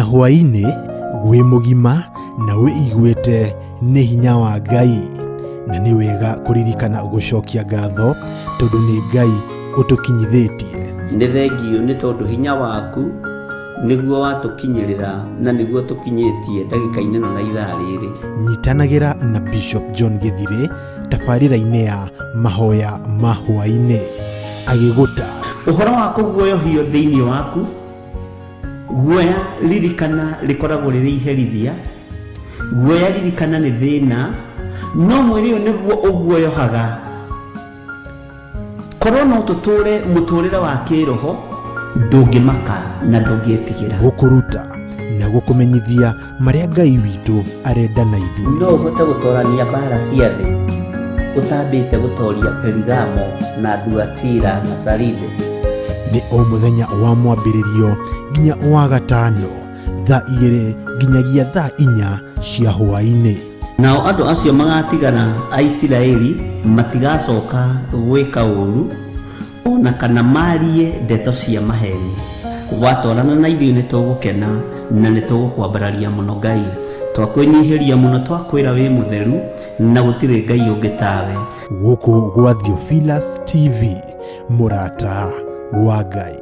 kinya hwaini gwi mugima na wiiguite ni hinya wa Ngai, na ni wega kuririkana gucokia ngatho tondu ni Ngai utukinyithitie. Ni thengio ni tondu hinya waku niguo watukinyirira na niguo tukinyitie ndagika-ini na ithaa riri. Nyitanagira na Bishop John Githire tabarira-ini ya mahoya ma hwaini agiguta uhoro wa kuguoyohio thiini waku. Guoya ririkana rikoragwo riri iherithia, guoya ririkana ni thina, no mwiri niguo uguoyohaga. Korwo no tuture muturira wa kiroho ndungimaka na ndungitigira gukuruta na gukumenyithia maria Ngai witu arenda na ithuĩ. No uhote gutorania mbara cia thi utambite gutoria Perigamo na Thuatira na Saride. Ni o muthenya wa mwambĩrĩrio nginya wa gatano thaa 2 nginyagia thaa 4 cia hwaini. Nao andu acio magatigana a Isiraeli matigacoka gwika uru ona kana marie ndeto cia maheni. Watwarana na ithuĩ nĩ tũgũkena na nĩ tũgũkwambararia mũno Ngai. Twakwĩnyihiria mũno, twakwĩra wĩ mũtheru na gũtirĩ Ngai ũngĩ tawe. Gũkũ gwa Theophilus TV, mũrata wa Ngai.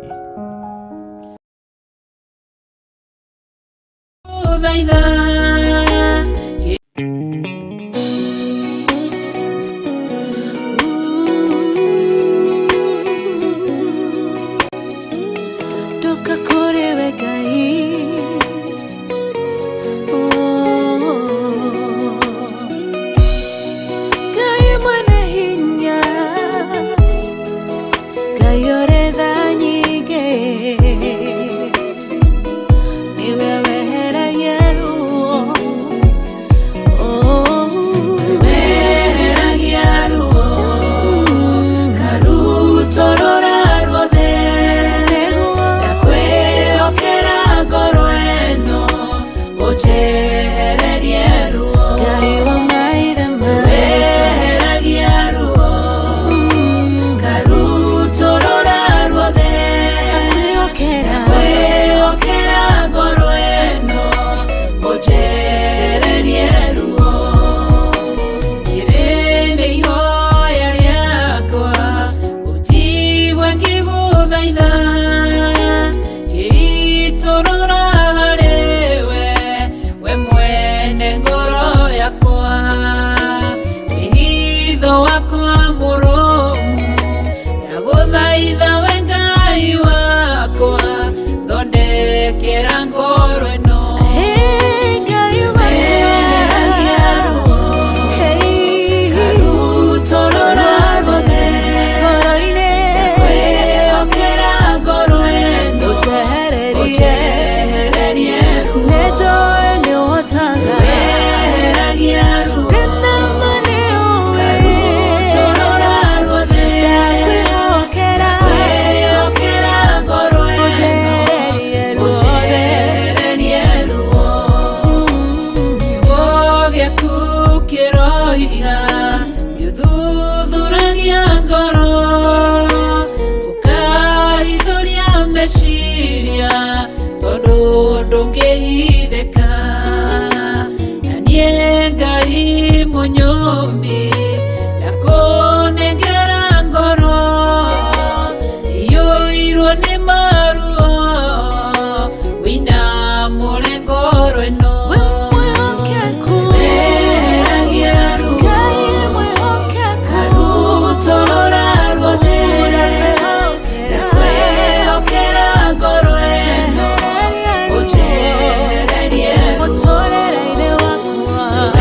Torera ine wakwa,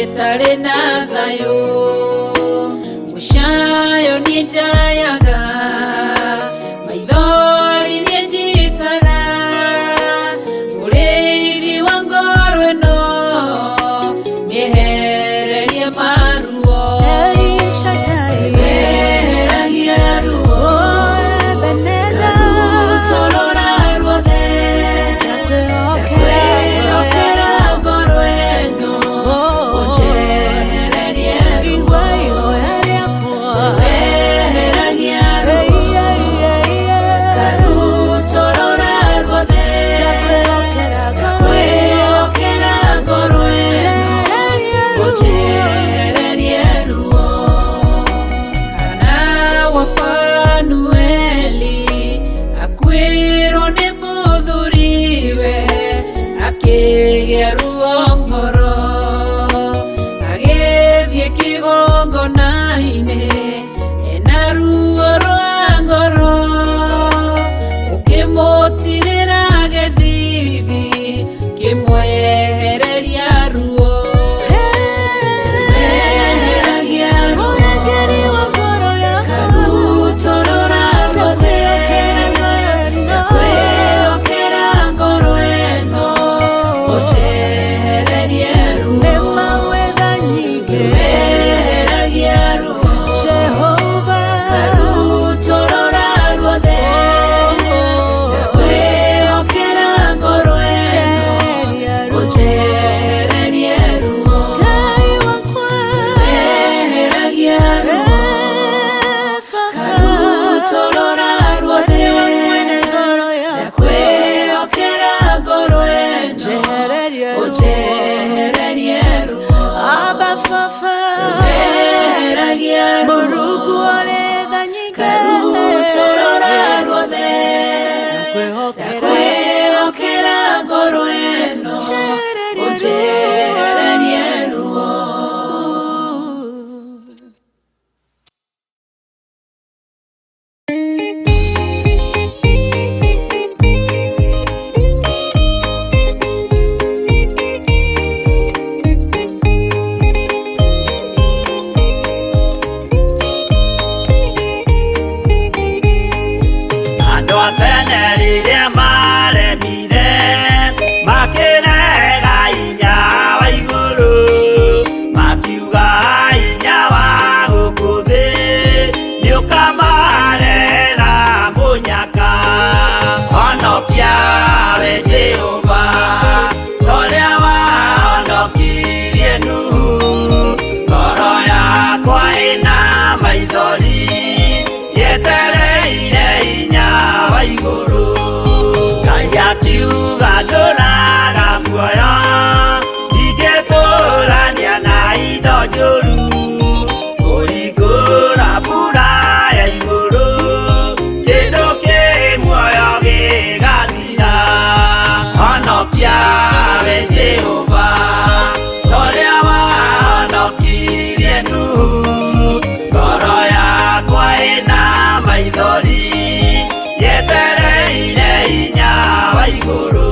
tare na thayo mushayo nitayaga maithori njitaga uriri wa ngoro no niehererie maruo Shaddai weragia ruo Ebeneza torora ruothe okera ngoro eno onjehererie ruo weragia ruo torora ruothe okera ngoro eno onjehererie ruo kana wapanueli akwiro ni muthuriwe akigĩa ruo ngoro agĩthiĩ kĩgongona-inĩ ena ruo rwa ngoro ũkĩmũtirĩra gĩthithi kĩmwehereria ruo weheragia ruo karutorora ruothe kwĩokera ngoro eno ũnjehererie ruo weheragia ruo karutorora ruothe kwĩokera ngoro eno ũnjehererie ruo weheragia ruo karutorora ruothe kwĩokera ngoro eno ũnjehererie ruo weheragia ruo karutorora ruothe kwĩokera ngoro eno ũnjehererie ruo andũ a tene rĩrĩa maremire makĩrega hinya wa igũrũ makiuga hinya wa gũkũ thĩ nĩũkamarehera mũnyaka honokia we Jehova ũrĩa wahonokirie Nuhu ngoro yakwa ĩna maithori yetereire hinya wa igũrũ Ngai akiuga ndũraga muoyo ndingĩkũrania na indo njũru kũhingũra mbura ya igũrũ kĩndũ kĩ muoyo gĩgathira honokia we Jehova ũrĩa wahonokirie Nuhu ngoro yakwa ĩna maithori yetereire hinya wa igũrũ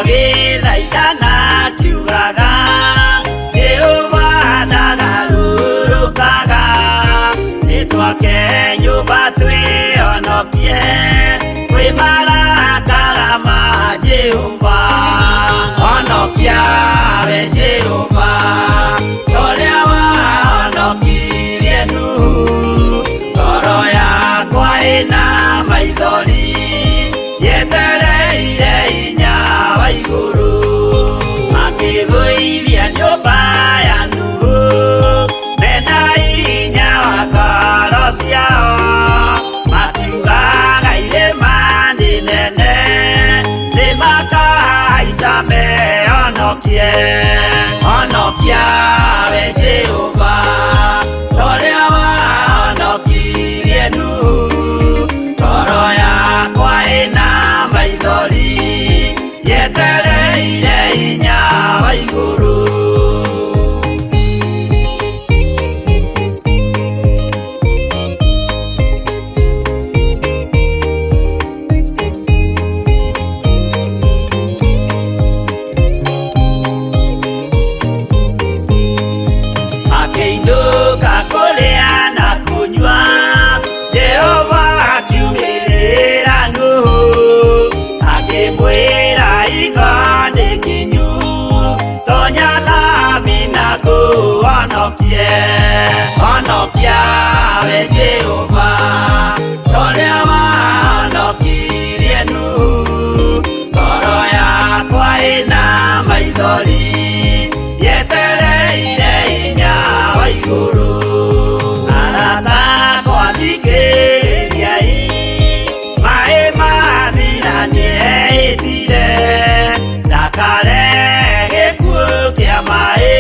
Agĩthaithana akiugaga Jehova ndagarũrũkaga nĩtwake nyũmba twĩhonokie kwĩ marakara ma Jehova honokia we Jehova ũrĩa wahonokirie Nuhu ngoro yakwa ĩna maithori yetereire hinya wa igũrũ makĩgũithia nyũmba ya Nuhu mena hinya wa ngoro ciao makiugaga irĩma nĩ nene nĩmakahaica mehonokie honokia we Jehova ũrĩa wahonokirie Nuhu ngoro yakwa ĩna maithori yetereire hinya wa igũrũ honokia we Jehova toria wahonokirie Nuhu ngoro yakwa ina maithori yetereire hinya wa iguru arata kwathikĩrĩriai maĩ mathira nĩeĩtire ndakare gĩkuũ kĩa maĩ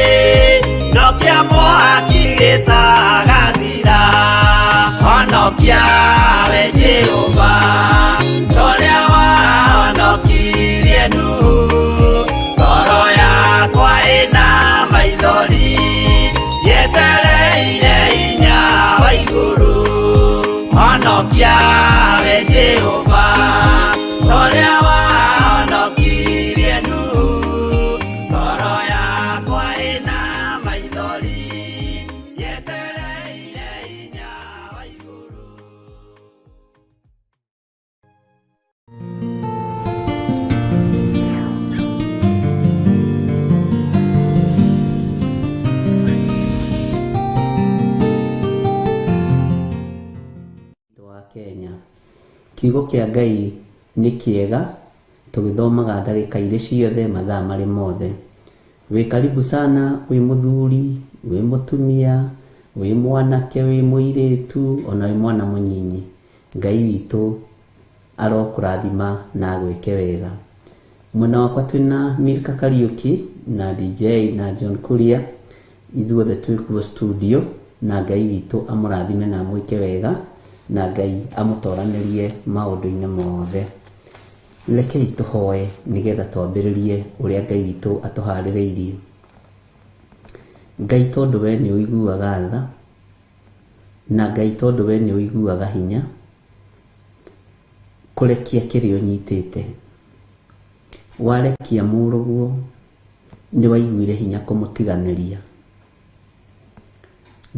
no kĩa mwaki gĩtagathira honokia we Jehova toria wahonokirie Nuhu ngoro yakwa ĩna maithori yetereire hinya wa iguru honokia we Jehova toria wahonokirie Nuhu ngoro yakwa ĩna maithori yetereire hinya wa iguru. wa Kenya kiugo kĩa Ngai nĩ kĩega tũgĩthomaga ndagĩka irĩ ciothe mathaa marĩ mothe. Wĩ karibu sana wĩ mũthuri, wĩ mũtumia, wĩ mwanake, wĩ mũirĩtu, ona wĩ mwana mũnyinyi. Ngai witũ arokũrathima na agwĩke wega. Mwena wakwa twĩna Milka Kariuki na DJ na John Kuria, ithuothe twĩkuo studio, na Ngai witũ amũrathime na amwĩke wega, na Ngai amũtoranĩrie maũndũ-inĩ mothe. Rekei tũhoe nĩgetha twambĩrĩrie ũrĩa Ngai witũ atũharĩrĩirie. Ngai tondũ we nĩ ũiguaga tha, na Ngai tondũ we nĩ ũiguaga hinya kũrekia kĩrĩa ũnyitĩte. Warekia mũrũguo nĩ waiguire hinya kũmũtiganĩria.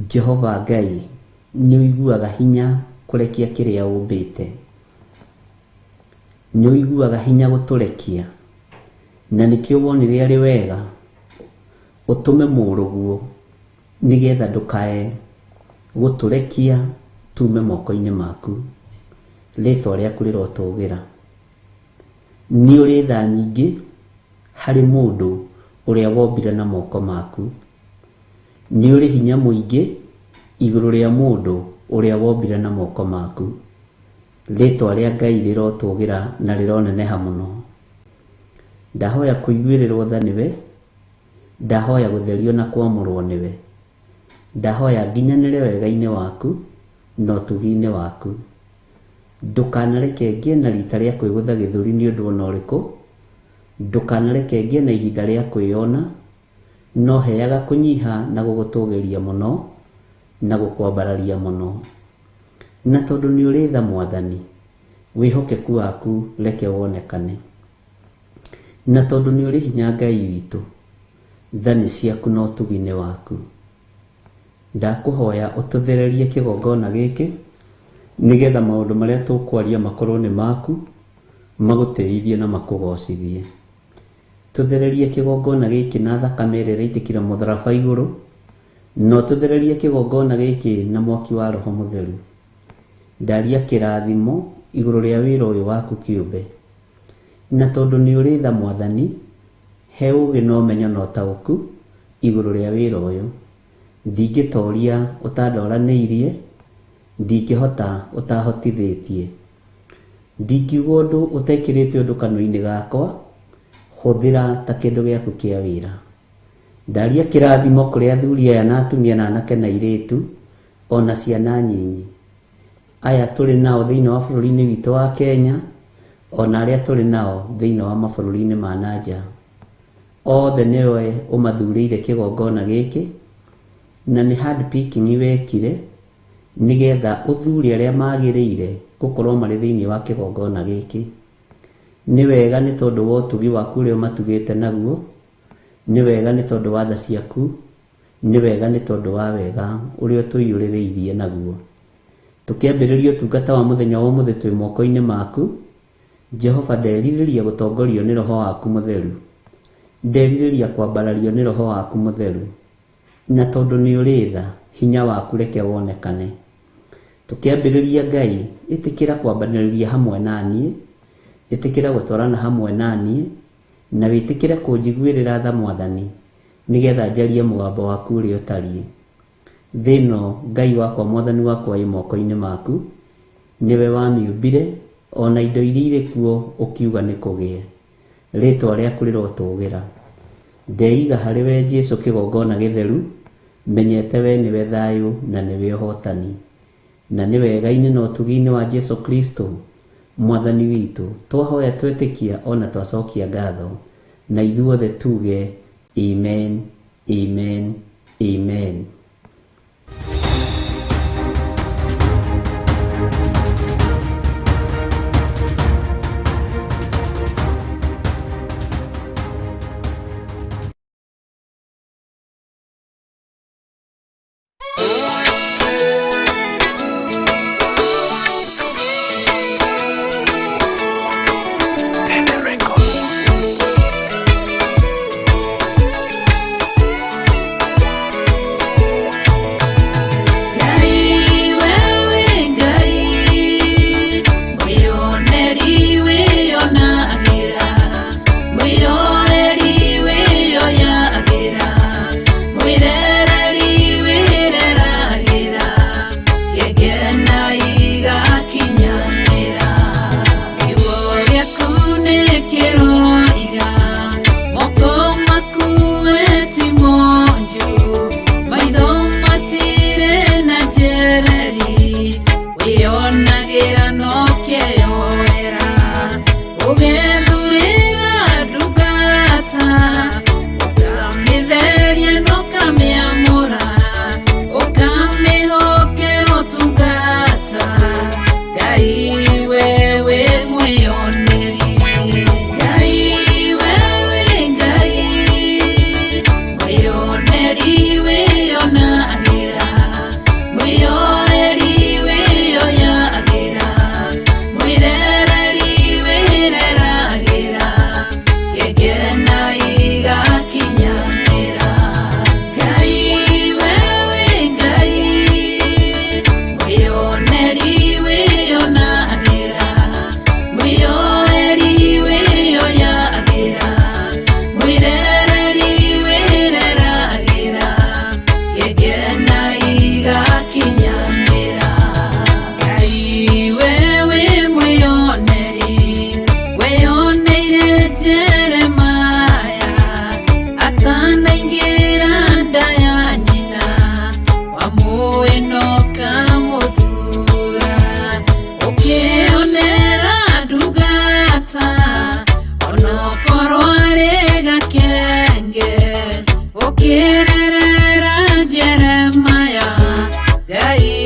Jehova Ngai nĩ ũiguaga hinya kũrekia kĩrĩa ũmbĩte. Nĩ ũiguaga hinya gũtũrekia, na nĩkĩo wonire arĩ wega ũtũme mũrũguo nĩgetha ndũkae gũtũrekia tume moko-inĩ maku. Rĩtwa rĩaku rĩrotũgĩra. Nĩ ũrĩ tha nyingĩ harĩ mũndũ ũrĩa wombire na moko maku. Nĩ ũrĩ hinya mũingĩ igũrũ rĩa mũndũ ũrĩa wombire na moko maku. Rĩtwa rĩa Ngai rĩrotũgĩra na rĩroneneha mũno. Ndahoya kũiguĩrĩrwo tha nĩwe, ndahoya gũtherio na kwamũrwo nĩwe, ndahoya nginyanĩre wega-inĩ waku na ũtugi-inĩ waku. Ndũkanareke ngĩe na rita rĩa kwĩgũtha gĩthũri nĩ ũndũ ona ũrĩkũ. Ndũkanareke ngĩe na ihinda rĩa kwĩona, no heaga kũnyiha na gũgũtũgĩria mũno na gũkwambararia mũno. Na tondũ nĩ ũrĩ tha Mwathani, wĩhokeku waku reke wonekane. Na tondũ nĩ ũrĩ hinya Ngai witũ, tha nĩ ciaku na ũtugi-inĩ waku. Ndakũhoya ũtũthererie kĩgongona gĩkĩ nĩgetha maũndũ marĩa tũkwaria makorwo nĩ maku, magũteithie na makũgocithie. Tũthererie kĩgongona gĩkĩ na thakame ĩrĩa ĩraitĩkire mũtharaba igũrũ, no tũthererie kĩgongona gĩkĩ na mwaki wa Roho Mũtheru. Ndaria kĩrathimo igũrũ rĩa wĩra ũyũ waku kĩũmbe. Na tondũ nĩ ũrĩ tha Mwathani, he ũũgĩ na ũmenyo na ũtaũku igũrũ rĩa wĩra ũyũ. Ndingĩtoria ũtandoranĩirie, ndingĩhota ũtahotithĩtie. Ndingiuga ũndũ ũtekĩrĩte ũndũ kanua-inĩ gakwa, hũthĩra ta kĩndũ gĩaku kĩa wĩra. Ndaria kĩrathimo kũrĩ athuri aya na atumia na anake na airĩtu, ona ciana nyinyi. Aya tũrĩ nao thĩinĩ wa bũrũri-inĩ witũ wa Kenya, ona arĩa tũrĩ nao thĩinĩ wa mabũrũri-inĩ ma nanja. Othe nĩwe ũmathurĩire kĩgongona gĩkĩ, na nĩ handpicking wekire nĩgetha ũthure arĩa magĩrĩire gũkorwo marĩ thĩinĩ wa kĩgongona gĩkĩ. Nĩ wega nĩ tondũ wa ũtugi waku ũrĩa ũmatugĩte naguo, nĩ wega nĩ tondũ wa tha ciaku, nĩ wega nĩ tondũ wa wega ũrĩa tũiyũrĩrĩirie naguo. Tũkĩambĩrĩria ũtungata wa mũthenya wa ũmũthĩ twĩ moko-inĩ maku, Jehova nderirĩria gũtongorio nĩ Roho waku Mũtheru. Nderirĩria kwambarario nĩ Roho waku Mũtheru. na tondu ni uri tha hinya waku reke wonekane. Tukiambiriria Ngai, itikira kwambaniriria hamwe nanie, itikira gutwarana hamwe nanie, na witikire kunjiguirira tha Mwathani, nigetha njarie mugambo waku uri utarie. Thino Ngai wakwa Mwathani wakwa i moko-ini maku, niwe wamiumbire, ona indo iria iri kuo ukiuga ni kugie. Ritwa riaku rirotugira. Ndeiga hari we Jesu kigongona githeru, menyete we niwe thayu na niwe uhotani. Na ni wega-ini na utugi-ini wa Jesu Kristo Mwathani witu, twahoya twetikia ona twacokia ngatho, na ithuothe tuge amen, amen, amen. Ngai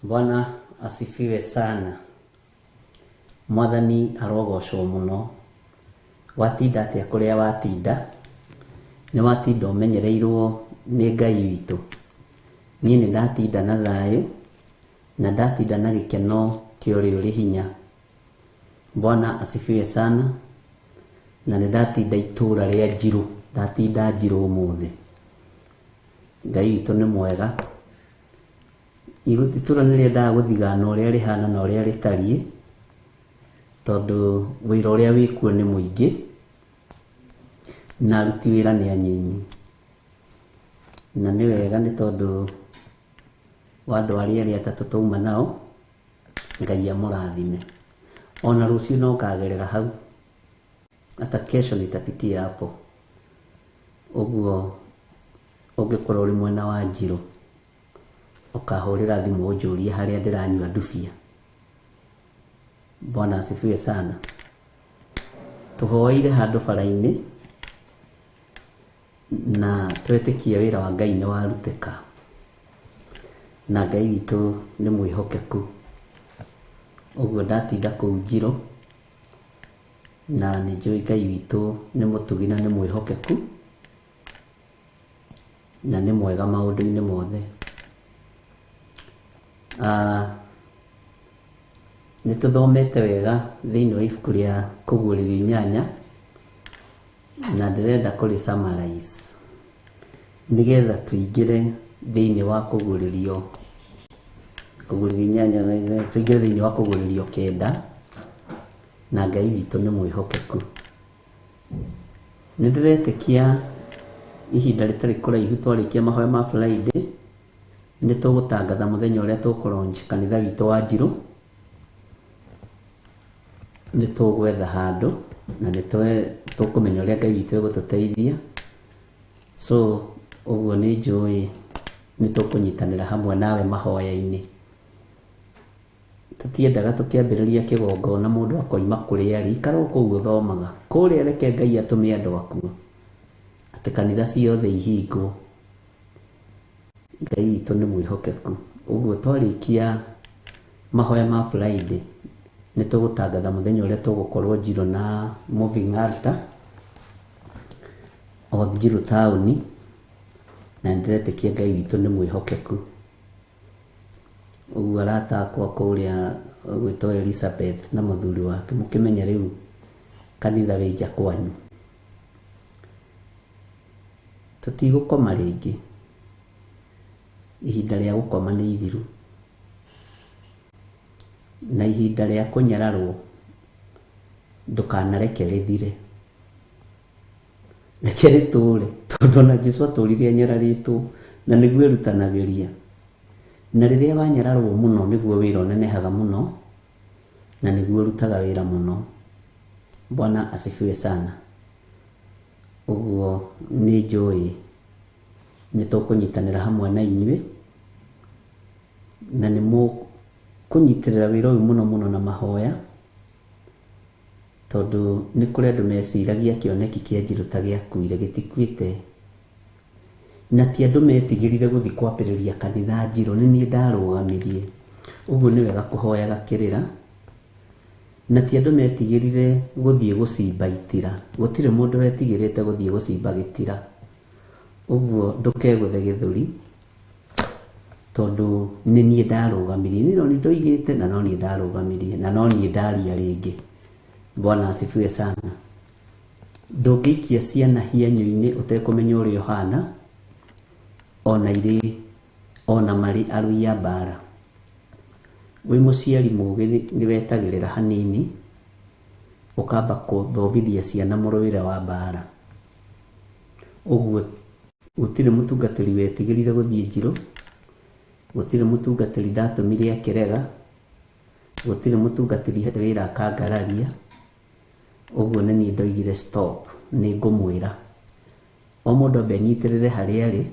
Bwana asifiwe sana. Mwathani arogocwo muno. Watinda atia kuria watinda, ni watinda umenyereirwo ni Ngai witu. Nie ni ndatinda na thayu na ndatinda na gikeno kiori uri hinya. Bwana asifiwe sana. Na ni ndatinda itura ria Njiru, ndatinda Njiru umuthi. Ngai witu ni mwega. Itura niriendaga guthigana uria rihana na uria ritarie, tondu wira uria wikuo ni muingi na aruti wira ni anyinyi, na ni wega ni tondu wa andu aria eri atatu tauma nao, Ngai amurathime. Ona rucio no ngagerera hau, hata kesho nitapitia hapo. Uguo ungikorwo uri mwena wa Njiru, ukahurira thimu unjurie haria ndiranyua ndubia. Bwana asifiwe sana. Tuhoire handu bara-ini na twetikie wira wa Ngai ni waruteka, na Ngai witu ni mwihokeku. Uguo ndatinda kuu Njiru na ni njui Ngai witu ni mutugi na ni mwihokeku na ni mwega maundu-ini mothe. Ni tuthomete wega thiini wa ibuku ria Kuguririo 8 na ndirenda kuri summarize nigetha tuingire thiini wa Kuguririo 8 tuingire thiini wa Kuguririo 9 na Ngai witu ni mwihokeku. Nindiretikia ihinda ritari kuraihu twarikia mahoya ma Friday ni tugutangatha muthenya uria tukuronji kanitha witu wa Njiru. Ni tugwetha handu na ni tukumenya uria Ngai witu egututeithia. So uguo ni njui ni tukunyitanira hamwe nawe mahoya-ini. Tutiendaga tukiambiriria kigongona mundu akoima kuria ri ikara kuu uthomaga kuria, reke Ngai atume andu akuo ati kanitha ciothe ihingwo. Ngai witu ni mwihokeku. Uguo twarikia mahoya ma Friday ni tugutangatha muthenya uria tugukorwo Njiru na moving altar o Njiru town, na ndiretikia Ngai witu ni mwihokeku. Uguo arata akwa kuria gwitwo Elizabeth na muthuri wake mukimenya riu kanitha wi nja kwanyu. Tutigukoma ringi, ihinda ria gukoma ni ithiru, na ihinda ria kunyararwo ndukanareke rithire. Reke riture, tondu na Jesu aturirie anyararitwo na niguo erutanagiria. Na riria wanyararwo muno niguo wira unenehaga muno na niguo rutaga wira muno. Bwana asifiwe sana. Uguo ni njui ni tukunyitanira hamwe na inyuĩ na ni kunyitirira wira uyu muno muno na mahoya, tondu ni kuri andu meciragia kioneki kia Njiru ta giakuire gitikuite, na ti andu metigirire guthi kwambiriria kanitha Njiru. Ni nie ndarugamirie. Uguo ni wega kuhoya gakirira, na ti andu metigirire guthie gucimba itira. Gutire mundu wetigirite guthie gucimba gitira. Uguo ndukeguthe githuri, tondu ni nie ndarugamirie. Ni no ni ndoigite na no nie ndarugamirie na no nie ndaria ringi. Bwana asifiwe sana. Ndungiikia ciana hianyu-ini utekumenya uria uhana, ona iri ona mari arui a mbara. Wi muciari mugi ni wetagirira hanini ukamba kuthomithia ciana muruwira wa mbara. Uguo gutire mutungatiri wetigirire guthie Njiru, gutire mutungatiri ndatumire akirega, gutire mutungatiri wira akangararia. Uguo ni nie ndoigire stop, ni ngumwira o mundu ambe anyitirire haria ari,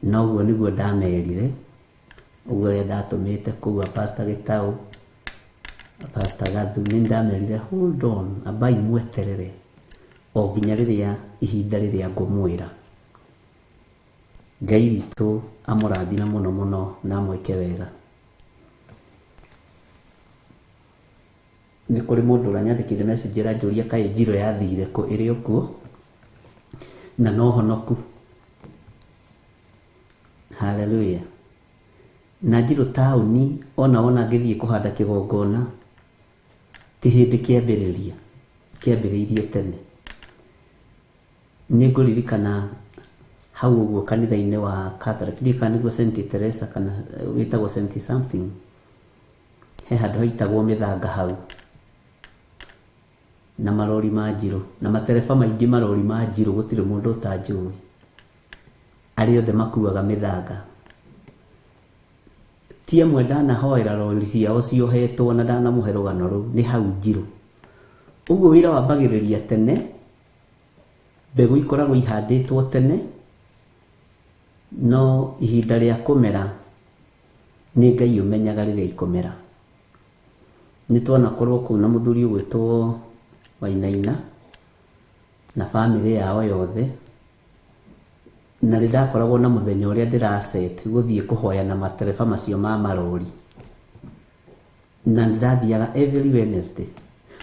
na uguo niguo ndamerire. Uguo ria ndatumite kuga Pastor Gitau, Pastor Gathu, ni ndamerire hold on, abai mweterere o nginya riria ihinda riria ngumwira. Ngai witũ amũrathime mũno mũno na amwĩke wega. Nĩ kũrĩ mũndũ ũranyandĩkĩire message aranjũria kaĩ Njirũ yathire kũ, ĩrĩ o kuo na no honoku. Haleluya. Na Njirũ taũni ona ngĩthiĩ kũhanda kĩgongona ti hĩndĩ kĩambĩrĩirie tene. Nĩ ngũririkana hau ũguo kanitha-inĩ wa Catholic, ndirikana nĩguo St. Teresa kana wĩtagwo St. something, he handũ haitagwo mĩthanga hau na marori ma Njirũ na matereba maingĩ marori ma Njirũ, gũtirĩ mũndũ ũtanjũĩ, arĩa othe makuaga mĩthanga. Ti amwe ndanahoera rori ciao ciohetwo na ndanamũhe rũgano rũu, nĩ hau Njirũ. Ũguo wĩra wambagĩrĩria tene, mbegũ ikoragwo ihandĩtwo tene, no ihinda rĩa kũmera nĩ Ngai ũmenyaga rĩrĩa ikũmera. Nĩ twanakorwo kũu na mũthuri ũgwĩtwo Wainaina na bamĩrĩ yao yothe, na ndakoragwo na mũthenya ũrĩa ndĩraset gũthiĩ kũhoya na matereba macio ma marori, na ndathiaga every Wednesday,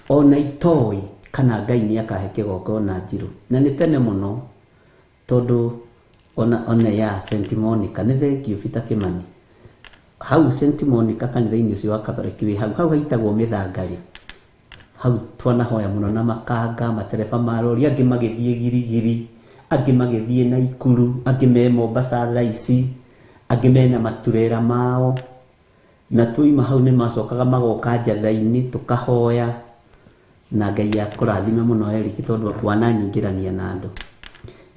ona itoĩ kana Ngai nĩ akahe kĩgongona Njirũ. Na nĩ tene mũno, tondũ ona ya St. Monica, nĩ thengio Peter Kimani, hau St. Monica kanitha-inĩ ũcio wa Catholic wĩ hau haitagwo mĩthanga-rĩ, hau twanahoya mũno na makanga, matereba ma rori, angĩ magĩthiĩ Girigiri, angĩ magĩthiĩ Naikuru, angĩ me Mombasa thaa ici, angĩ mena maturera mao, na tuima hau nĩ macokaga magoka njatha-inĩ tũkahoya, na Ngai akũrathime mũno Eric, tondũ wananyingĩrania na andũ.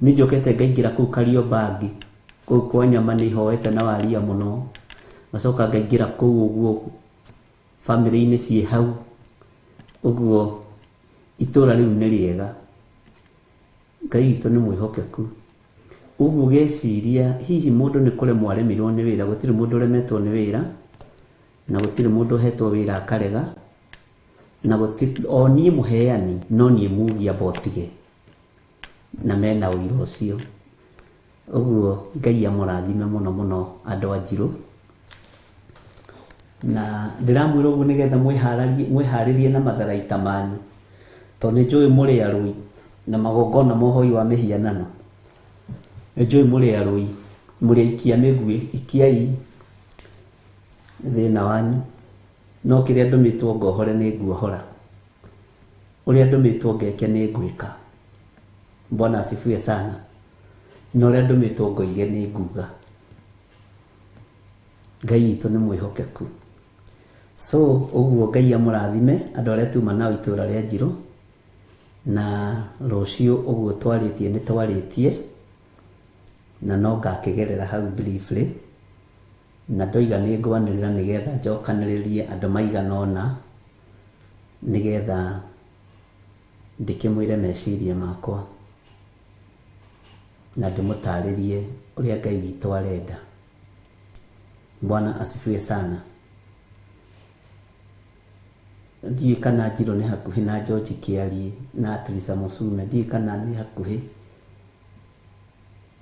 Nĩ njokete ngaingĩra kũu Kariobangi, kũu kwa nyama nĩ hoete na waria mũno, ngacoka ngaingĩra kũu ũguo bamĩrĩ-inĩ ciĩ hau, ũguo itũra rĩu nĩ rĩega. Ngai witũ nĩ mwĩhokeku. Ũguo geciria hihi mũndũ nĩ kũremwo aremirwo nĩ wĩra, gũtirĩ mũndũ ũremetwo nĩ wĩra, na gũtirĩ mũndũ ũhetwo wĩra akarega, na gũtirĩ o niĩ mũheani, no niĩ mugia botige na mena ũira ũcio. Ũguo Ngai amũrathime mũno mũno andũ a Njirũ, na ndĩramwĩra ũguo nĩgetha mwĩharĩrie na matharaita manyu, tondũ nĩ njũĩ mũrĩ arũi na magongona ma ũhoi wa mĩhianano. Nĩ njũĩ mũrĩ arũi, mũrĩ aikia mĩgwĩ, ikiai thĩna wanyu, no kĩrĩa ndũmĩtwo ngohore nĩ nguohora, ũrĩa ndũmĩtwo ngeke nĩ ngwĩka. Bwana asifiwe sana. Na ũrĩa ndũmĩtwo ngoige nĩ nguga. Ngai witũ nĩ mwĩhokeku. So ũguo Ngai amũrathime andũ arĩa tuma nao itũra rĩa Njirũ, na rũciũ ũguo twarĩtie nĩ twarĩtie, na no ngakĩgerera hau briefly, na ndoiga nĩ ngwanĩrĩra nĩgetha njokanĩrĩrie andũ maigana ũna, nĩgetha ndĩkĩmwĩre meciria makwa na ndĩmũtarĩrie ũrĩa Ngai witũ arenda. Bwana asifiwe sana. Ndiũĩ kana Njirũ nĩ hakuhĩ na George Kĩari na Teresa Musume, ndiũĩ kana nĩ hakuhĩ,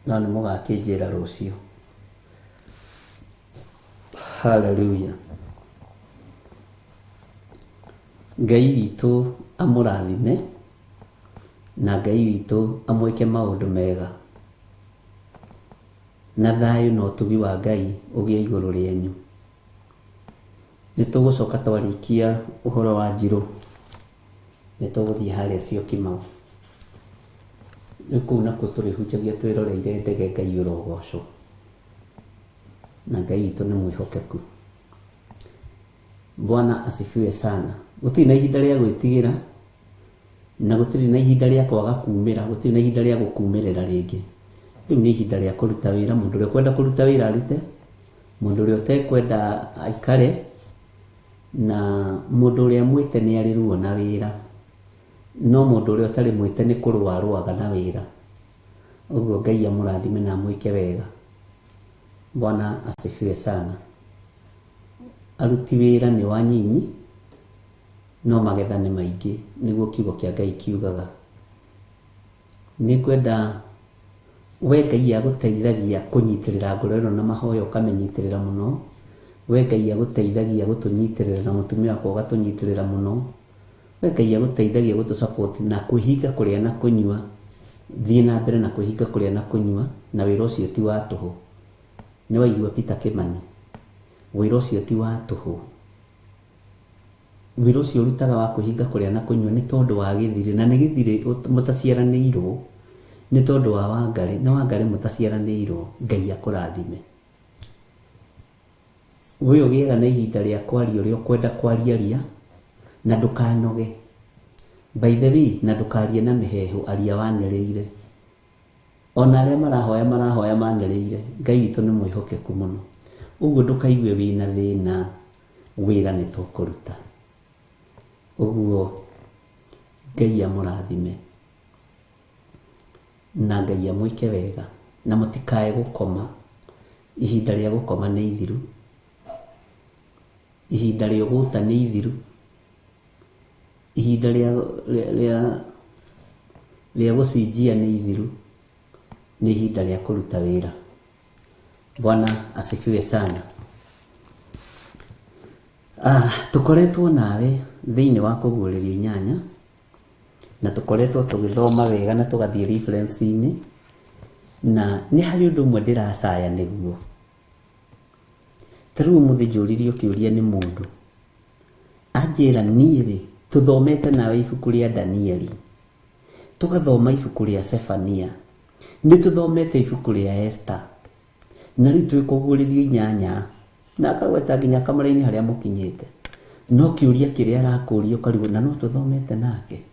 no nĩ mũgakĩnjĩra rũciũ. Hallelujah. Ngai witũ amũrathime na Ngai witũ amwĩke maũndũ mega, na thayũ na ũtugi wa Ngai ũgĩe igũrũ rĩenyu. Nĩ tũgũcoka twarĩkia ũhoro wa Njirũ, nĩ tũgũthiĩ harĩa Syokimau. Rĩu kũu nakuo tũrĩhunjagia twĩroreire ndege Ngai ũrogocwo, na Ngai witũ nĩ mwĩhokeku. Bwana asifiwe sana. Gũtirĩ na ihinda rĩa gwĩtigĩra, na gũtirĩ na ihinda rĩa kwaga kumĩra, gũtirĩ na ihinda rĩa gũkumĩrĩra rĩngĩ. Rĩu nĩ ihinda rĩa kũruta wĩra. Mũndũ ũrĩa kwenda kũruta wĩra arute, mũndũ ũrĩa ũtekwenda aikare, na mũndũ ũrĩa mwĩte nĩ arĩruo na wĩra, no mũndũ ũrĩa ũtarĩ mwĩte nĩ kũrũa arũaga na wĩra. Ũguo Ngai amũrathime na amwĩke wega. Bwana asifiwe sana. Aruti wĩra nĩ wanyinyi, no magetha nĩ maingĩ, nĩguo kiugo kĩa Ngai kiugaga. Nĩ kwenda we Ngai agũteithagia kũnyitĩrĩra ngoro ĩno na mahoya ũkamĩnyitĩrĩra mũno. We Ngai agũteithagia gũtũnyitĩrĩra na mũtumia wakwa ũgatũnyitĩrĩra mũno. We Ngai agũteithagia gũtũ-support na kwĩhinga kũrĩa na kũnyua. Thiĩ na mbere na kwĩhinga kũrĩa na kũnyua, na wĩra ũcio ti wa tũhũ. Nĩ waigua Peter Kimani? Wĩra ũcio ti wa tũhũ. Wĩra ũcio ũrutaga wa kwĩhinga kũrĩa na kũnyua nĩ tondũ wa gĩthirĩ, na nĩ gĩthirĩ mũtaciaranĩirwo, nĩ tondũ wa Wangari, na Wangari mũtaciaranĩirwo. Ngai akũrathime. We ũgĩaga na ihinda rĩa kwaria ũrĩa ũkwenda kwariaria, na ndũkanoge. By the way, na ndũkarie na mĩhehu, aria wanĩrĩire. Ona arĩa marahoya manĩrĩire. Ngai witũ nĩ mwĩhokeku mũno. Ũguo ndũkaigue wĩna thĩna, wĩra nĩ tũkũruta. Ũguo Ngai amũrathime na Ngai amwĩke wega, na mũtikae gũkoma. Ihinda rĩa gũkoma nĩ ithiru. Ihinda rĩa ũgũta nĩ ithiru. Ihinda rĩa gũcinjia nĩ ithiru. Nĩ ihinda rĩa kũruta wĩra. Bwana asifiwe sana. Tukoretwo nawe thĩinĩ wa kũguũrĩria inyanya, na tukoretwo tũgĩthoma wega na tũgathiĩ reference-inĩ, na nĩ harĩ ũndũ ũmwe ndĩracaya nĩguo. Tarĩu mũthĩ njũririo kĩũria nĩ mũndũ anjĩra niĩ-rĩ, tũthomete nawe ibuku rĩa Danieli, tũgathoma ibuku rĩa Sefania, nĩ tũthomete ibuku rĩa Esther, na rĩu twĩkũguũrĩrio inyanya, na akagweta nginya kamara-inĩ harĩa mũkinyĩte. No kĩũria kĩrĩa arakũria ũkarigwo, na no tũthomete nake.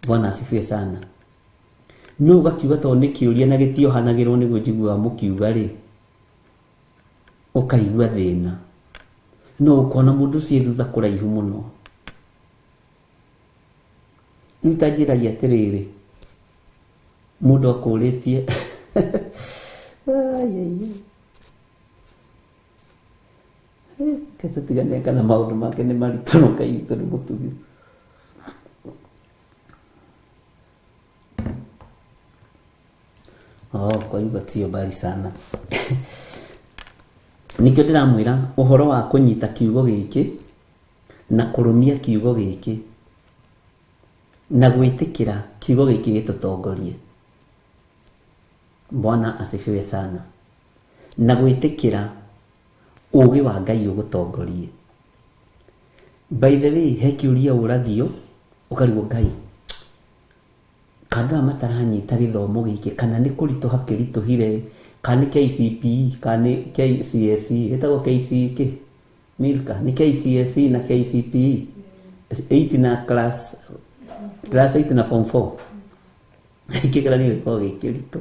Bwana asifiwe sana. No ũgakiuga tondũ nĩ kĩũria na gĩtiohanagĩrwo nĩguo njiguaga mũkiuga-rĩ, ũkaigua thĩna. No ũkona mũndũ ũcio thutha kũraihu mũno. Rĩu ta njĩragia atĩrĩrĩ, mũndũ akũrĩtie tũtigane kana maũndũ make nĩ maritũ, no Ngai witũ nĩ mũtugi. Kwa hivyo sio mbali sana. Nikio ndĩramwĩra ũhoro wa kũnyita kiugo gĩkĩ na kũrũmia kiugo gĩkĩ na gwĩtĩkĩra kiugo gĩkĩ gĩtũtongorie. Bwana asifiwe sana. Na gwĩtĩkĩra ũũgĩ wa Ngai ũgũtongorie. By the way, he kĩũria ũragio ũkarigwo Ngai, kana mataranyita gĩthomo gĩkĩ, kana nĩ kũritũha kĩritũhire, kana nĩ KCPE, kana nĩ KCSE, ĩtagwo KCK Milka, nĩ KCSE na KCPE 8 na class 8 na form 4 kĩgeranio gĩkoragwo gĩkĩritũ.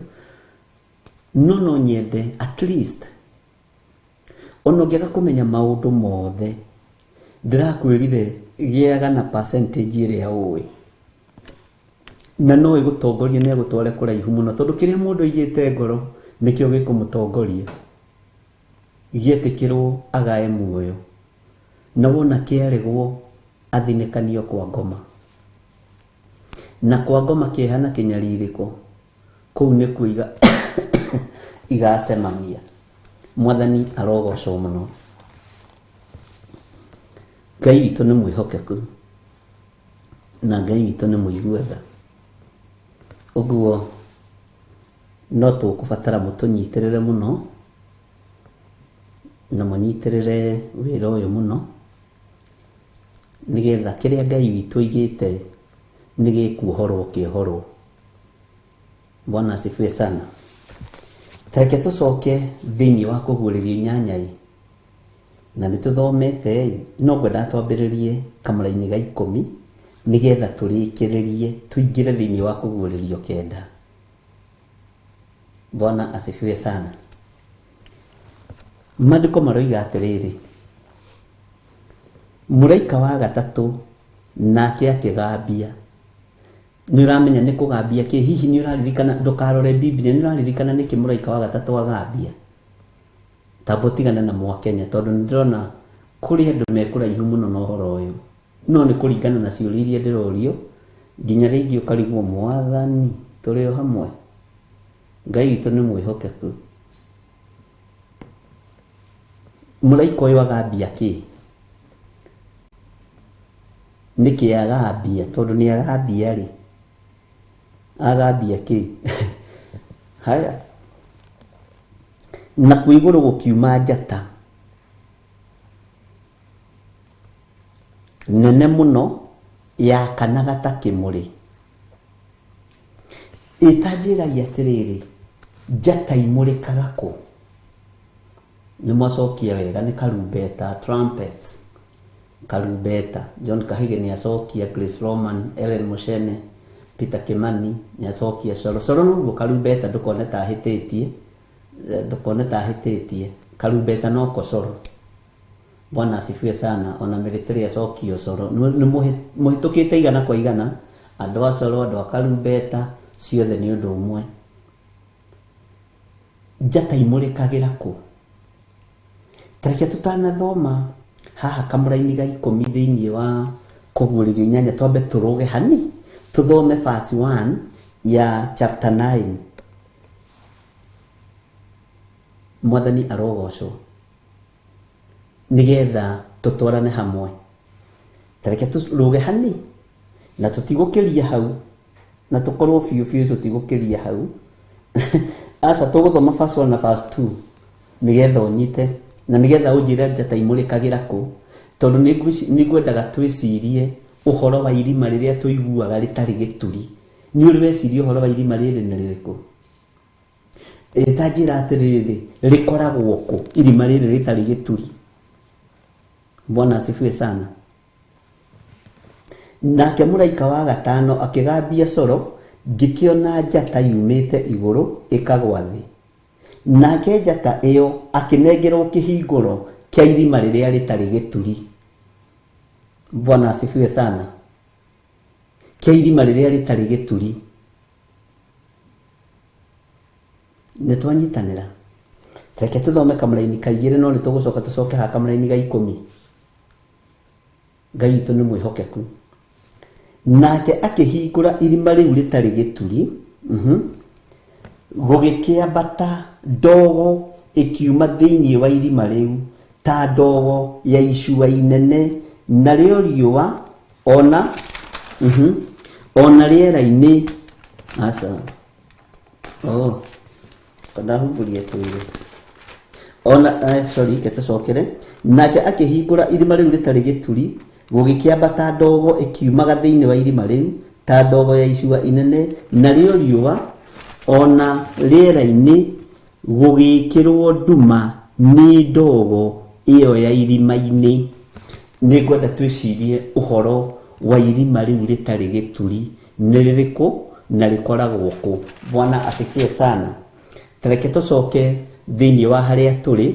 No nyende at least ona ũngĩaga kũmenya maũndũ mothe, ndĩrakwĩrire gĩaga na percentage ĩrĩa ũĩ, na no ĩgũtongorie na ĩgũtware kũraihu mũno, tondũ kĩrĩa mũndũ aigĩte ngoro nĩkĩo gĩkũmũtongoria. Gĩetĩkĩrwo agae muoyo, na wona kĩarĩgwo athinĩkanio kwa ngoma, na kwa ngoma kĩehana kĩnyarirĩko, kũu nĩ kũiga igacemania. Mwathani arogocwo mũno. Ngai witũ nĩ mwĩhokeku, na Ngai witũ nĩ mũiguatha. Ũguo no tũkũbatara mũtũnyitĩrĩre mũno, na mũnyitĩrĩre wĩra ũyũ mũno, nĩgetha kĩrĩa Ngai witũ aigĩte nĩ gĩkuohorwo kĩohorwo. Bwana asifiwe sana. Tareke tũcoke thĩinĩ wa kũguũrĩria inyanya, na nĩ tũthomete, no ngwenda twambĩrĩrie kamũra-inĩ ga 10 nĩgetha tũrĩkĩrĩrie tũingĩre thĩinĩ wa kũguũrĩrio 9. Bwana asifiwe sana. Maandĩko maroiga atĩrĩrĩ, mũraika wa gatatũ nake akĩgambia. Nĩ ũramenya nĩ kũgambia kĩ? Hihi nĩ ũraririkana, ndũkarore Biblia, nĩ ũraririkana nĩkĩ mũraika wa gatatũ agambia? Tambo tigana na Mwakenya, tondũ nĩ ndĩrona kũrĩ andũ mekũraihu mũno na ũhoro ũyũ. No nĩ kũringana na ciũria iria ndĩrorio, nginya rĩngĩ ũkarigwo Mwathani, tũrĩ o hamwe. Ngai witũ nĩ mwĩhokeku. Mũraika ũyũ agambia kĩ? Nĩkĩ agambia? Tondũ nĩ agambia rĩ, agambia kĩ? Haya, na kwĩ igũrũ gũkiuma njata nene mũno yakanaga ta kĩmũrĩ. Ĩtanjĩragia atĩrĩrĩ, njata imũrĩkaga kũ? Nĩ mwacokia wega, nĩ karumbeta, trumpet, karumbeta. John Kahige nĩ acokia, Grace Roman, Ellen Mushene, Peter Kimani nĩ acokia coro. Coro nĩguo karumbeta, ndũkone ta hĩtĩtie, ndũkone ta hĩtĩtie. Karumbeta no ko coro. Bwana asifiwe sana. Ona military acokio coro. Nĩ mũhĩtũkĩte igana kwa igana, andũ a coro, andũ a karumbeta, ciothe nĩ ũndũ ũmwe. Njata imũrĩkagĩra kũ? Tareke tutanathoma haha kamũra-inĩ ga 10 thĩinĩ wa Kũguũrĩrio 8, twambe tũrũge hani tuthome verse 1 ya chapter 9. Mwathani arogocwo nigetha tutwarane hamwe. Tareke tũrũge hani na tutigũkĩria hau, na tukorwo biũ tutigũkĩria hau. Aca tũgũthoma verse 1 na verse 2 nigetha ũnyite, na nigetha ũnjĩre njata imũrĩkagĩra kũ, tondũ nĩngwendaga twĩcirie ũhoro wa irima rĩrĩa tũiguaga rĩtarĩ gĩturi. Nĩ ũrĩ weciria ũhoro wa irima rĩrĩ nĩ rĩrĩkũ? Ĩtanjĩra atĩrĩrĩ, rĩkoragwo kũ irima rĩrĩ rĩtarĩ gĩturi? Bwana asifiwe sana. Nake mũraika wa gatano akĩgambia coro, ngĩkĩona njata yumĩte igũrũ ĩkagwa thĩ. Nake njata ĩyo akĩnengerwo kĩhingũro kĩa irima rĩrĩa rĩtarĩ gĩturi. Bwana asifiwe sana. Kĩa irima rĩrĩa rĩtarĩ gĩturi. Nĩtwanyitanĩra. Reke tũthome kamũra-inĩ ka 2, no nĩtũgũcoka tũcoke ha kamũra-inĩ ga 10. Ngai witũ nĩ mwĩhokeku. Nake akĩhingũra irima rĩu rĩtarĩ gĩturi, gũgĩkĩambata ndogo ĩkiuma thĩinĩ wa irima rĩu ta ndogo ya icua inene, narĩo riũa ona rĩera-inĩ. Aca kana humburia twĩrĩ ona ke tũcokere. Nake akĩhingũra irima rĩu rĩtarĩ gĩturi, gũgĩkĩambata ndogo ĩkiumaga thĩinĩ wa irima rĩu ta ndogo ya icua inene, narĩo riũa ona rĩera-inĩ gũgĩkĩrwo nduma nĩ ndogo ĩyo ya irima-inĩ. Nĩngwenda twĩcirie ũhoro wa irima rĩu rĩtarĩ gĩturi nĩ rĩrĩkũ na rĩkoragwo kũ? Bwana asifiwe sana. Tareke tũcoke thĩinĩ wa harĩa tũrĩ,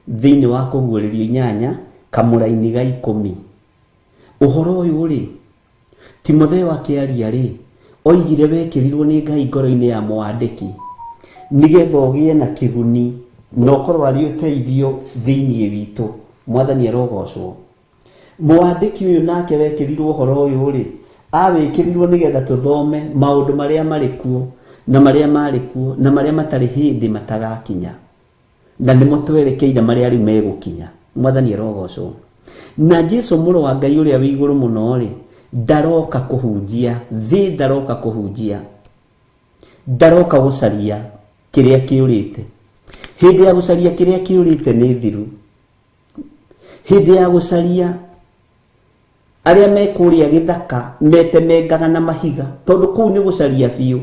thĩinĩ wa Kũguũrĩrio 8 kamũra-inĩ ga 10. Ũhoro ũyũ rĩ, Timotheo akĩaria rĩ, oigire wekĩrirwo nĩ Ngai ngoro-inĩ ya mwandĩki nigetha ũgĩe na kĩguni na ũkorwo arĩ ũteithio thĩinĩ witũ. Mwathani arogocwo. Mwandĩki ũyũ nake wekĩrirwo ũhoro ũyũ rĩ, awĩkĩrirwo nĩgetha tũthome maũndũ marĩa marĩ kuo na marĩa marĩ kuo na marĩa matarĩ hĩndĩ matagakinya, na nĩmo twerekeire marĩa rĩu megũkinya. Mwathani arogocwo. Na Jesũ mũrũ wa Ngai ũrĩa wĩ igũrũ mũno rĩ, ndaroka kũhunjia thĩ, ndaroka kũhunjia, ndaroka gũcaria kĩrĩa kĩũrĩte. Hĩndĩ ya gũcaria kĩrĩa kĩũrĩte nĩ thiru. Hĩndĩ ya gũcaria arĩa mekũrĩa gĩthaka metemengaga na mahiga, tondũ kũu nĩ gũcaria biũ.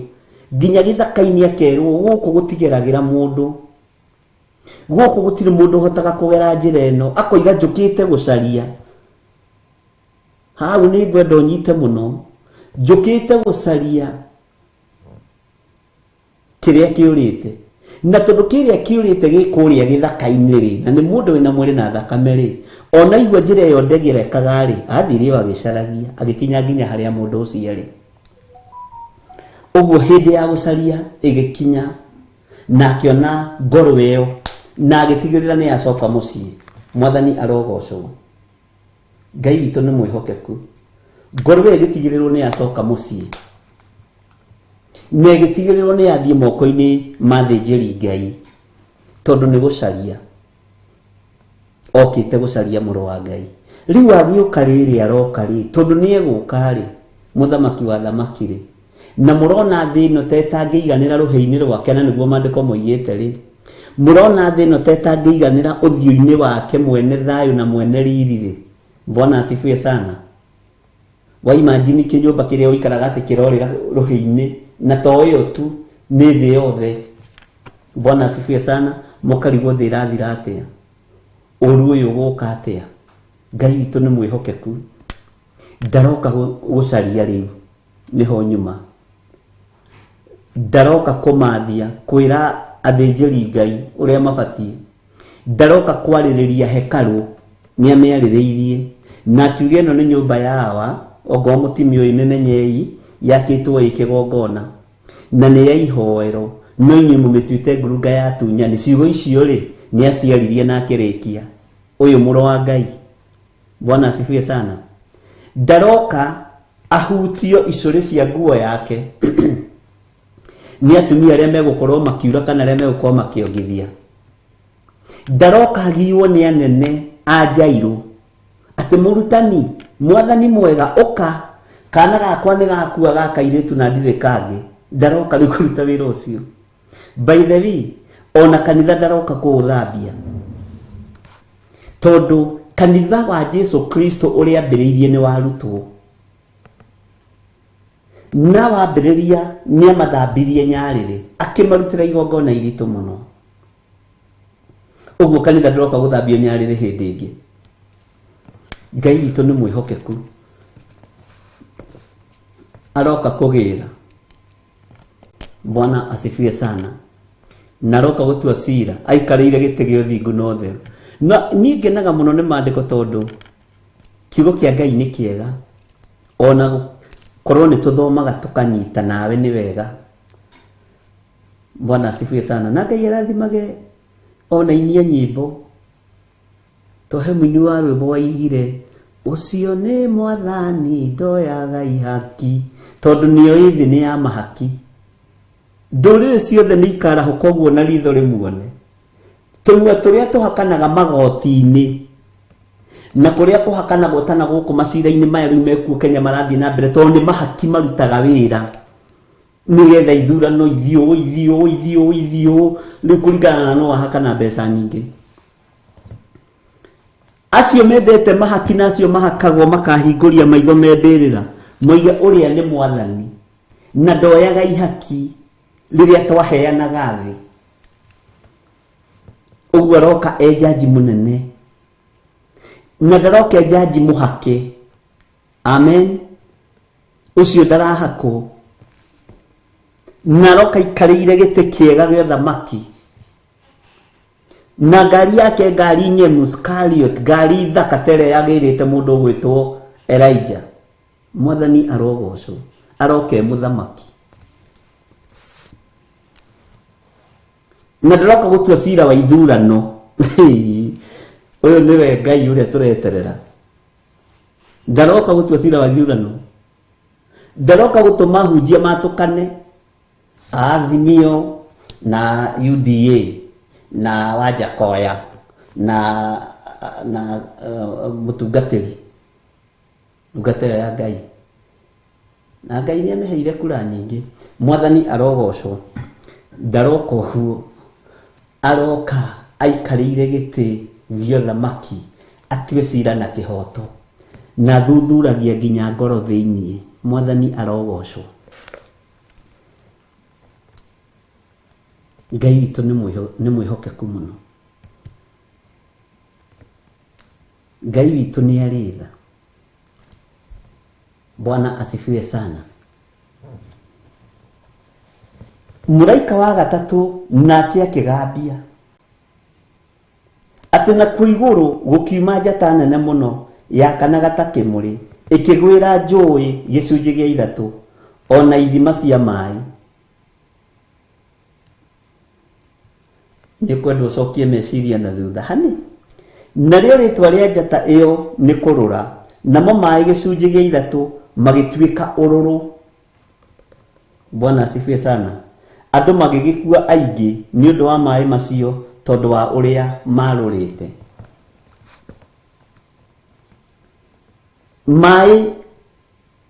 Nginya gĩthaka-inĩ akerwo gũkũ gũtigeragĩra mũndũ, gũkũ gũtirĩ mũndũ ũhotaga kũgera njĩra ĩno. Akoiga njũkĩte gũcaria. Hau nĩ ngwenda ũnyite mũno, njũkĩte gũcaria kĩrĩa kĩũrĩte. Na tondũ kĩrĩa kĩũrĩte gĩkũrĩa gĩthaka-inĩ rĩ, na nĩ mũndũ wĩna mwĩrĩ na thakame rĩ, ona igua njĩra ĩyo ndegerekaga rĩ, athire agĩcaragia agĩkinya nginya harĩa mũndũ ũcio arĩ. Ũguo hĩndĩ ya gũcaria ĩgĩkinya, na akĩona ngoro ĩyo na agĩtigĩrĩra nĩ acoka mũciĩ. Mwathani arogocwo. Ngai witũ nĩ mwĩhokeku. Ngoro ĩyo ĩgĩtigĩrĩrwo nĩ acoka mũciĩ. negitigiriro ni yathie moko-ini mathĩnjĩri Ngai tondu ni gucaria okite gucaria mũrũ wa Ngai. Riu agĩũka rĩrĩ aroka rĩ tondu ni egũka rĩ muthamaki wa thamaki rĩ na murona thĩ ĩno tetangĩiganĩra rũhĩ-inĩ rwake, na nĩguo maandĩko moigĩte rĩ murona thĩ ĩno tetangĩiganĩra ũthiũ-inĩ wake mwene thayũ na mwene riri rĩ. Bwana asifiwe sana. Wa imagine kinyumba kiria uikaraga ati kirorira ruhi-ini na to yo tu ni thĩ yothe. Bwana asifiwe sana. Mukarigwo thĩ irathira atia, ũru ũyũ gũka atia. Ngai witũ nĩ mwĩhokeku, ndaroka gũcaria rĩu niho nyuma, ndaroka kũmathia kwĩra athĩnjĩri Ngai ũrĩa mabatie, ndaroka kwarĩrĩria hekalu nĩ amĩarĩrĩirie na kiuge ĩno nĩ nyũmba yawa ogo mũtimio imemenyei yakĩtwo ĩkĩgongona na nĩ ya ihoero, no inyuĩ mũmĩtuĩte ngurunga ya tunyani. Ciugo icio rĩ nĩ aciaririe na akĩrĩkia ũyũ mũrũ wa Ngai. Bwana asifiwe sana. Ndaroka ahutio icũrĩ cia nguo yake ni atumia arĩa megũkorwo makiura kana arĩa megũkorwo makĩongithia. Ndaroka agiirwo nĩ anene a Jairũ atĩ mũrutani mwathani mwega ũka, kana gakwa nĩ gakua gaka irĩtu na ndirĩ kangĩ. Ndaroka rĩu kũruta wĩra ũcio. By the way, ona kanitha ndaroka kũũthambia, tondu kanitha wa Jesu Kristo ũrĩa ambĩrĩirie nĩ warutwo na wambĩrĩria nĩ amathambirie nyarĩrĩ akĩmarutĩra igongona iritũ mũno. Ũguo kanitha ndaroka gũthambio nyarĩrĩ hĩndĩ ĩngĩ. Ngai witũ nĩ mwĩhokeku, aroka kũgĩra. Bwana asifiwe sana. Naroka gũtua cira aikarĩire gĩtĩ gĩa ũthingu na ũtheru. Na ngenaga mũno nĩ maandĩko tondu kiugo kĩa Ngai nĩ kĩega, ona korwo nĩ tũthomaga tukanyita nawe nĩ wega. Bwana asifiwe sana. Na Ngai arathimage ona inyie nyĩmbo tohe mũini wa rwĩmbo waigire ũcio nĩ mwathani ndoyaga ihaki, tondu nĩo ĩthĩ nĩ ya mahaki. Ndũrĩrĩ ciothe nĩ ikarahũka ũguo na ritho rĩmuone. Tũnua tũrĩa tũhakanaga magoti-inĩ na kũrĩa kũhakanagwo tana gũkũ macira-inĩ maya rĩu mekuo Kenya marathiĩ na mbere tondũ nĩ mahaki marutaga wĩra nĩgetha ithurano ithiũ rĩu kũringana na no ahakana mbeca nyingĩ. Acio mendete mahaki na acio mahakagwo makahingũria maitho membĩrĩra moige ũrĩa nĩ mwathani na ndoyaga ihaki rĩrĩa twaheanaga thĩ. Ũguo aroka jaji mũnene na ndaroka jaji mũhake. Amen. Ũcio ndarahakwo na aroka ikarĩire gĩtĩ kĩega gĩa thamaki na ngari yake ngari nyemu Scariot, ngari thaka tere yagĩrĩte mũndũ ũgwĩtwo Elijah. Mwathani arogocwo, aroke mũthamaki na ndaroka gũtua cira wa ithurano. Ũyũ nĩwe Ngai ũrĩa tũreterera. Ndaroka gũtua cira wa ithurano, ndaroka gũtũma hunjia matukane Azimio na UDA na Wajakoya na mutungatĩri ya Ngai. Na Ngai nĩ ameheire kura nyingĩ. Mwathani arogocwo. Ndaroka ũguo, aroka aikarĩire gĩtĩ gĩa thamaki atue cira na kĩhoto na thuthuragia nginya ngoro thĩinĩ. Mwathani arogocwo. Ngai witũ nĩ mwĩhokeku mũno. Ngai witũ nĩ arĩ tha. Bwana asifiwe sana. Mũraika wa gatatũ nake akĩgambia atĩ nakuo igũrũ gũkiuma njata nene mũno yakanaga ta kĩmũrĩ ĩkĩgwĩra njũĩ gĩcunjĩ gĩa ithatũ ona ithima cia maĩ. Nĩ kwenda ũcokie meciria na thutha hanĩ. Narĩo rĩtwa rĩa njata ĩyo nĩ kũrũra, namo maĩ gĩcunjĩ gĩa ithatũ magĩtuĩka ũrũrũ. Bwana asifiwe sana. Andũ magĩgĩkua aingĩ nĩ ũndũ wa maĩ macio tondũ wa ũrĩa marũrĩte. Maĩ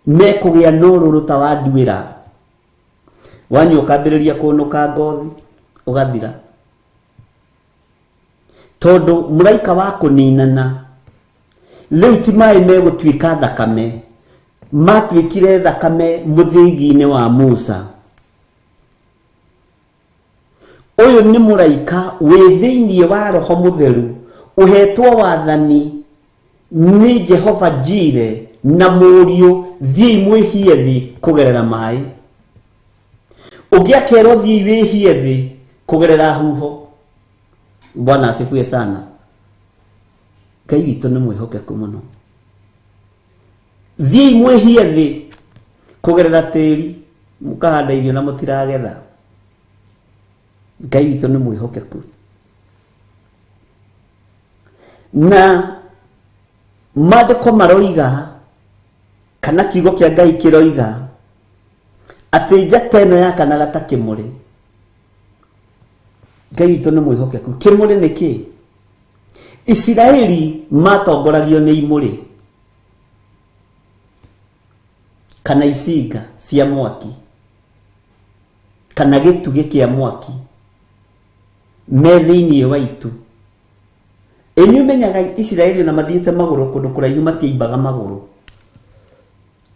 mekũgĩa norũrũ ta wa nduĩra. Wanyua ũkambĩrĩria kũnũka ngothi ũgathira. Tondũ mũraika wa kũninana rĩu ti maĩ megũtuĩka thakame, matuĩkire thakame mũthĩgi-inĩ wa Musa. Ũyũ nĩ mũraika wĩ thĩinĩ wa Roho Mũtheru ũhetwo wathani nĩ Jehova Jire na mũriũ thiĩ mwĩhie thĩ kũgerera maĩ. Ũngĩ akerwo thiĩ wĩhie thĩ kũgerera huho. Bwana asifiwe sana. Ngai witũ nĩ mwĩhokeku mũno. Thiĩ mwĩhie thĩ kũgerera tĩri mũkahanda irio na mũtiragetha. Ngai witũ nĩ mwĩhokeku. Na maandĩko maroiga kana kiugo kĩa Ngai kĩroiga atĩ njata ĩno yakanaga ta kĩmũrĩ. Ngai witũ nĩ mwĩhokeku. Kĩmũrĩ nĩ kĩ? Isiraeli matongoragio nĩ imũrĩ kana icinga cia mwaki kana gĩtugĩ kĩa mwaki me thĩinĩ wa itu. Nĩ ũmenyaga Isiraeli na mathiĩte magũrũ kũndũ kũraihu matiaimbaga magũrũ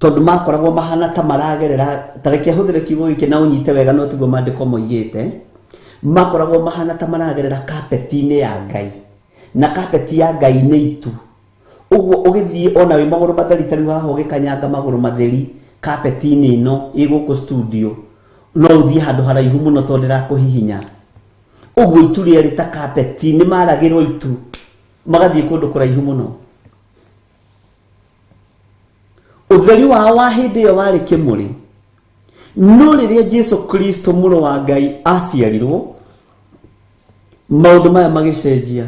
tondũ makoragwo mahana ta maragerera, tareke hũthĩre kiugo gĩkĩ na ũnyite wega no tiguo maandĩko moigĩte, makoragwo mahana ta maragerera kapeti-inĩ ya Ngai, na kapeti ya Ngai nĩ itu. Ũguo ũgĩthiĩ ona wĩ magũrũ matheri ta rĩu haha ũgĩkanyanga magũrũ matheri kapeti-inĩ ĩno ĩ gũkũ studio no ũthiĩ handũ haraihu mũno tondũ ndĩrakũhihinya. Ũguo itu rĩrĩ ta kapeti, nĩ maragĩrwo itu magathiĩ kũndũ kũraihu mũno. Ũtheri wao wa hĩndĩ ĩyo warĩ kĩmũrĩ, no rĩrĩa Jesu Kristo mũrũ wa Ngai aciarirwo maũndũ maya magĩcenjia.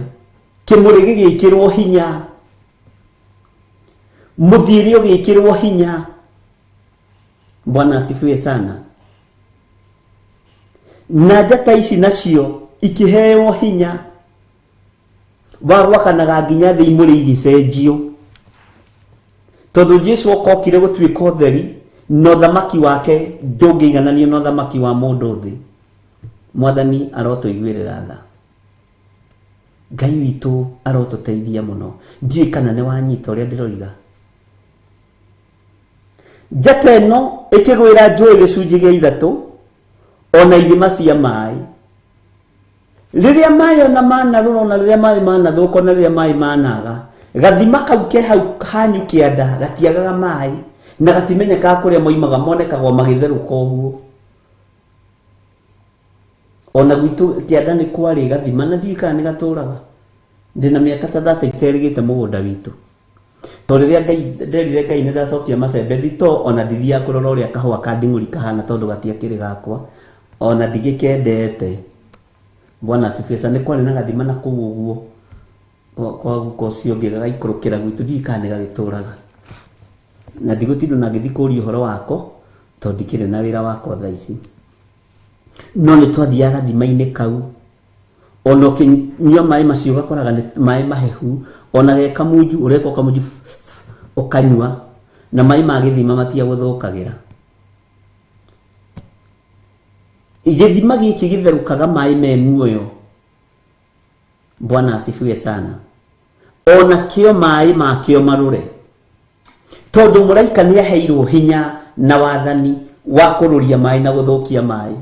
Kĩmũrĩ gĩgĩkĩrwo hinya, mũthiĩre ũgĩkĩrwo hinya. Bwana asifiwe sana. Na njata ici nacio ikĩheo hinya warwakanaga nginya thĩ imũrĩ igĩcenjio tondũ Jesu okokire gũtuĩka ũtheri na ũthamaki wake ndũngĩigananio na ũthamaki wa mũndũ thĩ. Mwathani arotũiguĩrĩra tha. Ngai witũ arotũteithia mũno. Ndiũĩ kana nĩ wanyita ũrĩa ndĩroiga. Njata ĩno ĩkĩgwĩra njũĩ gĩcunjĩ gĩa ithatũ ona ithima cia maĩ. Rĩrĩa maĩ ona manarũra na rĩrĩa maĩ manathũka na rĩrĩa maĩ managa, gathima kau ke hau hanyu kĩanda gatiagaga maĩ na gatimenyekaga kũrĩa moimaga, monekagwo magĩtherũka ũguo. Ona gwitũ kĩanda nĩ kwarĩ gathima na ndiũĩ kana nĩ gatũraga. Ndĩna mĩaka ta 30 iterigĩte mũgũnda witũ. Tondũ rĩrĩa nderire Ngai nĩ ndacokia macembe thito ona ndithiaga kũrora ũrĩa kahũa ka nding'ũri kahana tondũ gatiakĩrĩ gakwa ona ndigĩkendete. Bwana asifiwe sana. Nĩ kwarĩ na gathima na kũu ũguo kwa guko ũcio ũngĩ gagaikũrũkĩra gwitũ, ndiũĩ kana nĩ gagĩtũraga. Na ndigũtinda na ngĩthiĩ kũũria ũhoro wako tondũ ndikĩrĩ na wĩra wakwa thaa ici. No nĩ twathiaga gathima-inĩ kau, ona ũkĩnyua maĩ macio ũgakoraga nĩ maĩ mahehu, ona ge kamunju ũreka kamunju ũkanyua na maĩ ma gĩthima matiagũthũkagĩra. Gĩthima gĩkĩ gĩtherũkaga maĩ me muoyo. Bwana asifiwe sana. Ona kĩo maĩ makĩo marũre tondũ mũraika nĩ aheirwo hinya na wathani wa kũrũria maĩ na gũthũkia maĩ.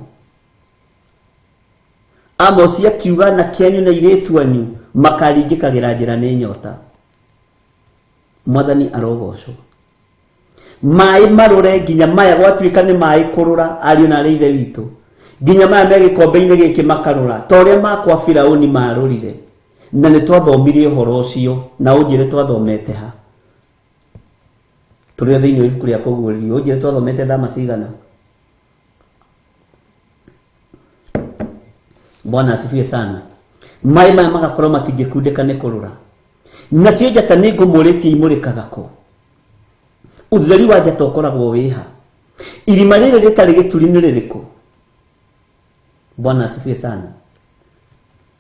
Amosi akiuga na kĩanyu na irĩtu anyu makaringĩkagĩra njĩra nĩ nyota. Mwathani arogocwo. Maĩ marũre nginya maya gwatuĩka nĩ maĩ kũrũra, ariũ na aarĩ a Ithe witũ. Nginya maya me gĩkombe-inĩ gĩkĩ makarũra ta ũrĩa makwa Firaũni marũrire. Na nĩ twathomire ũhoro ũcio na ũnjĩre twathomete ha. Tũrĩa thĩinĩ wa ibuku rĩa kũguũrĩrio ũnjĩre twathomete thama cigana. Bwana asifiwe sana. Maĩ maya magakorwo matingĩkundĩka nĩ kũrũra. Nacio njata nĩ ngũmũrĩtie imũrĩkaga kũ? Ũtheri wa njata ũkoragwo wĩha. Irima rĩrĩ rĩtarĩ gĩturi nĩ rĩrĩkũ? Bwana asifiwe sana.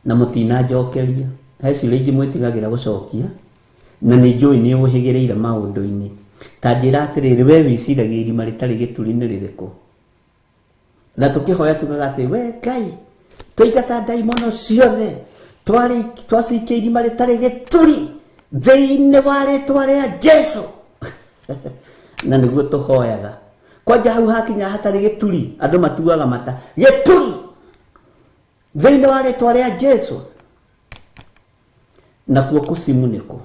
Na mũtinanjokeria. Heci rĩngĩ mwĩtigagĩra gũcokia na nĩ njũĩ nĩ ũhĩgĩrĩire maũndũ-inĩ. Ta njĩra atĩrĩrĩ, we wĩciragia irima rĩtarĩ gĩturi nĩ rĩrĩkũ? Na tũkĩhoya tugaga atĩ we Ngai twaingata ndaimono ciothe twacikia irima rĩtarĩ gĩturi thĩinĩ wa rĩĩtwa rĩa Jesũ. Na nĩguo tũhoyaga. Kwanja hau hakinya hatarĩ gĩturi, andũ matuaga mata gĩturi thĩinĩ wa rĩĩtwa rĩa Jesũ. Nakuo kusimu nĩkũ?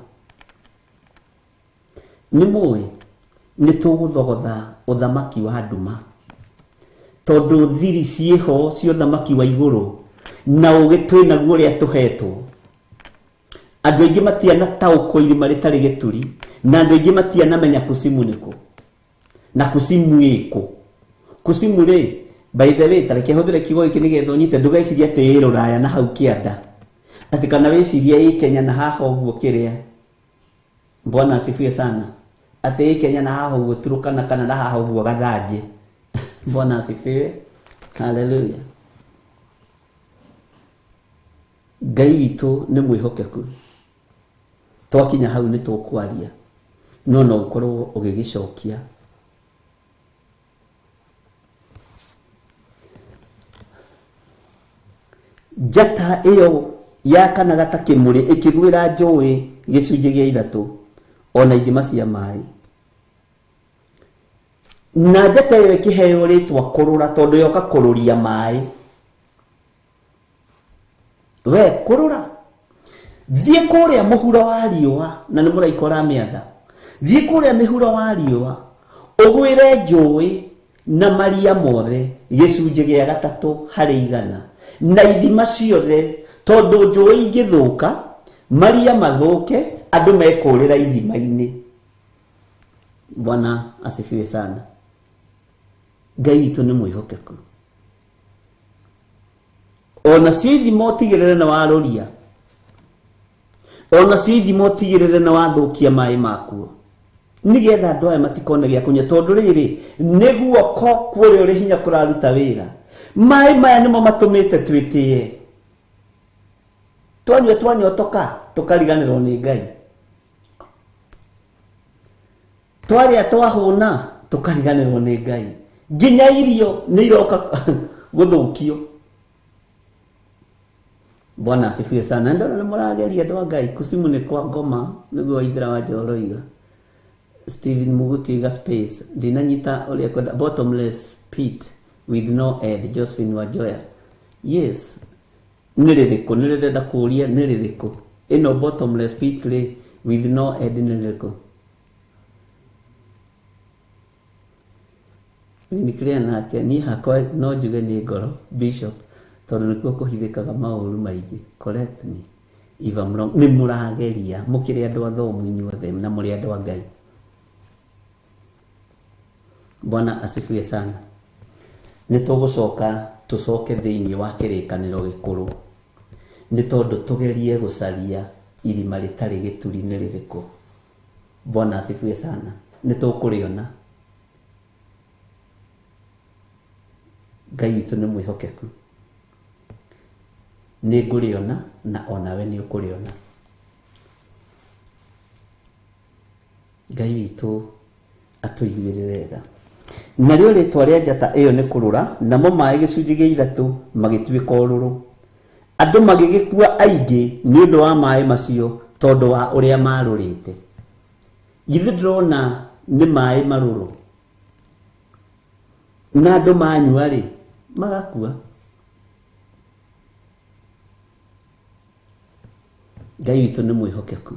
Nĩ mũĩ nĩ tũgũthogotha ũthamaki wa nduma, tondũ thiri ciĩho cia ũthamaki wa igũrũ na ũgĩ twĩnaguo ũrĩa tũhetwo. Andũ aingĩ matianataũkwo irima rĩtarĩ gĩturi, na andũ aingĩ matianamenya kusimu nĩkũ. Na kusimu ĩkũ? Kusimu rĩ, by the way, tareke hũthĩre kiugo gĩkĩ nĩgetha ũnyite, ndũgecirie atĩ ĩ Rũraya na hau kĩanda, atĩ kana wĩcirie ĩ Kenya na haha ũguo kĩrĩa. Bwana asifiwe sana. Atĩ ĩ Kenya na haha ũguo Turukana kana na haha ũguo Gathanjĩ. Bwana asifiwe. Hallelujah. Ngai witũ nĩ mwĩhokeku. Twakinya hau nĩ tũkwaria, no ũkorwo ũgĩgĩcokia. Njata ĩyo yakanaga ta kĩmũrĩ ĩkĩgwĩra njũĩ gĩcunjĩ gĩa 3 ona ithima cia maĩ. Na njata ĩyo ĩkĩheo rĩtwa kũrũra, tondũ yoka kũrũria maĩ. We kũrũra, thiĩ kũrĩa mũhuro wa riũa, na nĩ mũraika ũramĩatha. Thiĩ kũrĩa mĩhuro wa riũa ũgwĩre njũĩ na maria mothe gĩcunjĩ gĩa 3/100 na ithima ciothe, tondũ njũĩ ingĩthũka, maria mathũke, andũ mekũrĩra ithima-inĩ. Bwana asifiwe sana. Ngai witũ nĩ mwĩhokeku. Ona cio ithima ũtigĩrĩre na warũria, ona cio ithima ũtigĩrĩre na wathũkia maĩ makuo, nĩgetha andũ aya matikone gĩa kũnyua, tondũ rĩrĩ nĩguo kũrĩa ũrĩ hinya kũraruta wĩra. Maĩ maya nĩmo matũmĩte twĩtĩe. Twanyotoka tũkariganĩrwo nĩ Ngai. Twarĩa twahũna tũkariganĩrwo nĩ Ngai. Nginya irio nĩ iroka gũthũkio. Bwana asifiwe sana. Ndona nĩ mũrageria andũ a Ngai. Kusimu nĩ kwa ngoma, nĩguo Waithĩra wa Njoroiga. Stephen Muguti iga space. Ndinanyita ũrĩa kwenda bottomless pit with no end. Josephine Wajoya. Yes. Nĩ rĩrĩkũ? Nĩ rĩrenda kũũria nĩ rĩrĩkũ? Ĩno bottomless pit with no end nĩ rĩrĩkũ? Ni clear nake niĩ hakwa no njuge nĩ ngoro Bishop, tondũ nĩkuo kũhithĩkaga maũru maingĩ. Correct me if I'm wrong. Nĩ mũrageria mũkĩrĩ andũ athomu inyuothe na mũrĩ andũ a Ngai. Bwana asifiwe sana. Nĩ tũgũcoka tũcoke thĩinĩ wa kĩrĩkanĩro gĩkũrũ, nĩ tondũ tũgerie gũcaria irima rĩtarĩ gĩturi nĩ rĩrĩkũ. Bwana asifiwe sana. Nĩ tũkũrĩona. Ngai witũ nĩ mwĩhokeku. Nĩ ngũrĩona na onawe nĩ ũkũrĩona. Ngai witũ atũiguĩre wega. Narĩo rĩtwa rĩa njata ĩyo nĩ kũrũra, namo maĩ gĩcunjĩ gĩa 3 magĩtuĩka ũrũrũ. Andũ magĩgĩkua aingĩ nĩ ũndũ wa maĩ macio, tondũ wa ũrĩa marũrĩte. Githĩ ndĩrona nĩ maĩ marũrũ, na andũ manyua rĩ magakua. Ngai witũ nĩ mwĩhokeku.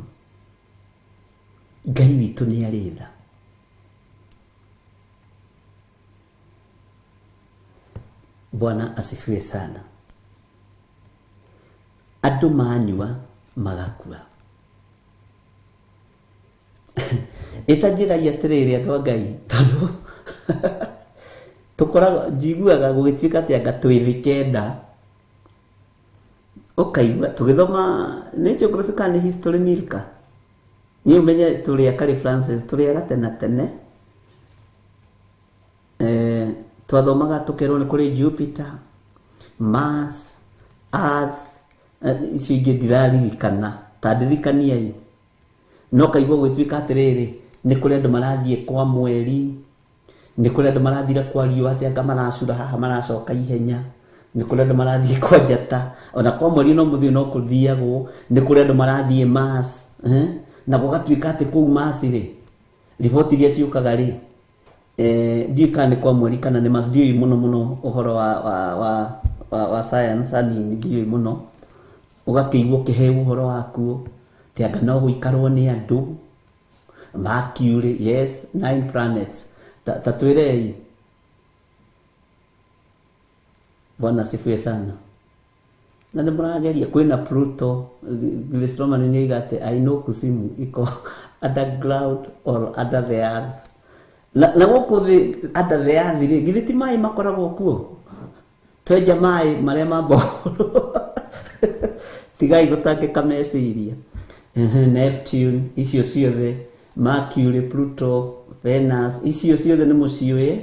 Ngai witũ nĩ arĩ tha. Bwana asifiwe sana. Andũ manyua magakua. Itanjĩragia atĩrĩrĩ andũ a Ngai, tondũ tũkoragwo njiguaga gũgĩtuĩka atĩ anga twĩthike nda, ũkaigua tũgĩthoma nĩ geography kana history Milka, niĩ ũmenye tũrĩa Kari Francis tũrĩa gatene tene, twathomaga tukerwo nĩ kũrĩ Jupiter, Mars, Earth, icio ingĩ ndiraririkana, ta ndirikaniai. No kaigua gwĩtuĩka atĩrĩrĩ, nĩ kũrĩ andũ marathiĩ kwa mweri, nĩ kũrĩ andũ marathire kwa riũa atĩ anga maracura haha maracoka ihenya, nĩ kũrĩ andũ marathiĩ kwa njata, ona kwa mweri no mũthĩ no kũthiagwo, nĩ kũrĩ andũ marathiĩ Mars, na gũgatuĩka atĩ kũu Mars rĩ, riboti iria ciũkaga rĩ, ndiũĩ kana nĩ kwa mweri kana nĩ Mars, ndiũĩ mũno ũhoro wa science, ani ndiũĩ mũno, ũgakĩigua ũkĩheo ũhoro wakuo, atĩ anga no gũikarwo nĩ andũ. Mercury, yes, 9 planets. Tatwirei. Bwana asifiwe sana. Na ndimurageria kwina Pluto, Gilesroman ni igate I know kusimu iko underground or under the earth. Na goko the under the earth ri githiti mai makoragwo kuo. Tweja mai maria mambo. Tigai gutake kameciria. Neptune icio ciothe, Mercury, Pluto, Venus, icio ciothe nĩ mũciũĩ,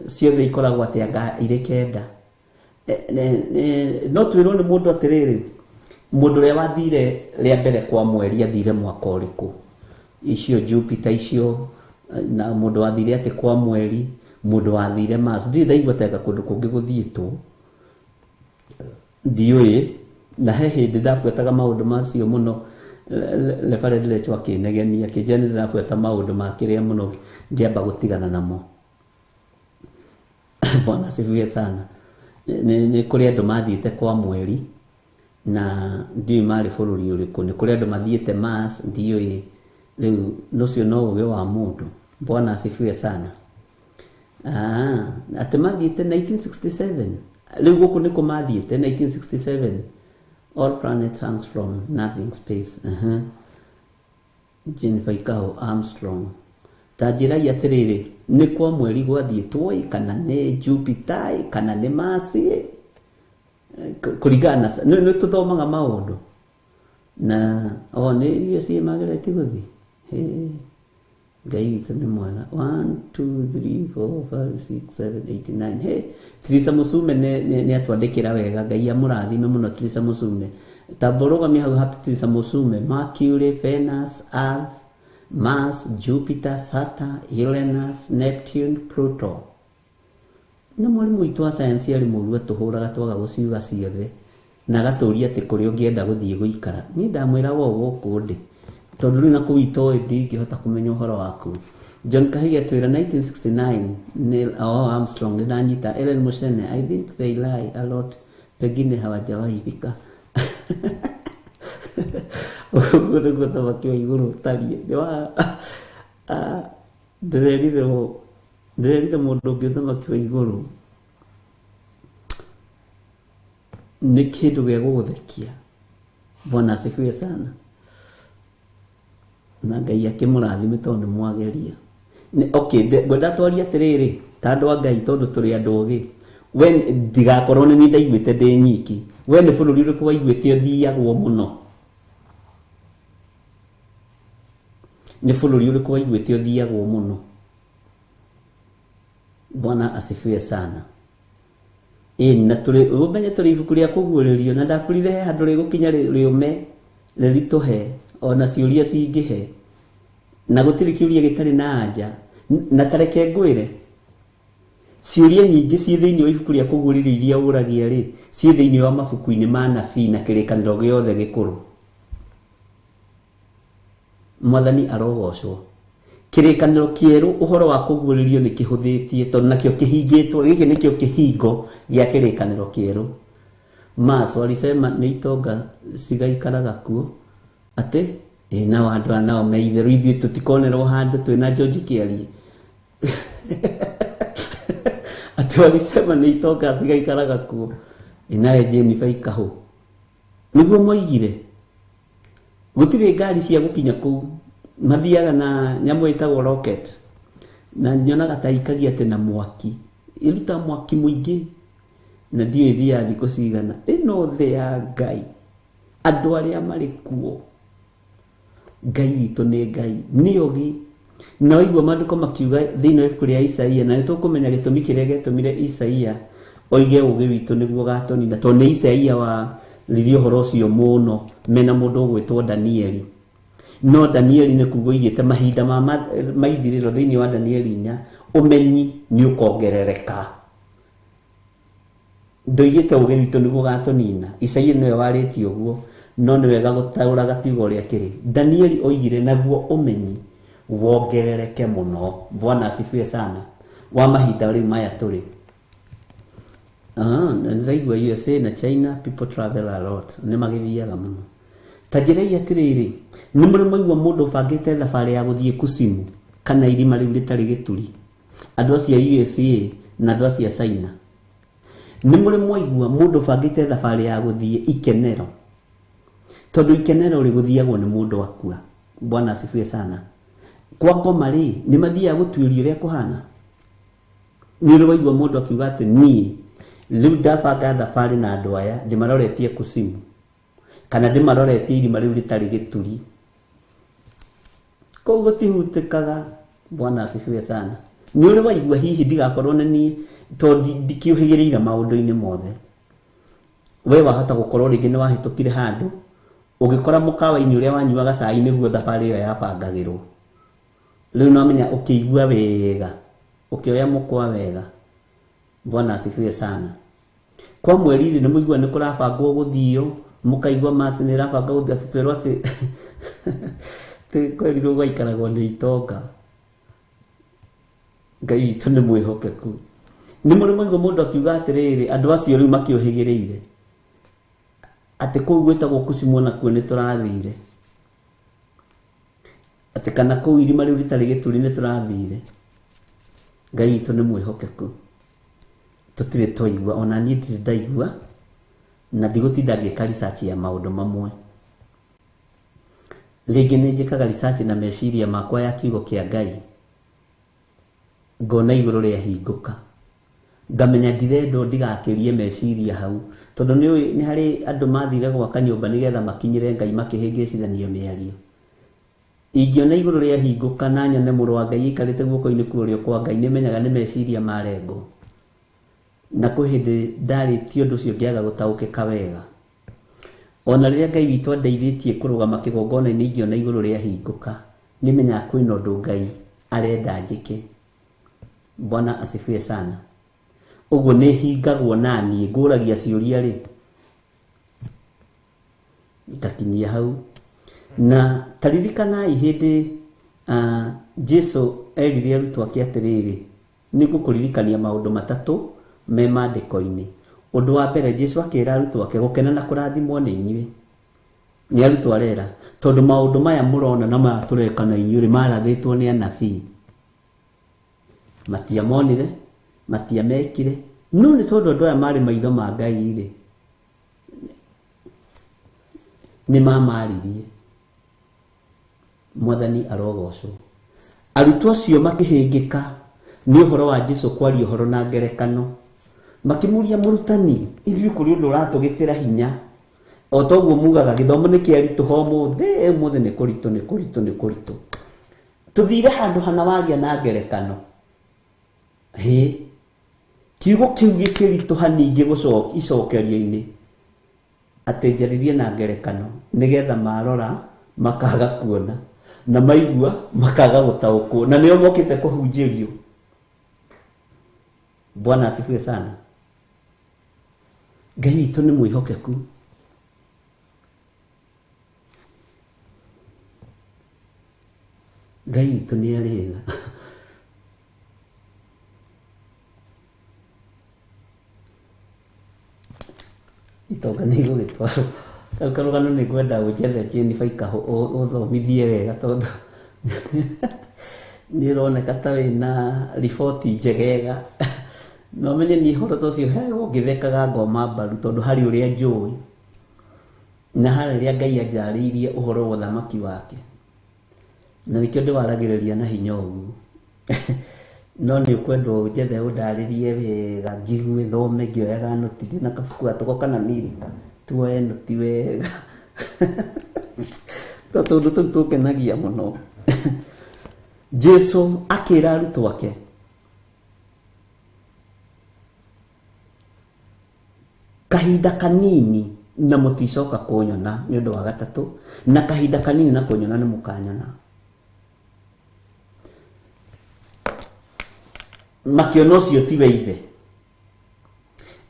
ciothe ikoragwo atĩ anga irĩ kenda. No twĩrwo nĩ mũndũ atĩrĩrĩ, mũndũ ũrĩa wathire rĩa mbere kwa mweri athire mwaka ũrĩkũ? Icio Jupiter icio, na mũndũ wathire atĩ kwa mweri, mũndũ wathire Mars. Ndirĩ ndaigua tega kũndũ kũngĩ gũthiĩtwo, ndiũĩ, na he hĩndĩ ndabuataga maũndũ macio mũno. Reverend Lecho akĩnegenia, akĩnjĩra nĩ ndĩrabuata maũndũ ma kĩrĩa mũno ngĩamba gũtigana namo. Bwana asifiwe sana. Nĩ kũrĩ andũ mathiĩte kwa mweri, na ndiũĩ marĩ bũrũri ũrĩkũ. Nĩ kũrĩ andũ mathiĩte Mars, ndiũĩ, rĩu ũcio no ũgĩ wa mũndũ. Bwana asifiwe sana. Atĩ mathiĩte 1967, rĩu gũkũ nĩkũ mathiĩte 1967. All planets comes from nothing space. Jennifer Ikao Armstrong. Tanjirai atĩrĩrĩ, nĩ kwa mweri gwathiĩtwo kana nĩ Jupiter kana nĩ Mars, kũringana nĩ tũthomaga maũndũ. Na nĩ USA magereti gũthiĩ. Ngai witũ nĩ mwega. 1 2 3 4 5 6 7 8 9. Hey, Teresa Musume nĩ atwandĩkĩra wega. Ngai amũrathime mũno Teresa Musume. Taborũgamia hau happy Teresa Musume. Mercury, Venus, Earth, Mars, Jupiter, Saturn, Uranus, Neptune, Pluto. Na mwalimu witũ wa science arĩ mũru atũhũraga twaga gũciuga ciothe, na agatũria atĩ kũrĩa ũngĩenda gũthiĩ gũikara. Niĩ ndamwĩra gũkũ ndĩ, tondũ rĩu na kũu itoĩ ndingĩhota kũmenya ũhoro waku. John Kahiga twĩra 1969, Neil Armstrong nĩndanyita. Ellen Mushene, I think they lie a lot, pengine hawajawahi fika. Ũguo nĩguo thamaki wa igũrũ ũtariĩ. Ndĩrerire mũndũ ũngĩ thamaki wa igũrũ nĩ kĩndũ gĩa gũgũthekia. Bwana asifiwe sana. Na Ngai akĩmũrathime tondũ nĩmwageria. Okay, ngwenda twarie atĩrĩrĩ, ta andũ a Ngai tondũ tũrĩ andũ ũgĩ. We ndigakorwo nĩ niĩ ndaiguĩte ndĩ nyiki. We nĩ bũrũri ũrĩkũ waiguĩte ũthiagwo mũno? Nĩ bũrũri ũrĩkũ waiguĩte ũthiagwo mũno? Bwana asifiwe sana. Na ũmenye tũrĩ ibuku rĩa kũguũrĩrio, na ndakwĩrire he handũ rĩgũkinya rĩũme rĩritũhe ona ciũria cingĩhe, na gũtirĩ kĩũria gĩtarĩ na anja. Na tareke ngwĩre, ciũria nyingĩ ciĩ thĩinĩ wa ibuku rĩa kũguũrĩrio iria ũragia rĩ, ciĩ thĩinĩ wa mabuku-inĩ ma nabii na kĩrĩkanĩro gĩothe gĩkũrũ. Mwathani arogocwo. Kĩrĩkanĩro kĩerũ ũhoro wa kũguũrĩrio nĩ kĩhũthĩtie, tondũ nakĩo kĩhingĩtwo. Gĩkĩ nĩkĩo kĩhingo gĩa kĩrĩkanĩro kĩerũ. Mars walisema nĩ itonga cigaikaraga kuo, atĩ nao andũ anao meitherũ, ithuĩ tũtikonerwo handũ twĩna George Kĩarie. Atĩ walisema nĩ itonga cigaikaraga kuo, naye Jennifer Ikao nĩguo moigire. Gũtirĩ ngari cia gũkinya kũu, mathiaga na nyamũ ĩtagwo rocket, na nyonaga ta ikagia atĩ na mwaki, iruta mwaki mũingĩ, na ndiũĩ ĩthiaga thikũ cigana. Ĩno thĩ ya Ngai, andũ arĩa marĩ kuo, Ngai witũ nĩ Ngai, nĩ ũgĩ. na igua maandiko makiuga thiini wa ibuku ria Isaia, na nitukumenya gitumi kiria getumire Isaia oige ugi witu niguo gatonina, tondu ni Isaia wa ririo horo ucio muno mena mundu ugwitwo Danieli. No Danieli ni kugo igite mahinda maithiriro thiini wa Danieli 4 umenyi ni ukongerereka. Ndoigite ugi witu niguo gatonina. Isaia niwe wariti uguo, no ni wega gutaura gatigo ria kiri. Danieli oigire naguo umenyi wongerereke muno. Bwana asifiwe sana. Wa mahinda riu maya turi. Ndaigua USA na China people travel a lot. Ni magithiaga muno. Tajirei atiriri, ni muri mwaigua mundu bangite thabari ya guthie Kusimu kana irima riu ritari gituri. Andu acia USA na andu acia China. Ni muri mwaigua mundu bangite thabari ya guthie Ikenero. Tondu Ikenero ri guthiagwo ni mundu akua. Bwana asifiwe sana. Kwa ngoma ri ni mathia gutwirio ria kuhana. Ni uri waigua mundu akiuga ati ni riu ndabanga thabari na andu aya ndimaroretie Kusimu kana ndimaroretie irima riu ritari gituri. Koguo tihutikaga. Bwana asifiwe sana. Ni uri waigua hihi ndigakorwo ni tondu ndikiuhigirira maundu-ini mothe. We wahota gukorwo ringi ni wahitukire handu ugikora mukawa-ini uria wanyuaga cai niguo thabari iyo yabangagirwo. Riu no menya ukigua wega, ukioya mukwa wega. Bwana asifiwe sana. Kwa mweri ni muigua ni kurabangwo guthio, mukaigua macini irabanga guthio atitwerwo ati te kweri ro gaikaragwo ni itonga. Ngai witu ni mwihokeku. Ni muri muigua mundu akiuga atiriri andu acio riu makiohigiriire ati kuu gwitagwo Kusimu na kuo ni turathire, ati kana kuu irima riu ritari gituri ni turathire. Ngai witu ni mwihokeku. Tutire twaigua ona ni ndiri ndaigua na ndigutinda ngika research ya maundu mamwe. Ringi ni njikaga research na meciria makwa ya kiugo kia Ngai, ngona iguru ria hinguka, ngamenya ndirendo ndigakirie meciria hau, tondu ni hari andu mathire gwaka nyumba nigetha makinyire Ngai makihingicithanio miario. Ingiona iguru ria hinguka na nyone muru wa Ngai ikarite guoko-ini kurio kwa Ngai nimenyaga ni meciria marengo, na kuhindi ndaritio ndu cio ngiaga gutaukika wega. Ona riria Ngai witu andeithitie kurugama kigongona-ini ingiona iguru ria hinguka nimenya kwina undu Ngai arenda njike. Bwana asifiwe sana. Uguo ni hingagwo nani nguragia ciuria ri ngakinyia hau. Na taririkana ihindi Jesu erire arutwo ake atiriri ni gukuririkania maundu matatu me maandiko-ini. Undu wa mbere Jesu akira arutwo ake gukena na kurathimwo ni inyuĩ. Ni arutwo arera tondu maundu maya murona na maya tureka na inyuĩ marathitwo ni anabii. Matiamonire, matiamekire, no ni tondu andu aya mari maitho ma Ngai ri ni mamaririe. Mwathani arogocwo. Arutwo acio makihingika ni uhoro wa Jesu kwaria uhoro na ngerekano. Makimuria murutani, ithuĩ kuri undu uratugitira hinya. O toguo mugaga githomo ni kiarituho muthe ni kuritu. Tuthire handu hana waria na ngerekano. Kiugo kiu gikirituha ningi icokerio-ini ati njaririe na ngerekano nigetha marora makaga kuona na maigua makaga gutaukwo na nio mokite kuhunjirio. Bwana asifiwe sana. Ngai witu ni mwihokeku. Ngai witu ni arega. Itonga ni gugitwaro. Karugano ni kwenda ujethe chini faika uthomithie wega tondu nironeka ta wina riboti njegega. No menye ni horo tocio hego ngithekaga ngoma mbaru tondu hari uria njui na hari ria Ngai anjariirie uhoro wa thamaki wake. Na nikio ndiwaragiriria na hinya uguo. No ni ukwendwo ujethe undaririe wega njigue thome ngioyaga noti na kabuku atoko kana mirika tuoe noti wega. Tondu tukenagia muno. Jesu akira arutwo ake, kahinda kanini na muticoka kunyona ni undu wa gatatu, na kahinda kanini na kunyona ni mukanyona. Makiona ucio tiwe ithe,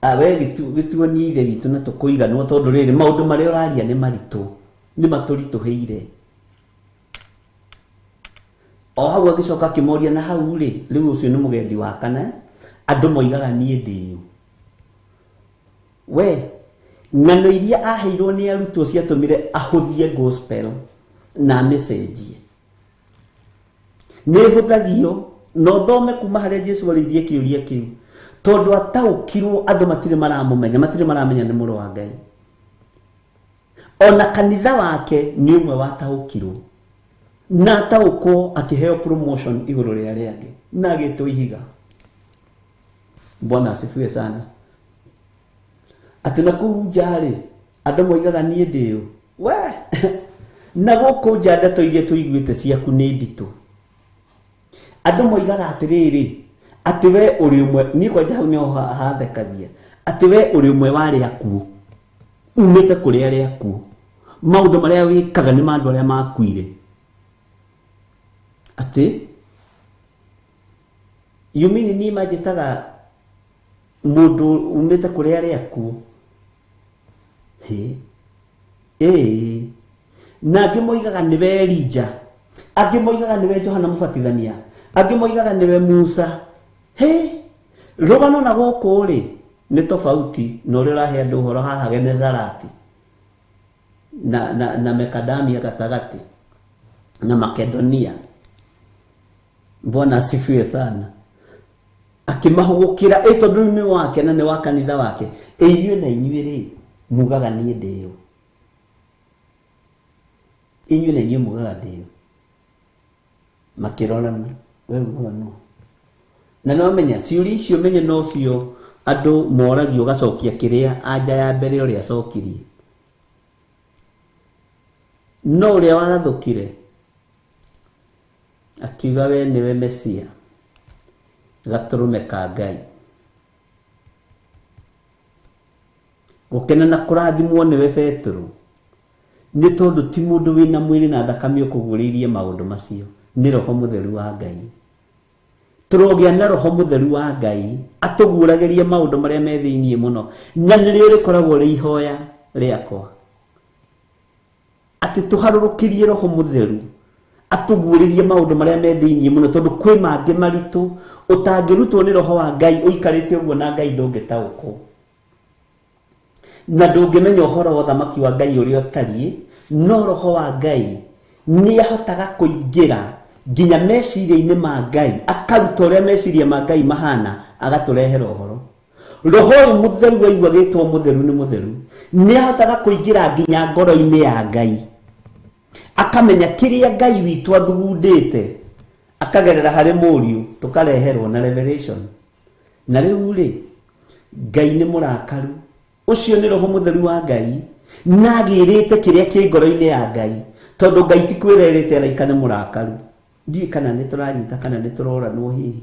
awe gituo ni ithe witu na tukuiganwo tondu riri maundu maria uraria ni maritu, ni maturituheire. O hau agicoka akimoria na hau ri riu ucio ni mugendi wa kana, andu moigaga nie ndiu we ng'ano iria aheirwo ni arutwo ciatumire ahuthie gospel na message ni huthagio no thome kuma haria Jesu wariithie kiuria kiu, tondu ataukirwo andu matire maramenya ni muru wa Ngai. Ona kanitha wake ni umwe wataukirwo na ataukwo akiheo promotion iguru ria riangi na agitwo ihiga. Bwana asifiwe sana. Ati na kuu njari andu moigaga nie ndiu we na guku nja ndeto iria tuiguite ciaku ni nditu. Andu moigaga atiriri ati we uri umwe, ni kwa jau nyo hathekagia ati we uri umwe wari aku umite kuri ari aku, maundu maria wikaga ni mandu aria makuire. Ati you mean ni majitaga mundu umite kuri ari aku na angi moigaga ni we Elija, angi moigaga ni we Johana Mubatithania, angi moigaga ni we Musa. Rugano na guku ri ni tofauti no ri rahe andu horo haha Genezarati na Mekadamia gatagati na Makedonia. Bwana asifiwe sana. Akimahugukira tondu-ini wake na ni wa kanitha wake, inyue na inyue ri mugaga nie ndiu, inyue na inyue mugaga ndiu, makirorana we mugaga no. Na no menya ciuri icio menye no cio andu moragio gacokia kiria anja ya mbere uri acokirie no uria warathukire akiuga we niwe Mesia, gaturume ka Ngai. Gukena na kurathimwo niwe Petro ni tondu ti mundu wina mwiri na thakame ukuguririe maundu macio, ni Roho Mutheru wa Ngai. Turogia na Roho Mutheru wa Ngai atuguragirie maundu maria me thiini muno, na nirio rikoragwo ri ihoya riakwa ati tuharurukirie Roho Mutheru atuguririe maundu maria me thiini muno, tondu kwi mangi maritu utangirutwo ni Roho wa Ngai uikarite uguo na Ngai ndungitauko na ndungimenya uhoro wa thamaki wa Ngai uria utarie. No Roho wa Ngai ni ahotaga kuingira nginya meciria-ini ma Ngai, akaruta uria meciria ma Ngai mahana, agaturehera uhoro. Roho uyu mutheru waigua gitwo mutheru ni mutheru ni ahotaga kuingira nginya ngoro-ini ya Ngai, akamenya kiria Ngai witu athugundite, akagerera hari muriu tukareherwo na revelation. Na riu ri Ngai ni murakaru, ucio ni Roho Mutheru wa Ngai na agirite kiria ki ngoro-ini ya Ngai, tondu Ngai ti kwirerete araika ni murakaru. Ndi kana ni turanyita kana ni turora no hihi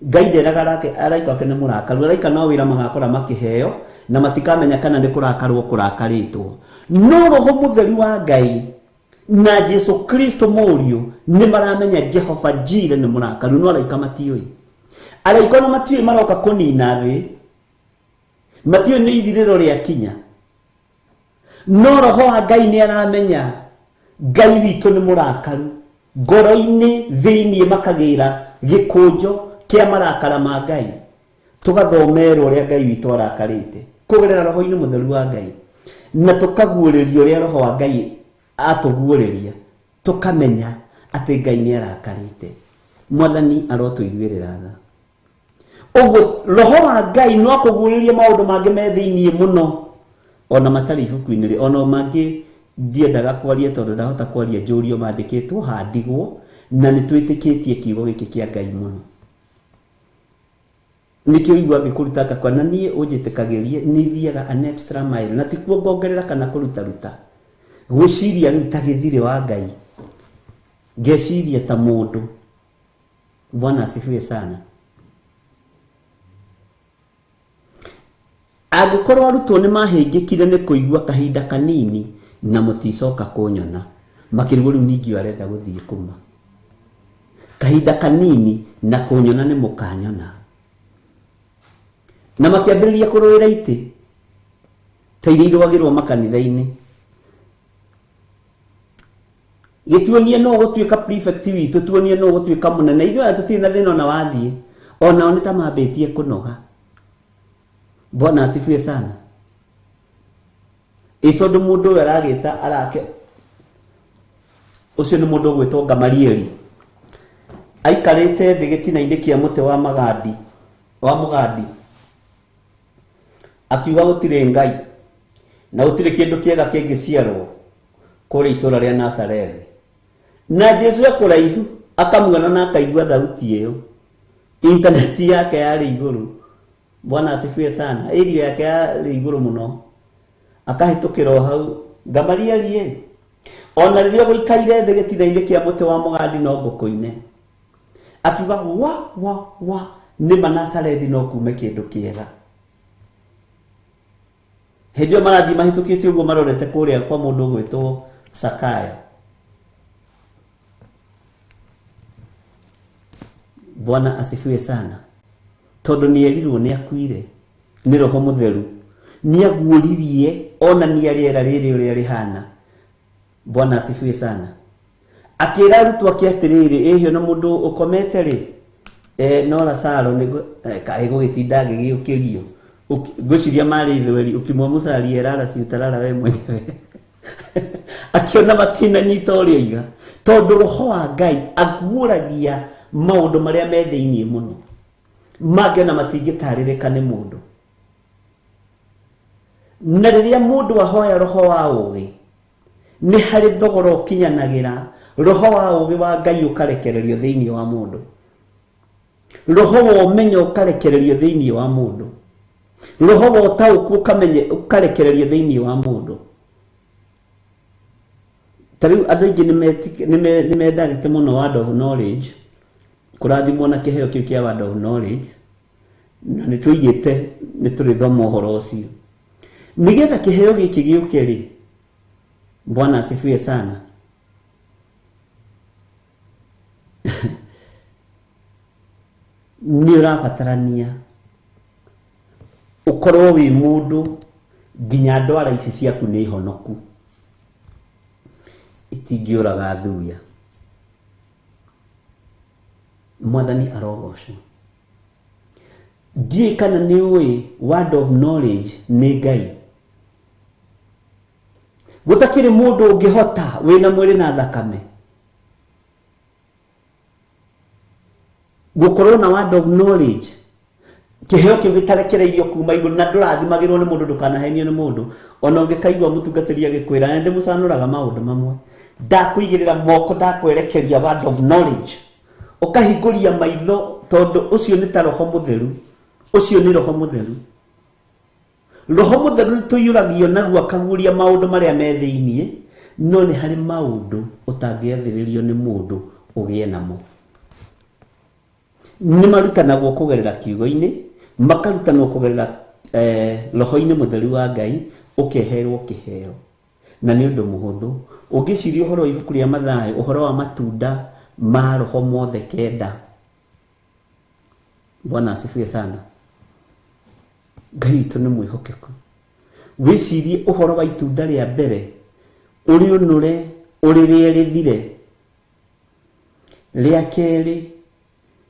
Ngai nderaga araika ake ni murakaru, araika no wira magakora makiheo na matikamenya kana ni kurakarwo kurakaritwo. No Roho Mutheru wa Ngai na Jesu Kristo muriu ni maramenya Jehova Jire ni murakaru, no araika matiui. Araika no matiui maroka kunina thi, matiui ni ithiriro ria kinya. No Roho wa Ngai ni aramenya Ngai witu ni murakaru, ngoro-ini thiini makagira gikunjo kia marakara ma Ngai. Tugathomerwo uria Ngai witu arakarite kugerera Roho-ini Mutheru wa Ngai, na tukaguurerio uria Roho wa Ngai atuguureria, tukamenya ati Ngai ni arakarite. Mwathani arotuiguirira tha. Uguo Roho wa Ngai no akuguureria maundu mangi me thiini muno, ona matari ibuku-ini ri, ona mangi ndiendaga kwaria tondu ndahota kwaria njurio mandikitwo handigwo, na ni twitikitie kiugo giki kia Ngai muno. Nikio igwa gikuruta kakwa na nie unjitikagirie ni thiaga an extra mile, na tikuo ngongerera kana kuruta gwiciria riu ta githire wa Ngai. ngeciria ta mundu. Bwana asifiwe sana. Angĩkorwo arutwo nĩ mahĩngĩkire nĩ kũigua kahinda kanini na mũticoka kũnyona, makĩrigwo rĩu ningĩ arenda gũthiĩ kuma. Kahinda kanini na kũnyona nĩ mũkanyona. Na makĩambĩrĩria kũrũĩra itĩ ta iria irũagĩrwo makanitha-inĩ. Gĩtuonie no gũtuĩka prefect witũ, tuonie no gũtuĩka mũnene. Ithuĩ tũtirĩ na thĩna ona wathiĩ, onao nĩ ta mambĩtie kũnoga. Bwana asifiwe sana. Tondũ mũndũ ũyũ aragĩta arake, ũcio nĩ mũndũ ũgwĩtwo Gamalieli, aikarĩte thĩ gĩtina-inĩ kĩa mũtĩ wa mũgandi, akiuga gũtirĩ Ngai na gũtirĩ kĩndũ kĩega kĩngĩciarwo kũrĩa itũũra rĩa Nazarethi. Na Jesu ekũraihu akamuona na akaigua thauti ĩyo. Intaneti yake yarĩ igũrũ. Bwana asifiwe sana. Ĩrio yake yarĩ igũrũ mũno. Akahĩtũkĩra hau. Gamalieli, ona rĩrĩa gũikaire thĩ gĩtina-inĩ kĩa mũtĩ wa mũgandi no ngũkũine. Akiuga wa nĩma Nazarethi no kuume kĩndũ kĩega. Hĩndĩ ĩyo marathiĩ mahĩtũkĩte ũguo marorete kũrĩa kwa mũndũ ũgwĩtwo Zakayo. Bwana asifiwe sana. Tondũ nĩerirwo nĩ akuire nĩ Roho Mũtheru, nĩaguũririe onania rĩera rĩrĩ ũrĩa rĩhana. Bwana asifiwe sana. Akĩra arutwo ake atĩrĩrĩ, ĩhio na mũndũ ũkomete rĩ, no Lazaro kaĩ gũgĩtinda agĩgĩũkĩrio. Ngwĩciria marĩ ithweri, ũkimwa mũcaria rara ciutarara we mwenyewe. Akiona matinanyita ũrĩa oiga, tondũ Roho wa Ngai aguũragia maũndũ marĩa me thĩinĩ mũno, mangĩona matingĩtarĩrĩka nĩ mũndũ. Na rĩrĩa mũndũ ahoya Roho wa ũũgĩ, nĩ harĩ thogora ũkinyanagĩra. Roho wa ũũgĩ wa Ngai ũkarekererio thĩinĩ wa mũndũ. Roho wa ũmenyo ũkarekererio thĩinĩ wa mũndũ. Roho wa ũtaũku ũkarekererio thĩinĩ wa mũndũ. Tarĩu andũ aingĩ nĩ mendagĩte mũno word of knowledge, kũrathimwo na kĩheo kĩu kĩa word of knowledge, na nĩ tũigĩte nĩ tũrĩthoma ũhoro ũcio. Nĩgetha kĩheo gĩkĩ gĩũke rĩ, Bwana asifiwe sana. Nĩ ũrabatarania ũkorwo wĩ mũndũ nginya ndwara ici ciaku nĩ ihonoku, itingĩũraga thuya. Mwathani arogocwo. Ndiũĩ kana nĩ ũĩ word of knowledge nĩ Ngai. Gũtakĩrĩ mũndũ ũngĩhota wĩna mwĩrĩ na thakame gũkorwo na word of knowledge, kĩheo kĩu gĩtarekereirio kuma igũrũ na ndũrathimagĩrwo nĩ mũndũ, ndũkanahenio nĩ mũndũ. Ona ũngĩkaigua mũtungatĩri agĩkwĩra nĩ ndĩmũcanũraga maũndũ mamwe, ndakũigĩrĩra moko, ndakwerekeria word of knowledge, ũkahingũria maitho, tondũ ũcio nĩ ta Roho Mũtheru. Ũcio nĩ Roho Mũtheru. Roho Mũtheru tũiyũragio naguo akaguũria maũndũ marĩa me thĩinĩ, no nĩ harĩ maũndũ ũtangĩathĩrĩrio nĩ mũndũ ũgĩe namo. Nĩ marutanagwo kũgerera kiugo-inĩ, makarutanwo kũgerera Roho-inĩ Mũtheru wa Ngai, ũkeherwo kĩheo. Na nĩ ũndũ mũhũthũ. Ũngĩciria ũhoro wa ibuku rĩa Mathayo, ũhoro wa matunda ma Roho mothe kenda. Bwana asifiwe sana. Ngai witũ nĩ mwĩhokeku. Wĩcirie ũhoro wa itunda rĩa mbere, ũrĩ ũnũre, ũrĩrĩe rĩthire, rĩa kerĩ,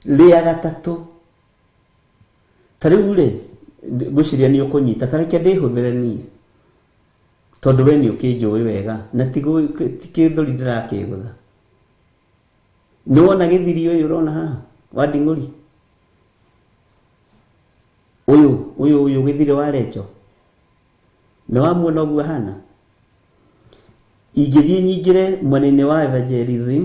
rĩa gatatũ. Tarĩu rĩ, ngwĩciria nĩ ũkũnyita, tarĩke ndĩhũthĩre niĩ, tondũ we nĩ ũkĩnjũĩ wega, na ti kĩthũri ndĩrakĩgũtha. Nĩ wona gĩthiri ũyũ ũrona haha wa nding'ũri, ũyũ gĩthiri wa Recho, nĩ wamuona ũguo hana. Ingĩthiĩ nyingĩre mwena-inĩ wa evangelism,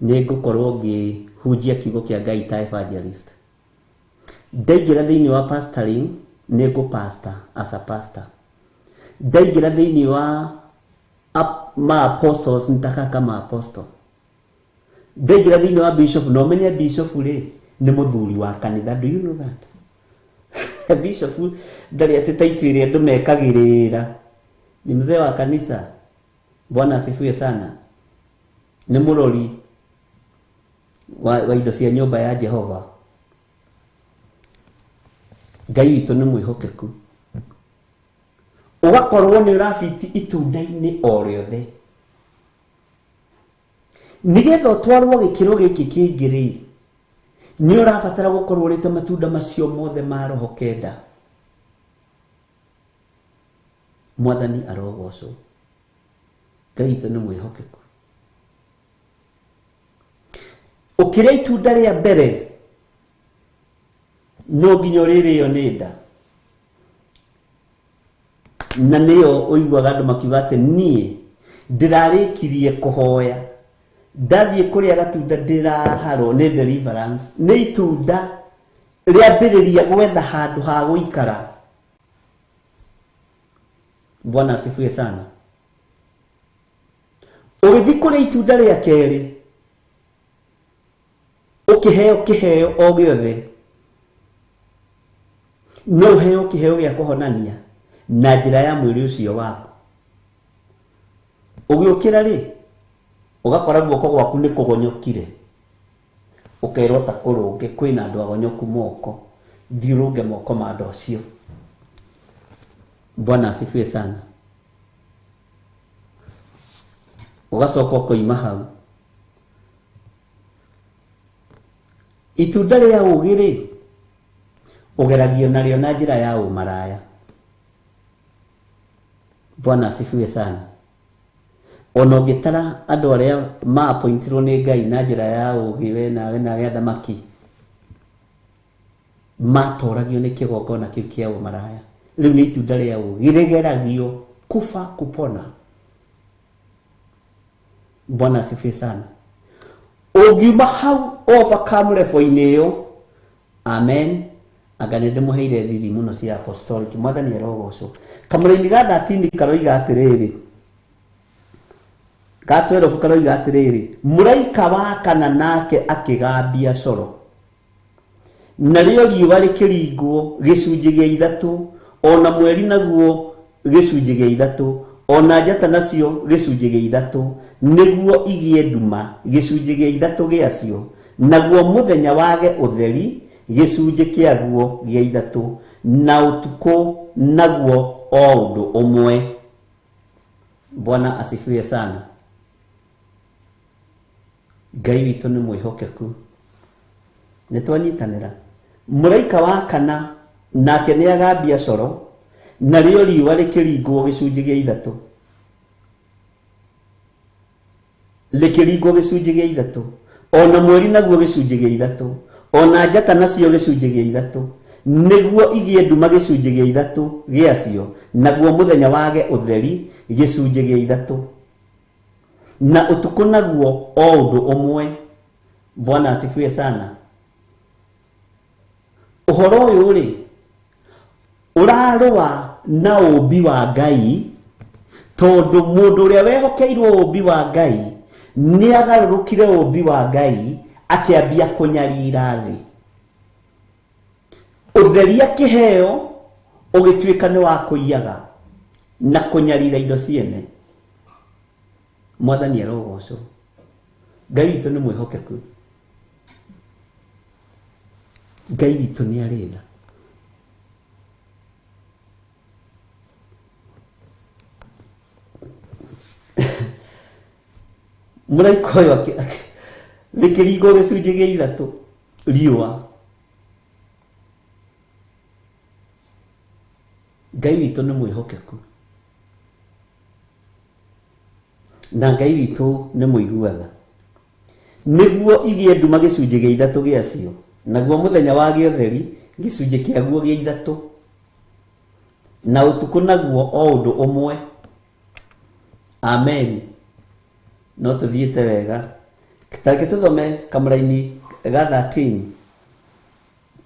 nĩ ngũkorwo ngĩhunjia kiugo kĩa Ngai ta evangelist. Ndaingĩra thĩinĩ wa pastoring, nĩ ngũpastor as a pastor. Ndaingĩra thĩinĩ wa ma apostles, nitaka kama apostle. Ndengera thini wa bishop no menye bishop ri ni muthuri wa kanitha. Do you know that? Bishop ndari ati title ire andu mekagirira ni mzee wa kanisa. Bwana asifiwe sana. Ni murori wa indo cia nyumba ya Jehova. Ngai witũ nĩ mwĩhokeku. Ugakorwo nĩ ũrabiti itunda-inĩ o rĩothe. Nigetha ũtwarwo gĩkĩro gĩkĩ kĩngĩ rĩ, nĩ ũrabatara gũkorwo ũrĩte matunda macio mothe ma roho kenda. Mwathani arogocwo. Ngai witũ nĩ mwĩhokeku. Ũkĩrĩa itunda rĩa mbere no nginya ũrĩrĩo nĩ nda. Na nĩyo ũiguaga andũ makiuga atĩ niĩ ndĩrarĩkirie kũhoya, ndathiĩ kũrĩa gatunda ndĩraharwo nĩ deliverance. Nĩ itunda rĩambĩrĩria gwetha handũ ha gũikara. Bwana asifiwe sana. Ũgĩthiĩ kũrĩa itunda rĩa kerĩ, ũkĩheo kĩheo o gĩothe, no ũheo kĩheo gĩa kũhonania na njĩra ya mwĩrĩ ũcio waku. Ũgĩũkĩra rĩ, ũgakora guoko gwaku nĩ kũgonyokire, ũkerwo ta kũrũnge. Kwĩna andũ agonyoku moko, thiĩ ũrũnge moko ma andũ acio. Bwana asifiwe sana. Ũgacoka ũkoima hau. Itunda rĩa ũũgĩ rĩ, ũgeragio narĩo na njĩra ya ũmaraya. Bwana asifiwe sana. Ona ũngĩtara andũ arĩa ma-appointirwo nĩ Ngai na njĩra ya ũũgĩ, we nawe na gĩa thamaki, matoragio nĩ kĩgongona kĩu kĩa ũmaraya. Rĩu nĩ itunda rĩa ũũgĩ rĩgeragio kufa kupona. Bwana asifiwe sana. Ũngiuma hau overcome level-inĩ ĩyo, amen, anga nĩ ndĩmũheire thiri mũno cia apostolic. Mwathani arogocwo. Kamũra-inĩ ga 13 karoiga atĩrĩrĩ, ga 12 karoiga atĩrĩrĩ, mũraika wa kana nake akĩgambia coro, narĩo riũa rĩkĩringwo gĩcunjĩ gĩa ithatũ, ona mweri naguo gĩcunjĩ gĩa ithatũ, ona njata nacio gĩcunjĩ gĩa ithatũ, nĩguo igĩe nduma gĩcunjĩ gĩa ithatũ gĩacio, naguo mũthenya wage ũtheri gĩcunjĩ kĩaguo gĩa ithatũ, na ũtukũ naguo o ũndũ ũmwe. Bwana asifiwe sana. Ngai witũ nĩ mwĩhokeku. Nĩ twanyitanĩra. Mũraika wa kana nake nĩ agambia coro, narĩo riũa rĩkĩringwo gĩcunjĩ gĩa ithatũ. Rĩkĩringwo gĩcunjĩ gĩa ithatũ, ona mweri naguo gĩcunjĩ gĩa ithatũ, ona njata nacio gĩcunjĩ gĩa ithatũ, nĩguo igĩe nduma gĩcunjĩ gĩa ithatũ gĩacio, naguo mũthenya wage ũtheri gĩcunjĩ gĩa ithatũ, na ũtukũ naguo o ũndũ ũmwe. Bwana asifiwe sana. Ũhoro ũyũ rĩ, ũrarũa na ũmbi wa Ngai, tondũ mũndũ ũrĩa wehokeirwo ũmbi wa Ngai nĩ agarũrũkire ũmbi wa Ngai, akĩambia kũnyarira thĩ. Ũtheri akĩheo ũgĩtuĩka nĩ wa kũiyaga na kũnyarira indo ciene. Mwathani arogocwo. Ngai witũ nĩ mwĩhokeku. Ngai witũ nĩ arĩ tha. Mũraika ũyũ rĩkĩringwo gĩcunjĩ gĩa ithatũ riũa. Ngai witũ nĩ mwĩhokeku. Na Ngai witũ nĩ mũigua tha. Nĩguo igĩe nduma gĩcunjĩ gĩa ithatũ gĩacio, naguo mũthenya wage ũtheri gĩcunjĩ kĩaguo gĩa ithatũ, na ũtukũ naguo o ũndũ ũmwe. Amen. No tũthiĩte wega. Tareke tũthome kamũra-inĩ ga 13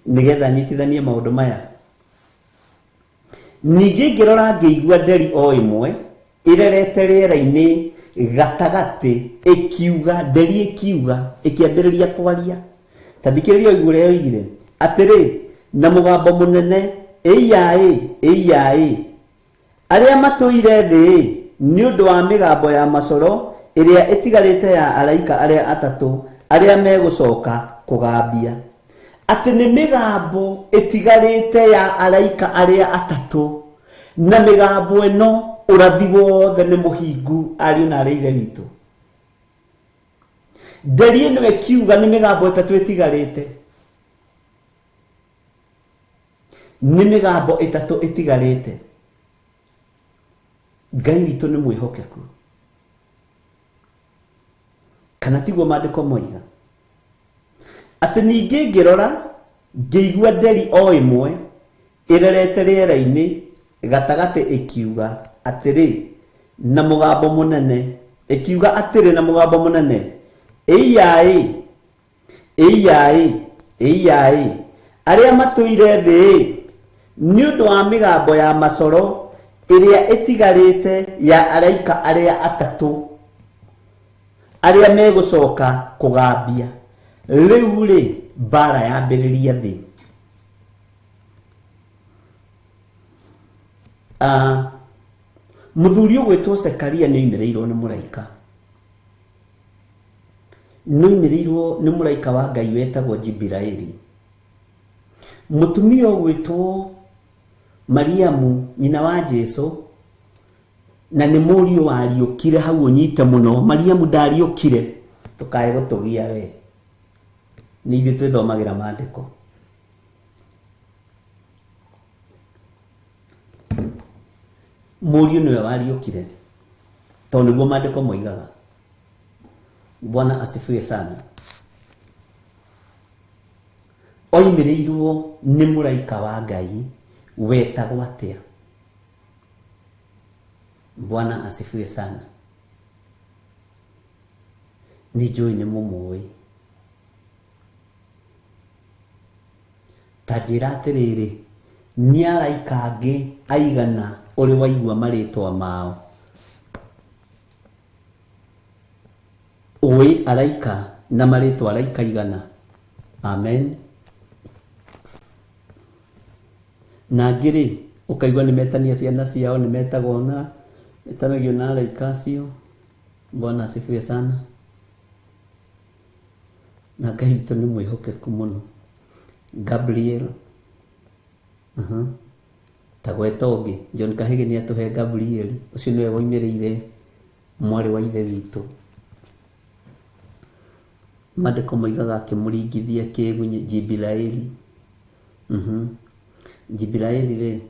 nĩgetha nyitithanie maũndũ maya. Ningĩ ngĩrora ngĩigua nderi o ĩmwe ĩrerete rĩera-inĩ gatagati ikiuga nderi ikiuga ikiambiriria kwaria tathikiriria igure yoigire atiri na mugambo munene iyai aria matuire thi ni undu wa migambo ya macoro iria itigarite ya araika aria atatu aria megucoka kugambia ati ni migambo itigarite ya araika aria atatu na migambo eno urathi wothe ni muhingu ari na ari ithe witu nderi ino ikiuga ni migambo itatu itigarite ni migambo itatu itigarite Ngai witu ni mwihokeku kana tiguo maandiko moiga ati ningi ngirora ngiigua nderi o imwe irerete riera-ini gatagati ikiuga atiri na mugambo munene ikiuga atiri na mugambo munene iyai aria matuire thi ni undu wa migambo ya macoro iria itigarite ya araika aria atatu aria megucoka kugambia riu ri bara yambiriria thi muthuri ugwitwo Sekaria ni oimireirwo ni muraika ni muraika wa Ngai wetagwo Jibilaeli mutumia ugwitwo Mariamu nyina wa Jesu na ni murio wariukire hau unyite muno Mariamu ndariukire tukae gutugia we ni ithu twithomagira maandiko murio niwe wariukire tondu niguo maandiko moigaga Bwana asifiwe sana oimireirwo ni muraika wa Ngai wetagwo atia Bwana asifiwe sana ni njui ni mumui tajira atiriri ni araika angi aigana uri waigua maritwa mao uwi araika na maritwa araika igana amen na ngiri ukaigua ni metania ciana ciao ni metagwo na metanagio na araika acio Bwana asifiwe sana na Ngai witu ni mwihokeku muno Gabriel tagweta ungi John Kahigi ni atuhe Gabriel ucio niwe woimireire mwari wa ithe witu maandiko moigaga akimuringithia kigunya Jibilaeli Jibilaeli ri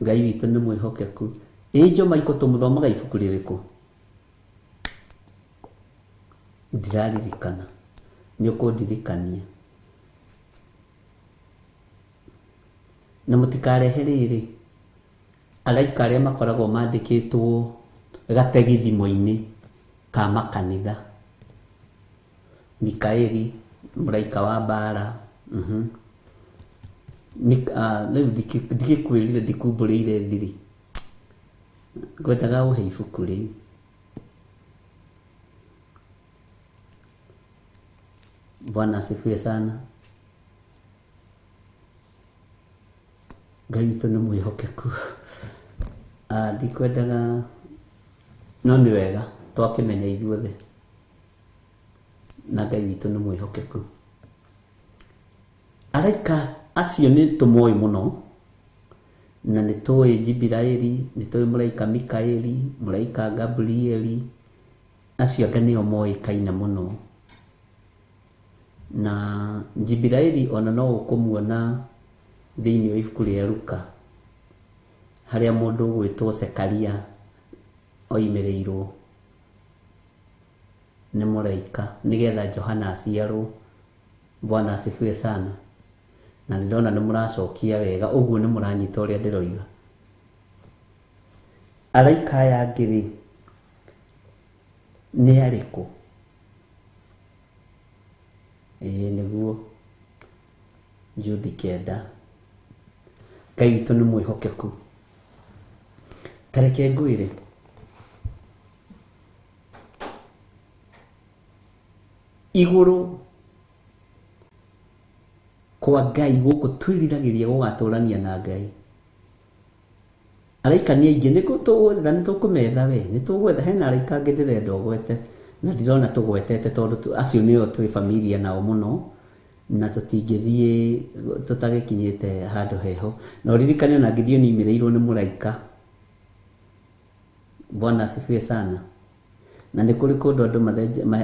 Ngai witu ni mwihokeku ijo maiko tumuthomaga ibuku ririku ndiraririkana ni ukundirikania na mutikarehe riri araika aria makoragwo mandikitwo gategi thimo-ini ka makanitha Mikaeli muraika wa bara riu ndigikwirire ndikumburiire thiri ngwendaga uhe ibuku riu Bwana asifiwe sana Ngai witu ni mwihokeku ndikwendaga no ni wega twakimenya ithuothe na Ngai witu ni mwihokeku araika acio ni tumoi muno na ni tui Jibilaeli ni tui muraika Mikaeli muraika Gabrieli acio anga nio moikaine muno na Jibilaeli ona no ukumuona thiini wa ibuku ria Luka haria mundu gwitwo Sekaria oimireirwo ni muraika nigetha Johana aciarwo Bwana asifiwe sana na ndona ni muracokia wega uguo ni muranyita uria ndiroiga araika ya ngiri ni ariku niguo Judi kenda Ngai witu ni mwihokeku tareke ngwire iguru kwa Ngai guku twiriragiria gugaturania na Ngai araika ni aingi niko tugwetha ni tukumetha we ni tugwetha hena araika angi ndirenda ugwete na ndirona tugwetete tondu acio nio twi familia nao muno na tutingithie tutagikinyite handu heho no ririkane na Gideon imireirwo ni muraika. Bwana asifiwe sana. Na ni kuri kundu andu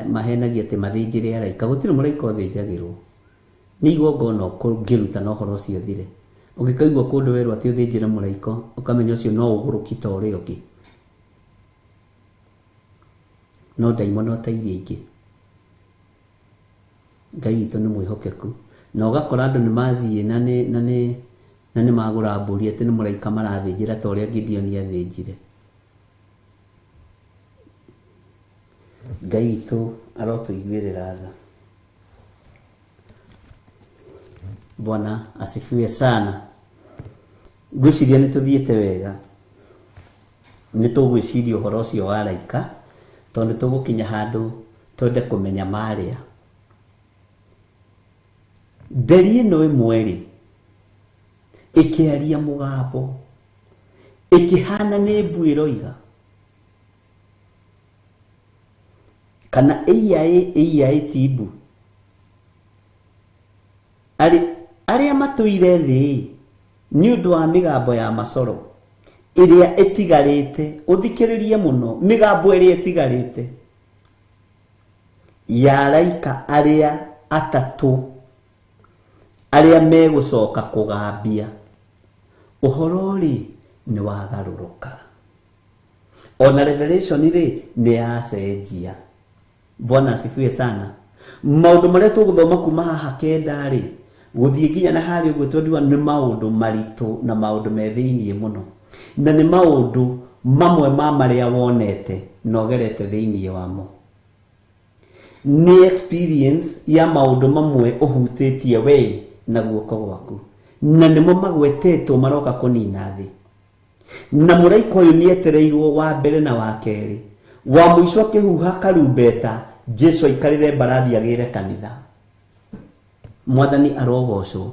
mahenagia ati mathinjire araika gutire muraika uthinjagirwo ni igongona kungiruta no horo cio thire ungikaigwa kundu werwo ati uthinjire muraika ukamenya ucio no ugurukita uri ungi no daimono ta iria ingi. Ngai witũ nĩ mwĩhokeku na ũgakora andũ nĩ mathiĩ na nĩ magũra mbũri atĩ nĩ mũraika marathĩnjĩra ta ũrĩa Gideon athĩnjire. Ngai witũ arotũiguĩrĩra tha. Bwana asifiwe sana. Ngwĩciria nĩ tũthiĩte wega nĩ tũgwĩciria ũhoro ũcio wa araika tondũ tũgũkinya handũ twende kũmenya marĩa. Nderi ĩno ĩmwe-rĩ ĩkĩaria mũgambo ĩkĩhana nĩ mbu ĩroiga kana ĩiya ti mbu. Arĩa matũire thĩ nĩ ũndũ wa mĩgambo ya macoro ĩrĩa ĩtigarĩte, ũthikĩrĩrie mũno mĩgambo ĩrĩa ĩtigarĩte ya araika arĩa atatũ arĩa megũcoka kũgambia. Ũhoro rĩ nĩ wagarũrũka ona Revelation rĩ nĩ yacenjia. Bwana asifiwe sana. Maũndũ marĩa tũgũthoma kuma haha kenda rĩ gũthiĩ nginya na harĩa ũguo twendiwa nĩ maũndũ maritũ na maũndũ me thĩiniĩ mũno na nĩ maũndũ mamwe ma marĩa wonete na ũgerete thĩiniĩ wamo. Nĩ experience ya maũndũ mamwe ũhutĩtie we na guoko gwaku na nĩmo magwetetwo maroka kũnina thĩ. Na mũraika ũyũ nĩ etereirwo wa mbere na wa kerĩ wa mũico akĩhuha karumbeta Jesu aikarĩre mbarathi agĩre kanitha. Mwathani arogocwo.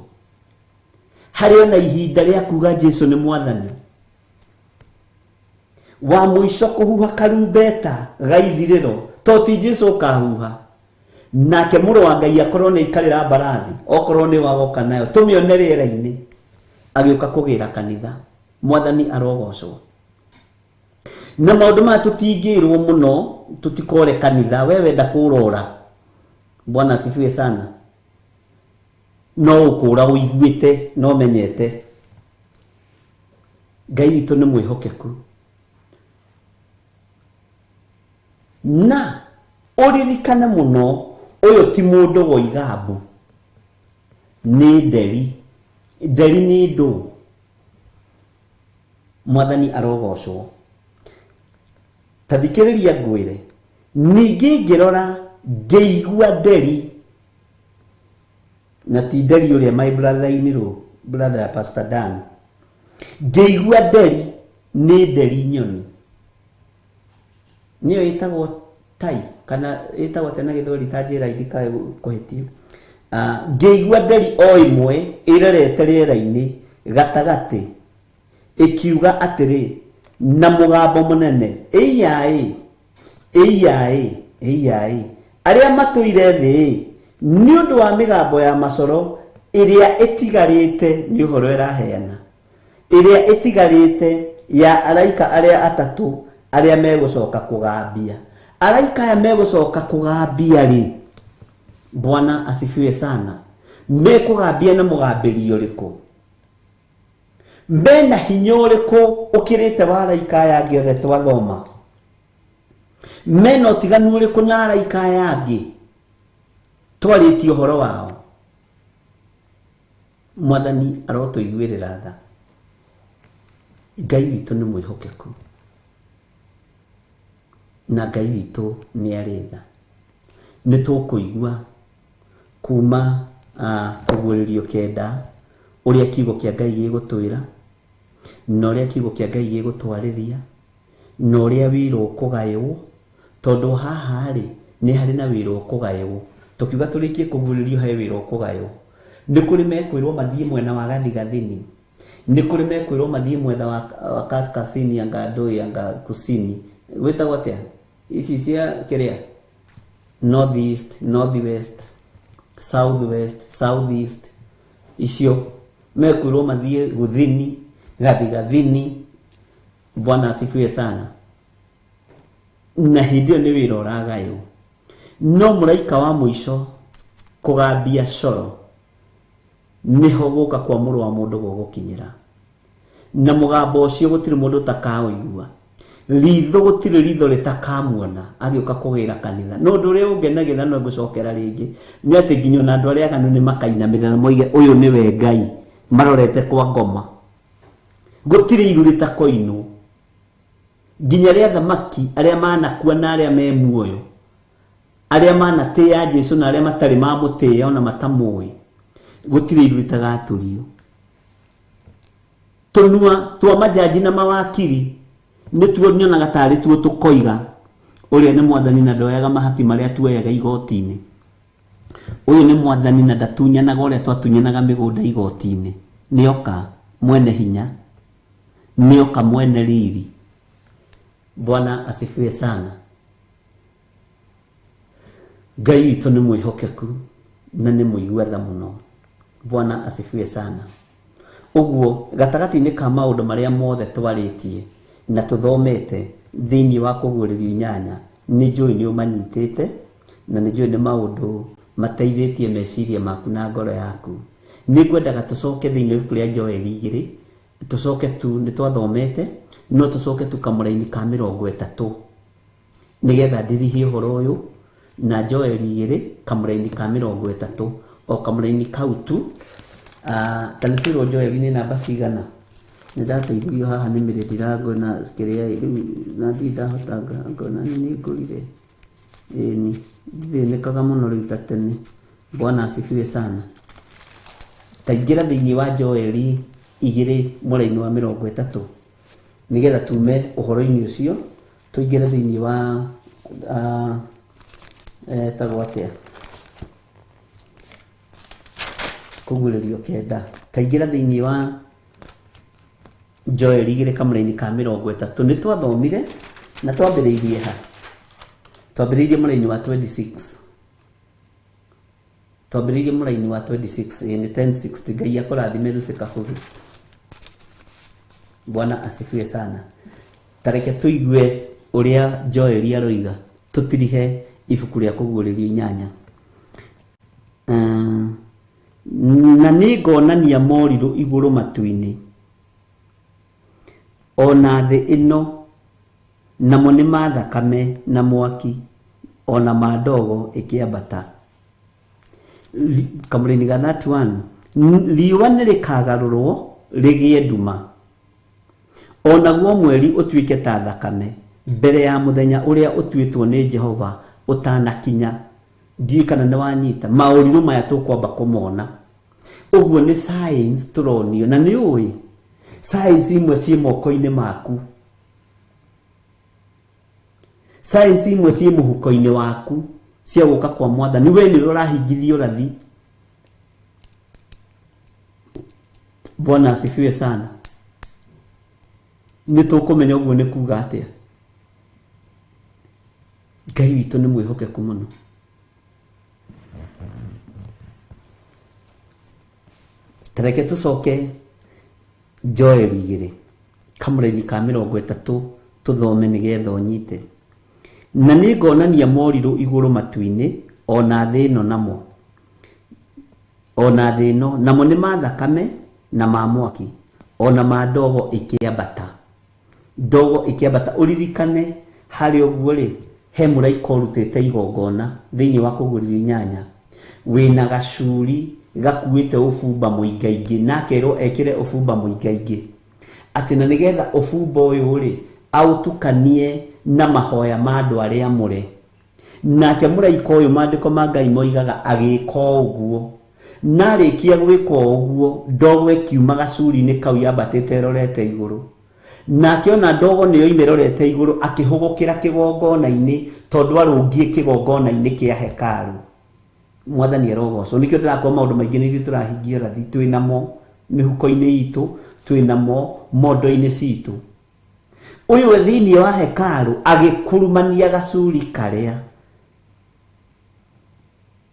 Harĩ ona ihinda rĩa kuga Jesu nĩ mwathani wa mũico kũhuha karumbeta gaithirĩro to ti Jesu kahuha nake mũrũ wa Ngai akorwo nĩ aikarĩra mbarathi okorwo nĩ wagoka nayo tũmĩone rĩera-inĩ agĩũka kũgĩra kanitha. Mwathani arogocwo. Na maũndũ maya tũtingĩrwo mũno tũtikore kanitha we wenda kũrora. Bwana asifiwe sana. No ũkũra ũiguĩte no menyete. Ngai witũ nĩ mwĩhokeku na ũririkane mũno ũyũ ti mũndũ wa igambu nĩ nderi. Nderi nĩ ndũ. Mwathani arogocwo. Tathikĩrĩria ngwĩre ningĩ ngĩrora ngĩigua nderi na ti nderi ũrĩa my brother-inĩ rũ brother ya Pastor Dan. Ngĩigua nderi nĩ nderi nyoni nĩyo ĩtagwo tai kana ĩtagwo tena gĩthweri ta njĩra indikae kũhĩtio. Ngĩigua nderi o ĩmwe ĩrerete rĩera-inĩ gatagatĩ ĩkiuga atĩrĩ na mũgambo mũnene ĩiyaĩ ĩiyaĩ ĩiyaĩ arĩa matũire thĩ nĩ ũndũ wa mĩgambo ya macoro ĩrĩa ĩtigarĩte nĩ ũhoro ĩraheana ĩrĩa ĩtigarĩte ya araika arĩa atatũ arĩa megũcoka kũgambia. Araika aya megũcoka kũgambia rĩ. Bwana asifiwe sana. Mekũgambia na mũgambĩri ũrĩkũ? Mena hinya ũrĩkũ ũkĩrĩte wa araika aya angĩ othe twathoma? Mena ũtiganu ũrĩkũ na araika aya angĩ twarĩtie ũhoro wao? Mwathani arotũiguĩrĩra tha. Ngai witũ nĩ mwĩhokeku na Ngai witũ nĩ arĩ tha. Nĩ tũkũigua kuma kũguũrĩrio kenda ũrĩa kiugo kĩa Ngai gĩgũtwĩra na ũrĩa kiugo kĩa Ngai gĩgũtwarĩria na ũrĩa wĩra ũkũgaywo, tondũ haha rĩ nĩ harĩ na wĩra ũkũgaywo. Tũkiuga tũrĩkie kũguũrĩrio he wĩra ũkũgaywo. Nĩ kũrĩ mekwĩrwo mathiĩ mwena wa gathigathini, nĩ kũrĩ mekwĩrwo mathiĩ mwena wa kaskazini anga ndũĩ anga kusini, wĩtagwo atĩa ici cia kĩrĩa, north east, north west, south west, south east, icio mekwĩrwo mathiĩ guthini, gathigathini. Bwana asifiwe sana. Na hĩndĩ ĩyo nĩ wĩra ũragaywo. No mũraika wa mũico kũgambia coro niho gũka kwa mũrũ wa mũndũ gũgũkinyĩra, na mũgambo ũcio gũtirĩ mũndũ ũtakaũigua, ritho gũtirĩ ritho rĩtakamuona agĩũka kũgĩra kanitha. No ũndũ ũrĩa ũngenagĩra no ngũcokera rĩngĩ nĩ atĩ nginya ona andũ arĩa aganu nĩ makainamĩrĩra na moige ũyũ nĩwe Ngai, marorete kwa ngoma. Gũtirĩ iru rĩtakoinwo, nginya rĩa thamaki arĩa manakua na arĩa me muoyo, arĩa manatĩĩa Jesũ na arĩa matarĩ mamũtĩĩa ona matamũĩ, gũtirĩ iru rĩtagatũrio. Tũnua twa majaji na mawakiri nĩ tuo nyonaga tarĩ tuo tũkoiga ũrĩa nĩ mwathani na ndoyaga mahaki marĩa tuoyaga igoti-inĩ. Ũyũ nĩ mwathani na ndatunyanaga ũrĩa twatunyanaga mĩgũnda igoti-inĩ. Nĩoka mwene hinya, nĩoka mwene riri. Bwana asifiwe sana. Ngai witũ nĩ mwĩhokeku na nĩ mũigua-tha mũno. Bwana asifiwe sana. Ũguo gatagatĩ-inĩ ka maũndũ marĩa mothe twarĩtie na tũthomete thĩinĩ wa kũguũrĩrio inyanya, nĩ njũĩ nĩ ũmanyitĩte na nĩ njũĩ nĩ maũndũ mateithĩtie meciria maku na ngoro yaku. Nĩ ngwendaga tũcoke thĩinĩ wa ibuku rĩa Joeli 2, tũcoke tu nĩ twathomete, no tũcoke tu kamũra-inĩ ka 30 nĩgetha ndirihie ũhoro ũyũ na Joeli 2 kamũra-inĩ ka 30, o kamũra-inĩ kau tu. Tanĩtwĩrwo Joeli nĩ namba cigana? Nĩ ndateithirio haha nĩ mĩrĩ ndirangona kĩrĩa rĩu na ndirĩ ndahota ngona nĩ ngũrire. Ĩni thĩnĩkaga mũno rĩu ta tene. Bwana asifiwe sana. Taingĩra thĩinĩ wa Joeli 2 mũra-inĩ wa 30 nĩgetha tume ũhoro-inĩ ũcio tũingĩre thĩinĩ wa etagwo atĩa, kũguũrĩrio 9. Taingĩra thĩinĩ wa Joeli 2 kamũra-inĩ ka 30. Nĩ twathomire na twambĩrĩirie ha, twambĩrĩirie mũra-inĩ wa 26, twambĩrĩirie mũra-inĩ wa 26 nĩ 10:60. Ngai akũrathime Lucy Kabugi. Bwana asifiwe sana. Tareke tũigue ũrĩa Joeli aroiga, tũtirihe ibuku rĩa kũguũrĩrio inyanya. Na nĩ ngonania morirũ igũrũ matu-inĩ, ona thĩ ĩno, namo nĩ ma thakame na mwaki, ona ma ndogo ĩkĩambata. Kamũra-inĩ ga 31, riũa nĩ rĩkagarũrwo rĩgĩe nduma, onaguo mweri ũtuĩke ta thakame mbere ya mũthenya ũrĩa ũtuĩtwo nĩ Jehova ũtanakinya. Ndiũĩ kana nĩ wanyita maũrirũ maya tũkwamba kũmona. Ũguo nĩ signs tũronio, na nĩ ũĩ signs imwe ciĩ moko-inĩ maku, signs imwe ciĩ mũhuko-inĩ waku cia gũka kwa Mwathani. We nĩ ũrahingithio rathi. Bwana asifiwe sana. Nĩ tũkũmenya ũguo nĩ kuuga atĩa. Ngai witũ nĩ mwĩhokeku mũno. Tareke tũcoke Joeli 2 kamũra-inĩ ka 30 tũthome nĩgetha ũnyite. Na nĩ ngonania morirũ igũrũ matu-inĩ, ona thĩ ĩno namo, ona thĩ ĩno namo nĩ ma thakame na ma mwaki, ona ma ndogo ĩkĩambata. Ndogo ĩkĩambata. Ũririkane harĩ ũguo rĩ, he mũraika ũrutĩte igongona thĩinĩ wa kũguũrĩrio inyanya, wĩna gacuri gakuĩte ũbumba mũingaingĩ, na akerwo ekĩre ũbumba mũingaingĩ, atĩ na nĩgetha ũbumba ũyũ rĩ aũtukanie na mahoya ma andũ arĩa amũre. Nake mũraika ũyũ, maandĩko ma Ngai moigaga agĩka ũguo, narĩkia gwĩka ũguo ndogo ĩkiuma gacuri-inĩ kau yambatĩte ĩrorete igũrũ, nake ona ndogo nĩyo ĩrorete igũrũ akĩhũgũkĩra kĩgongona-inĩ tondũ arũngiĩ kĩgongona-inĩ kĩa hekarũ. Mwathani arogocwo. Nĩkĩo ndĩrakwĩra maũndũ maingĩ nĩ ithuĩ tũrahingia rathi twĩnamo mĩhuko-inĩ itũ, twĩnamo mondo-inĩ citũ. Ũyũ we thĩinĩ wa hekarũ agĩkurumania gacuri karĩa,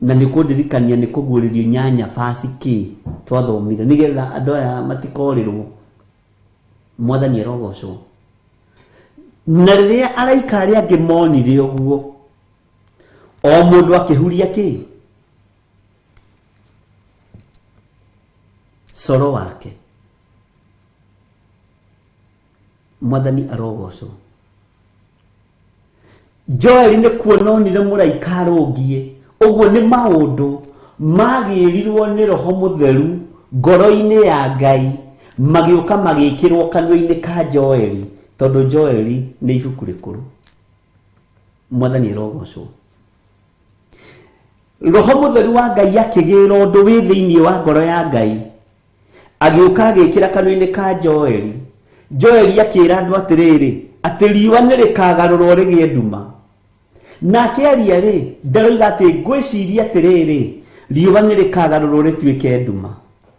na nĩ kũndirikania nĩ kũguũrĩrio nyanya basi kĩ twathomire nĩgetha andũ aya matikorĩrwo. Mwathani arogocwo. Na rĩrĩa araika arĩa angĩ monire ũguo, o mũndũ akĩhuria kĩ coro wake. Mwathani arogocwo. Joeli nĩ kuona onire mũraika arũngiĩ. Ũguo nĩ maũndũ magĩrirwo nĩ Roho Mũtheru ngoro-inĩ ya Ngai, magĩũka magĩkĩrwo kanua-inĩ ka Joeli, tondũ Joeli nĩ ibuku rĩkũrũ. Mwathani arogocwo. Roho Mũtheru wa Ngai akĩgĩra ũndũ wĩ thĩinĩ wa ngoro ya Ngai, agĩũka agĩkĩra kanua-inĩ ka Joeli. Joeli akĩra andũ atĩrĩrĩ, atĩ riũa nĩ rĩkagarũrwo rĩgĩe nduma. Nake aria rĩ, ndaroiga atĩ ngwĩciria atĩrĩrĩ, riũa nĩ rĩkagarũrwo rĩtuĩke nduma.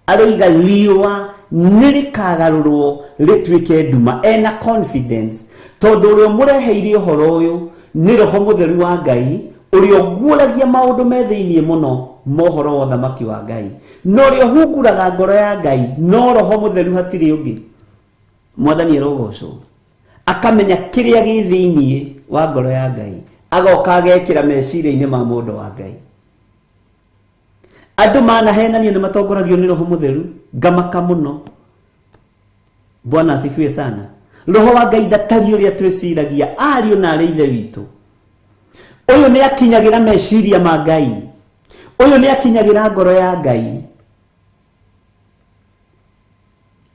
Aroiga riũa nĩ rĩkagarũrwo rĩtuĩke nduma, ena confidence, tondũ ũrĩa mũreheire ũhoro ũyũ nĩ Roho Mũtheru wa Ngai, ũrĩa ũguũragia maũndũ me thĩinĩ mũno mohoro wa ũthamaki wa Ngai, no ũrĩa ũhunguraga ngoro ya Ngai no Roho Mũtheru hatirĩ ũngĩ. Mwathani arogocwo. Akamenya kĩrĩa gĩ thĩinĩ wa ngoro ya Ngai, agoka agekĩra meciria-inĩ ma mũndũ wa Ngai. Andũ manahenania nĩ matongoragio nĩ Roho Mũtheru, ngamaka mũno. Bwana asifiwe sana. Roho wa Ngai ndatari ũrĩa twĩciragia, ariũ na arĩ ithe witũ. Ũyũ nĩ akinyagĩra meciria ma Ngai, ũyũ nĩ akinyagĩra ngoro ya Ngai,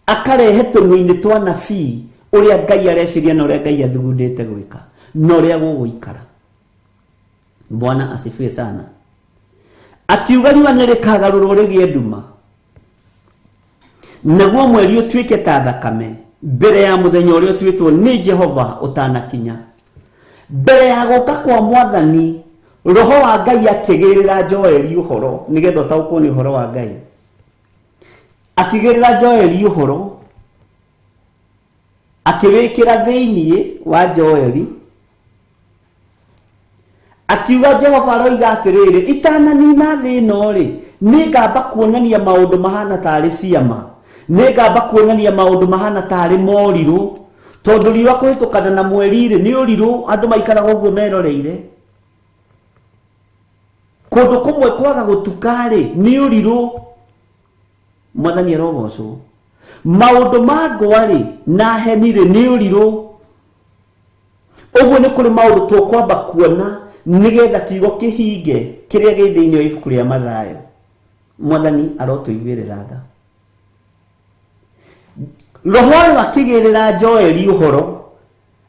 akarehe tũnua-inĩ twa nabii ũrĩa Ngai areciria na ũrĩa Ngai athugundĩte gwĩka na ũrĩa gũgũikara. Bwana asifiwe sana. Akiuga riũa nĩ rĩkagarũrwo rĩgĩe nduma, naguo mweri ũtuĩke ta thakame mbere ya mũthenya ũrĩa ũtuĩtwo nĩ Jehova ũtanakinya. Mbere ya gũka kwa Mwathani, Roho wa Ngai akĩgĩrĩra Joeli ũhoro, nĩgetha ũtaũkwo nĩ ũhoro wa Ngai. Akĩgĩrĩra Joeli ũhoro, akĩwĩkĩra thĩinĩ wa Joeli, akiuga Jehova aroiga atĩrĩrĩ, itananina thĩ ĩno rĩ, nĩ ngamba kuonania maũndũ mahana tarĩ ciama, nĩ ngamba kuonania maũndũ mahana tarĩ morirũ, tondũ riũa kũhĩtũkana na mweri rĩ nĩ ũrirũ, andũ maikaraga ũguo meroreire. Kũndũ kũmwe kwaga gũtuka rĩ nĩ ũrirũ. Mwathani arogocwo. Maũndũ ma ngwa rĩ na heni rĩ nĩ ũrirũ. Ũguo nĩ kũrĩ maũndũ tũkwamba kuona nĩgetha kiugo kĩhinge kĩrĩa gĩ thĩinĩ wa ibuku rĩa Mathayo. Mwathani arotũiguĩrĩra tha. Roho ũyũ akĩgĩrĩra Joeli ũhoro,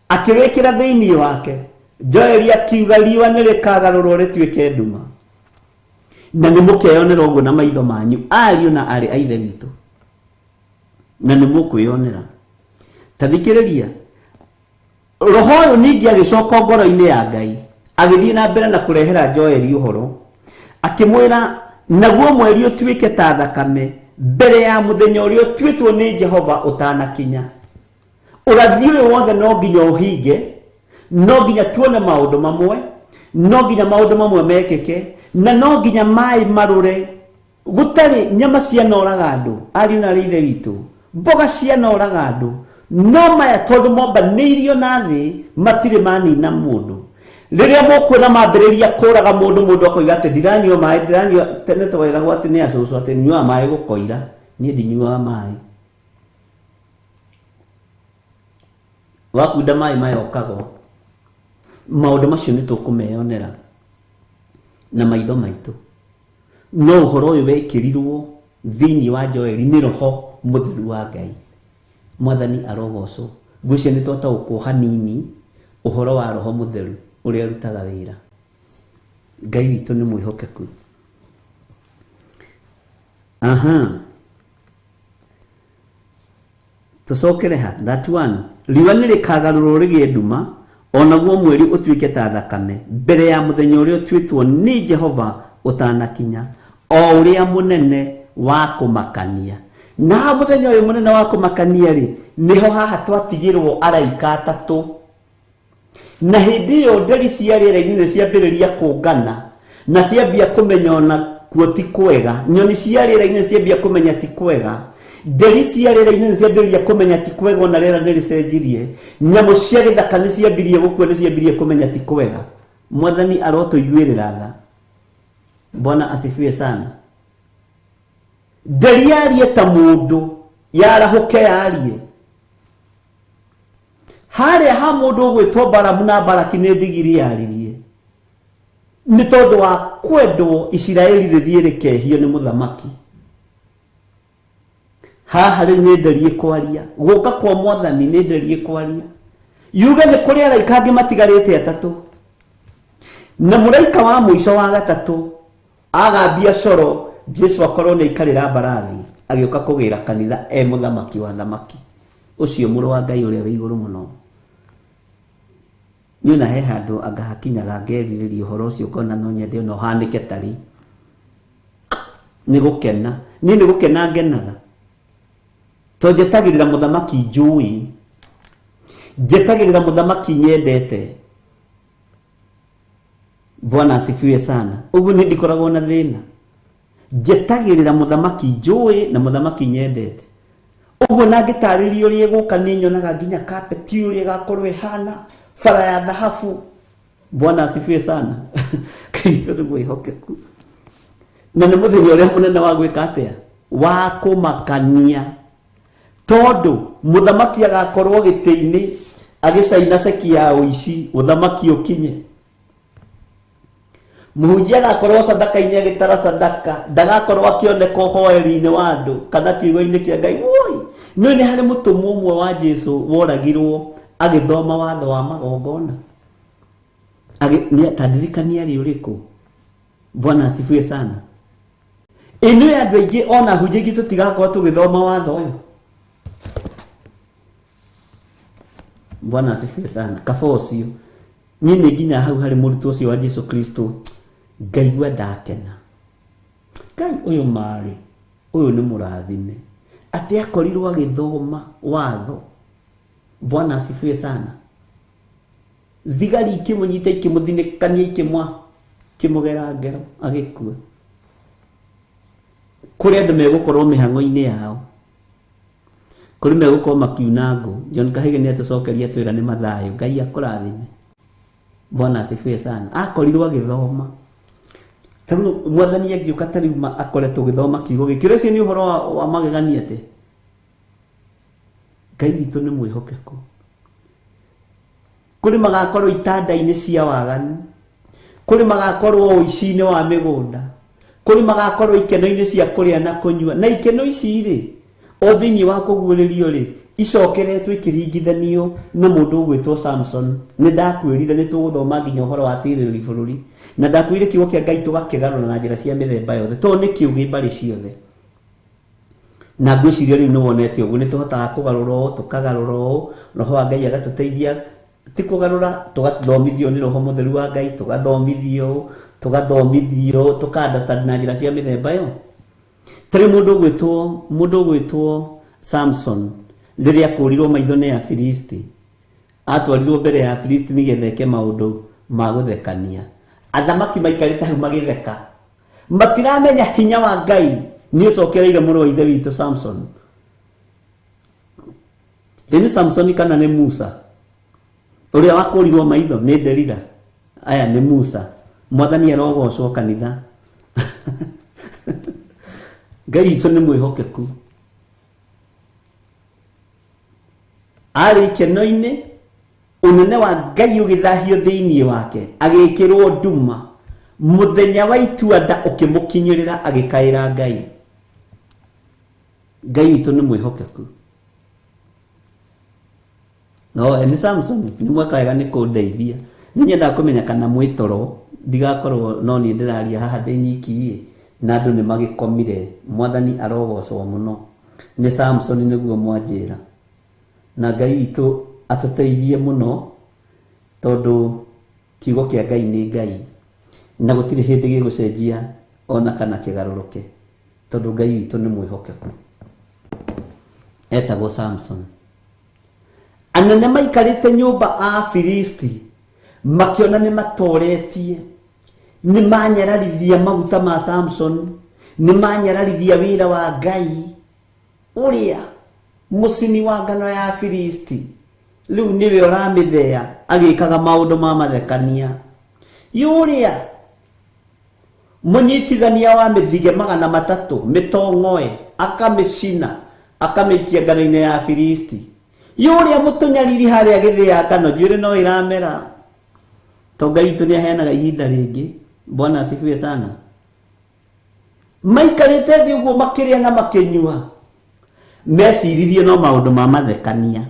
akĩwĩkĩra thĩinĩ wake. Joeli akiuga riũa nĩ rĩkagarũrwo rĩtuĩke nduma. Na nĩ mũkeyonera ũguo na maitho manyu, ariũ na arĩ a ithe witũ, na nĩ mũkwĩyonera. Ta thikĩrĩria, Roho ũyũ ningĩ agĩcoka ngoro-inĩ ya Ngai, agĩthiĩ na mbere na kũrehera Joeli ũhoro, akĩmwĩra naguo mweri ũtuĩke ta thakame mbere ya mũthenya ũrĩa ũtuĩtwo nĩ Jehova ũtanakinya. Ũrathi ũyũ wothe no nginya ũhinge, no nginya tuone maũndũ mamwe, no nginya maũndũ mamwe mekĩke, na no nginya maĩ marũre. Gũtarĩ nyama cianoraga andũ, ariũ na arĩ ithe witũ, mboga cianoraga andũ, no maya tondũ mombanĩirio na thĩ matirĩ manina mũndũ. Rĩrĩa mũkuona mambĩrĩria kũraga mũndũ akoiga atĩ ndiranyua maĩ, ndiranyua tene twaĩragwo atĩ nĩ acũcũ atĩ nyuaga maĩ gũkoira, niĩ ndinyuaga maĩ. Wakunda maĩ maya ũkagwa. Maũndũ macio nĩ tũkũmeyonera na maitho maitũ. No ũhoro ũyũ wekĩrirwo thĩinĩ wa Joeli nĩ Roho Mũtheru wa Ngai. Mwathani arogocwo. Ngwĩciria nĩ twataũkwo hanini ũhoro wa Roho Mũtheru ũrĩa arutaga wĩra. Ngai witũ nĩ mwĩhokeku. Tusokere ha, that one. Riũa nĩ rĩkagarũrwo rĩgĩe nduma, onaguo mweri ũtuĩke ta thakame, mbere ya mũthenya ũrĩa ũtuĩtwo nĩ Jehova ũtanakinya, o ũrĩa mũnene wa kũmakania. Na mũthenya ũyũ mũnene wa kũmakania rĩ, nĩho haha twatigĩrwo araika atatũ. Na hĩndĩ ĩyo nderi cia rĩera-inĩ nĩ ciambĩrĩria kũngana, na ciambia kũmenya ona kuo ti kwega. Nyoni cia rĩera-inĩ ciambia kũmenya ti kwega. Nderi cia rĩera-inĩ nĩ ciambĩrĩria kũmenya ti kwega, ona rĩera nĩ rĩcenjirie. Nyamũ cia gĩthaka nĩ ciambirie gũkua, nĩ ciambirie kũmenya ti kwega. Mwathani arotũiguĩrĩra tha. Bwana asifiwe sana. Nderi yarie ta mũndũ, yarahũke yarie. Harĩa ha mũndũ ũgwĩtwo Balamu na Balaki nĩ ndigiri yaririe. Nĩ tondũ wa kwendwo Isiraeli rĩthiĩ rĩkehio nĩ mũthamaki. Haha rĩu nĩ nderi ĩkwaria. Gũka kwa Mwathani nĩ nderi ĩkwaria. Yuge nĩ kũrĩ araika angĩ matigarĩte atatũ. Na mũraika wa mũico wa gatatũ agambia coro Jesu akorwo nĩ aikarĩra mbarathi agĩũka kũgĩra kanitha mũthamaki wa thamaki. Ũcio mũrũ wa Ngai ũrĩa wĩ igũrũ mũno. Niĩ na he handũ angahakinyaga ngerirĩria ũhoro ũcio ngona no nyende ona ũhanĩke tari. Nĩ gũkena. Niĩ nĩ gũkena ngenaga. To njetagĩrĩra mũthamaki njũĩ. Njetagĩrĩra mũthamaki nyendete. Bwana asifiwe sana. Ũguo nĩ ndikoragwo na thĩna. Njetagĩrĩra mũthamaki njũĩ na mũthamaki nyendete. Ũguo na ngĩtarĩria ũrĩa gũka nĩ nyonaga nginya carpet ũrĩa gakorwo ihana bara ya dhahabu. Bwana asifiwe sana. Kaito nĩ mwĩhokeku. Na nĩ mũthenya ũrĩa mũnene wa gwĩka atĩa? Wa kũmakania. Tondũ mũthamaki agakorwo gĩtĩ-inĩ agĩcaina ceki ya ũici, ũthamaki ũkinye. Mũhunjia agakorwo sadaka-inĩ agĩtara sadaka, ndagakorwo akĩoneka ũhoeri-inĩ wa andũ kana kiugo-inĩ kĩa Ngai. Woi, nĩ harĩ mũtũmwo ũmwe wa Jesu woragirwo agĩthoma watho wa magongona. Tadirikania arĩ ũrĩkũ? Bwana asifiwe sana. Ĩno ya andũ aingĩ ona hunjia ingĩ tũtigakorwo tũgĩthoma watho ũyũ. Bwana asifiwe sana. Kaba ũcio niĩ nĩ nginya hau harĩ mũrutwo ũcio wa Jesu Kristo ngaigua ndakena. Ngai ũyũ marĩ, ũyũ nĩ mũrathime, atĩ akorirwo agĩthoma watho. Bwana asifiwe sana. Thigari ikĩmũnyita ikĩmũthinĩkania ikĩmũgera ngero agĩkua. Kũrĩ andũ megũkorwo mĩhang'o-inĩ yao, kũrĩ megũkorwo makiuna ngũ. John Kahĩge nĩ atũcokeria twĩra nĩ mathayũ. Ngai akũrathime. Bwana asifiwe sana. Akorirwo agĩthoma. Tarĩu Mwathani agĩũka tarĩu akoretwo gĩthoma kiugo gĩkĩ. Ũcio nĩ ũhoro wa magegania atĩ Ngai witũ nĩ mwĩhokeku. Kũrĩ magakorwo itanda-inĩ cia waganu, kũrĩ magakorwo ũici-inĩ wa mĩgũnda, kũrĩ magakorwo ikeno-inĩ cia kũrĩa na kũnyua. Na ikeno ici rĩ, o thĩinĩ wa kũguũrĩrio rĩ, icokeretwo ikĩringithanio na mũndũ ũgwĩtwo Samson. Nĩ ndakwĩrire nĩ tũgũthoma nginya ũhoro wa tirĩrĩ bũrũri, na ndakwĩrire kiugo kĩa Ngai tũgakĩgarũra na njĩra cia mĩthemba yothe, tondũ nĩ kĩũgĩ mbarĩ ciothe. Na ngwĩciria rĩu nĩ wonete ũguo nĩ tũhotaga kũgarũra ũũ, tũkagarũra ũũ, roho wa Ngai agatũteithia. Ti kũgarũra, tũgathomithio nĩ roho mũtheru wa Ngai, tũgathomithio, tũka-understand na njĩra cia mĩthemba yothe. Tarĩ mũndũ ũgwĩtwo Samson rĩrĩa akũrirwo maitho nĩ Afilisti, atwarirwo mbere ya Afilisti nĩgetha eke maũndũ ma gũthekania. Athamaki maikarĩte hau magĩtheka, matiramenya hinya wa Ngai nĩ ũcokereire mũrũ wa ithe witũ Samson. Nĩ Samson kana nĩ Musa ũrĩa wakũrirwo maitho? Nĩ Delila. Aya nĩ Musa. Mwathani arogocwo kanitha. Ngai witũ nĩ mwĩhokeku. Arĩ ikeno-inĩ, ũnene wa Ngai ũgĩthahio thĩinĩ wake, agĩkĩrwo nduma. Mũthenya wa itua nda ũkĩmũkinyĩrĩra agĩkaĩra Ngai. Ngai witũ nĩ mwĩhokeku. No, nĩ Samson nĩ mwakawega nĩ kũndeithia. Nĩ nyendaga kũmenya kana mwĩtoro ndigakorwo no niĩ ndĩraria haha ndĩ nyiki. na andũ nĩ magĩkomire. Mwathani arogocwo mũno. Nĩ Samson nĩguo mwanjĩra, na Ngai witũ atũteithie mũno, tondũ kiugo kĩa Ngai nĩ Ngai na gũtirĩ hĩndĩ gĩgũcenjia ona kana kĩgarũrũke, tondũ Ngai witũ nĩ mwĩhokeku. Etagwo Samson. Anene maikarĩte nyũmba a Filisti makĩona nĩ matoretie, nĩ manyararithia maguta ma Samson, nĩ manyararithia wĩra wa Ngai ũrĩa mũcini wa ngano ya Filisti. Rĩu nĩwe ũramĩthea agĩkaga maũndũ ma mathekania. Yũrĩa mũnyitithania wa mĩthige 300 mĩtong'oe akamĩcina akamĩikia ngano-inĩ ya Filisti. Yũrĩa mũtũnyariri harĩa gĩthĩa ngano njuĩrĩ no iramera. To Ngai witũ nĩ aheanaga ihinda rĩngĩ. Bwana asifiwe sana. Maikarĩte thĩ ũguo makĩrĩa na makĩnyua, meciririe no maũndũ ma mathekania.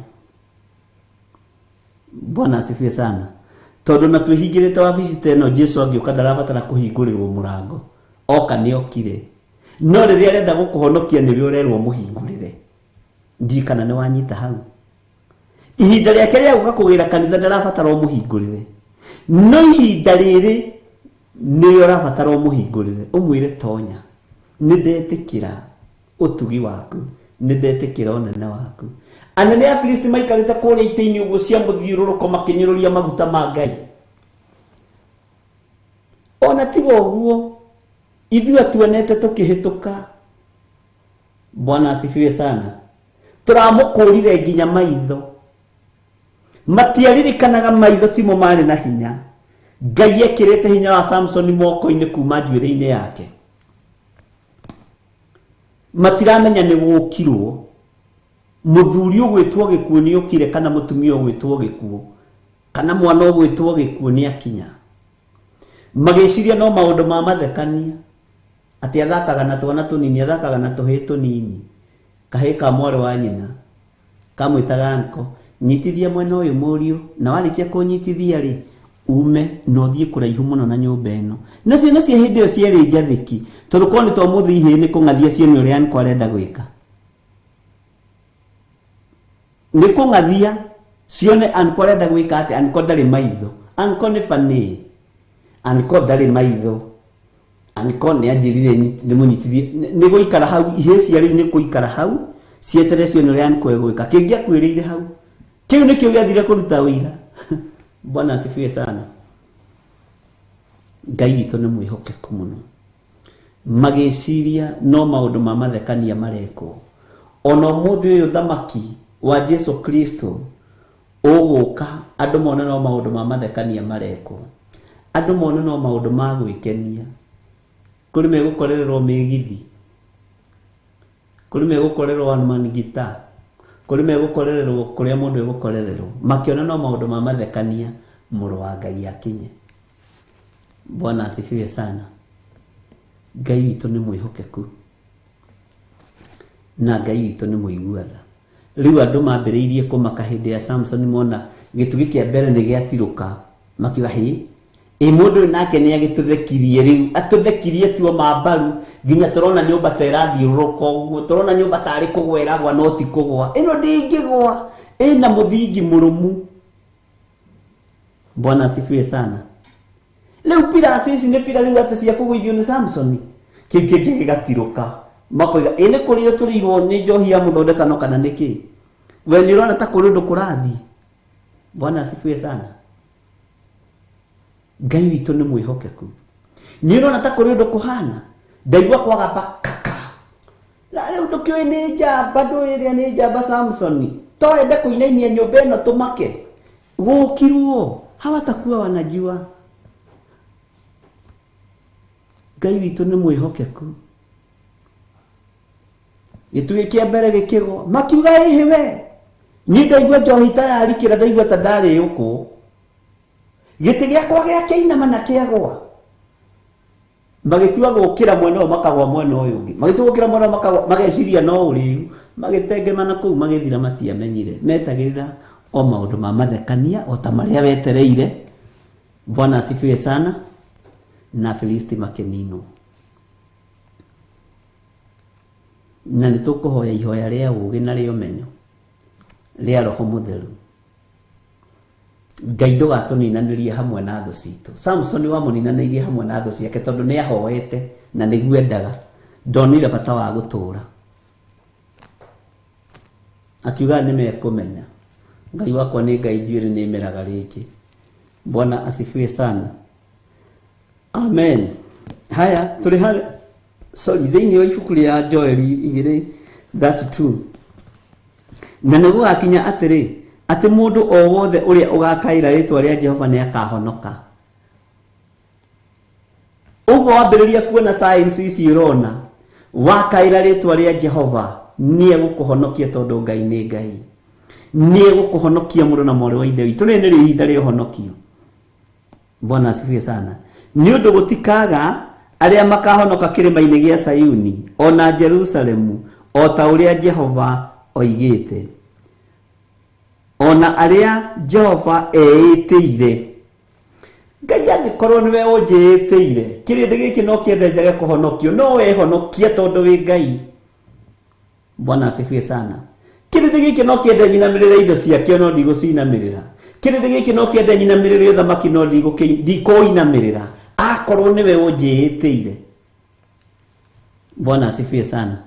Bwana asifiwe sana. Tondũ na twĩhingĩrĩte wabici teno, Jesu angĩũka ndarabatara kũhingũrĩrwo mũrango. Oka nĩ okire. No rĩrĩa arenda gũkũhonokia nĩwe ũrerwo mũhingũrĩre. Ndiũĩ kana nĩ wanyita hau. Ihinda rĩake rĩa gũka kũgĩra kanitha ndarabatara mũhingũrĩre. No ihinda rĩrĩ nĩwe ũrabatara mũhingũrĩre. Ũmwĩre tonya. Nĩ ndetĩkĩra ũtugi waku. Nĩ ndetĩkĩra ũnene waku. Anene a Filisti maikarĩte kũrĩa itĩ-inĩ ũguo cia mũthiũrũrũko makĩnyũrũria maguta ma Ngai. Ona tiga ũguo, ithuĩ atuonete tũkĩhĩtũka. Bwana asifiwe sana. Tũramũkũrire nginya maitho. Matiaririkanaga maitho timo marĩ na hinya. Ngai ekĩrĩte hinya wa Samson moko-inĩ kuma njuĩrĩ-inĩ yake. Matiramenya nĩ gũkirwo. Mũthuri ũgwĩtwo gĩkuũ nĩ okire, kana mũtumia ũgwĩtwo gĩkuũ, kana mwana ũgwĩtwo gĩkuũ nĩ akinya. Magĩciria no maũndũ ma mathekania. Atĩ athakaga na twana tũnini, athakaga na tũhĩĩ tũnini. Kahĩĩ ka mwarĩ wa nyina kamwĩtaga nko. Nyitithia mwena ũyũ mũriũ, na warĩkia kũnyitithia rĩ, ume na ũthiĩ kũraihu mũno na nyũmba ĩno. Na ciana cia hĩndĩ ĩyo cierĩ njathĩki, tondũ korwo nĩ twamũthi ihĩĩ nĩ kũng'athia ciene ũrĩa nko arenda gwĩka. Nĩ kũng'athia cione anko arenda gwĩka atĩ anko ndarĩ maitho. Anko nĩ fanĩ. Anko ndarĩ maitho. Anko nĩ anjĩrire nĩ mũnyitithie. Nĩ gũikara hau, ihĩĩ cia rĩu nĩ gũikara hau, cietere cione ũrĩa anko egwĩka. Kĩngĩ akuĩrĩire hau. Kĩu nĩkĩo gĩathire kũruta wĩra. Bwana asifiwe sana. Ngai witũ nĩ mwĩhokeku mũno. Magĩciria no maũndũ ma mathekania marekwo. Ona mũndũ ũyũ thamaki wa Jesu Kristo ũgũka, andũ mone no maũndũ ma mathekania marekwo. Andũ mone no maũndũ ma gwĩkenia. Kũrĩ megũkorererwo mĩgithi. Kũrĩ megũkorerwo one man guitar. Kũrĩ megũkorererwo kũrĩa mũndũ egũkorererwo. Makĩona no maũndũ ma mathekania, mũrũ wa Ngai akinye. Bwana asifiwe sana. Ngai witũ nĩ mwĩhokeku. Na Ngai witũ nĩ mũiguatha. Rĩu andũ mambĩrĩirie kũmaka hĩndĩ ya Samson mona gĩtugĩ kĩa mbere nĩ gĩatirũka. Makiuga hĩ, mũndũ nake nĩ agĩtũthekirie rĩu. Atũthekirie tuo mambaru nginya tũrona nyũmba ta ĩrathiũrũrũka ũguo. Tũrona nyũmba tarĩ kũgwa ĩragwa no ti kũgwa. Ĩno ndĩngĩgwa. Ĩna mũthingi mũrũmu. Bwana asifiwe sana. Rĩu pira ici nĩ pira rĩu atĩ cia kũgũithio nĩ Samson. Kĩu kĩngĩ gĩgatirũka. Makoiga nĩ kũrĩ tũrĩirwo nĩ njohi ya mũthondekano kana nĩkĩ? We nĩ ũrona ta kũrĩ ũndũ kũrathiĩ. Bwana asifiwe sana. Ngai witũ nĩ mwĩhokeku. Nĩ ũrona ta kũrĩ ũndũ kũhana. Ndaigua kwaga kaka. Na rĩu ndũkĩũĩ nĩ njamba, ndũĩrĩa nĩ njamba Samson. To ende kũinainia nyũmba ĩno tũmake. Gũkirwo. Hawatakuwa wanajua. Ngai witũ nĩ mwĩhokeku. Gĩtugĩ kĩa mbere gĩkĩgwa. Makiuga ĩhĩ we. Niĩ ndaigua njohi tayari kĩra, ndaigua ta ndarĩ ũkũ. Gĩtĩ gĩakwa gĩakĩinama na kĩagwa. Magĩtua gũkĩra mwena ũyũ makagwa mwena ũyũ ũngĩ. Magĩtua gũkĩra mwena ũyũ mageciria no ũrĩu. Magĩtengemana kũu magĩthira matiamenyire. Metagĩrĩra o maũndũ ma mathekania o ta marĩa wetereire. Bwana asifiwe sana. Na Filisti makĩninwo. na nitukuhoya ihoya ria ugi na ria umenyo ria Roho Mutheru. Ngai ndugatuninanirie hamwe na thu citu. Samson wamuninanirie hamwe na thu ciake tondu ni ahoete na niguo endaga, ndonire bata wa gutura. Akiuga nimekumenya Ngai wakwa ni Ngai njuire ni meraga riki. Bwana asifiwe sana. Amen. Haya tuli hale thiini wa ibuku ria Joeli 2:32 na niguo akinya atiri ati mundu o wothe uria ugakaira ritwa ria Jehova ni akahonoka. Ugo wambiriria kuona science ici urona wakaira ritwa ria Jehova nie gukuhonokia tondu Ngai ni Ngai. Nie gukuhonokia mundu na mwari wa ithe witu ni ri ihinda ria honokio. Bwana asifiwe sana. Ni undu gutikaga aria makahonoka kirima-ini gia Sayuni ona Jerusalemu o ta uria Jehova oigite. Ona aria Jehova eitiire. Ngai angikorwo niwe unjiitiire kirindi giki no kiende njage kuhonokio no wehonokia tondu wi Ngai. Bwana asifiwe sana. Kirindi giki no kiende nyinamirira indo ciakio no ndigũcinamirĩra. Kirindi giki no kiende nyinamirĩre uthamaki no ndikuinamirĩra. Akorwo niwe unjiitiire. Bwana asifiwe sana.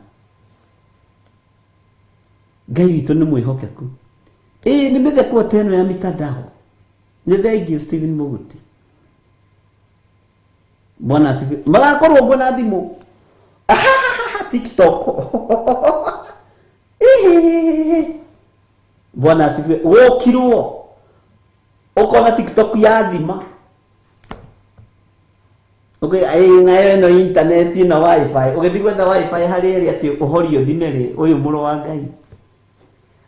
Ngai witu ni mwihokeku. Ni mitheko teno ya mitandao. Ni thengiũ Stephen Muguti. Bwana asifiwe. Magakorwo ngo na thimu. TikTok. Bwana asifiwe. Wokirwo. Ukona TikTok ya thima. Nayo no internet na wifi. Ugithi gwetha wifi hari eri ati uhorio thimeri uyu muro wa Ngai.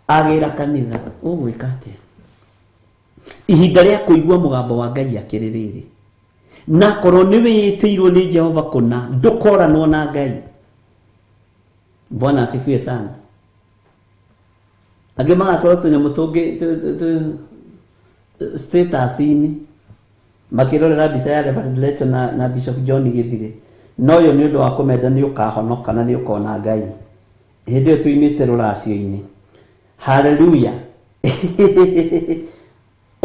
Agira kanitha ugwika atia. Ihinda ria kuigua mugambo wa Ngai akiririri. Na korwo ni witiirwo ni Jehova kuna ndukoranwo na Ngai. Bwana asifiwe sana. Age magakorwo tunyamu tungi status-ini makirorera mbica ya Reverend Lecho na Bishop John Githire. No yo ni undu wa kumenda ni ukahonoka na ni ukona Ngai. Hindi yo tuimite ruracio-ini. Hallelujah.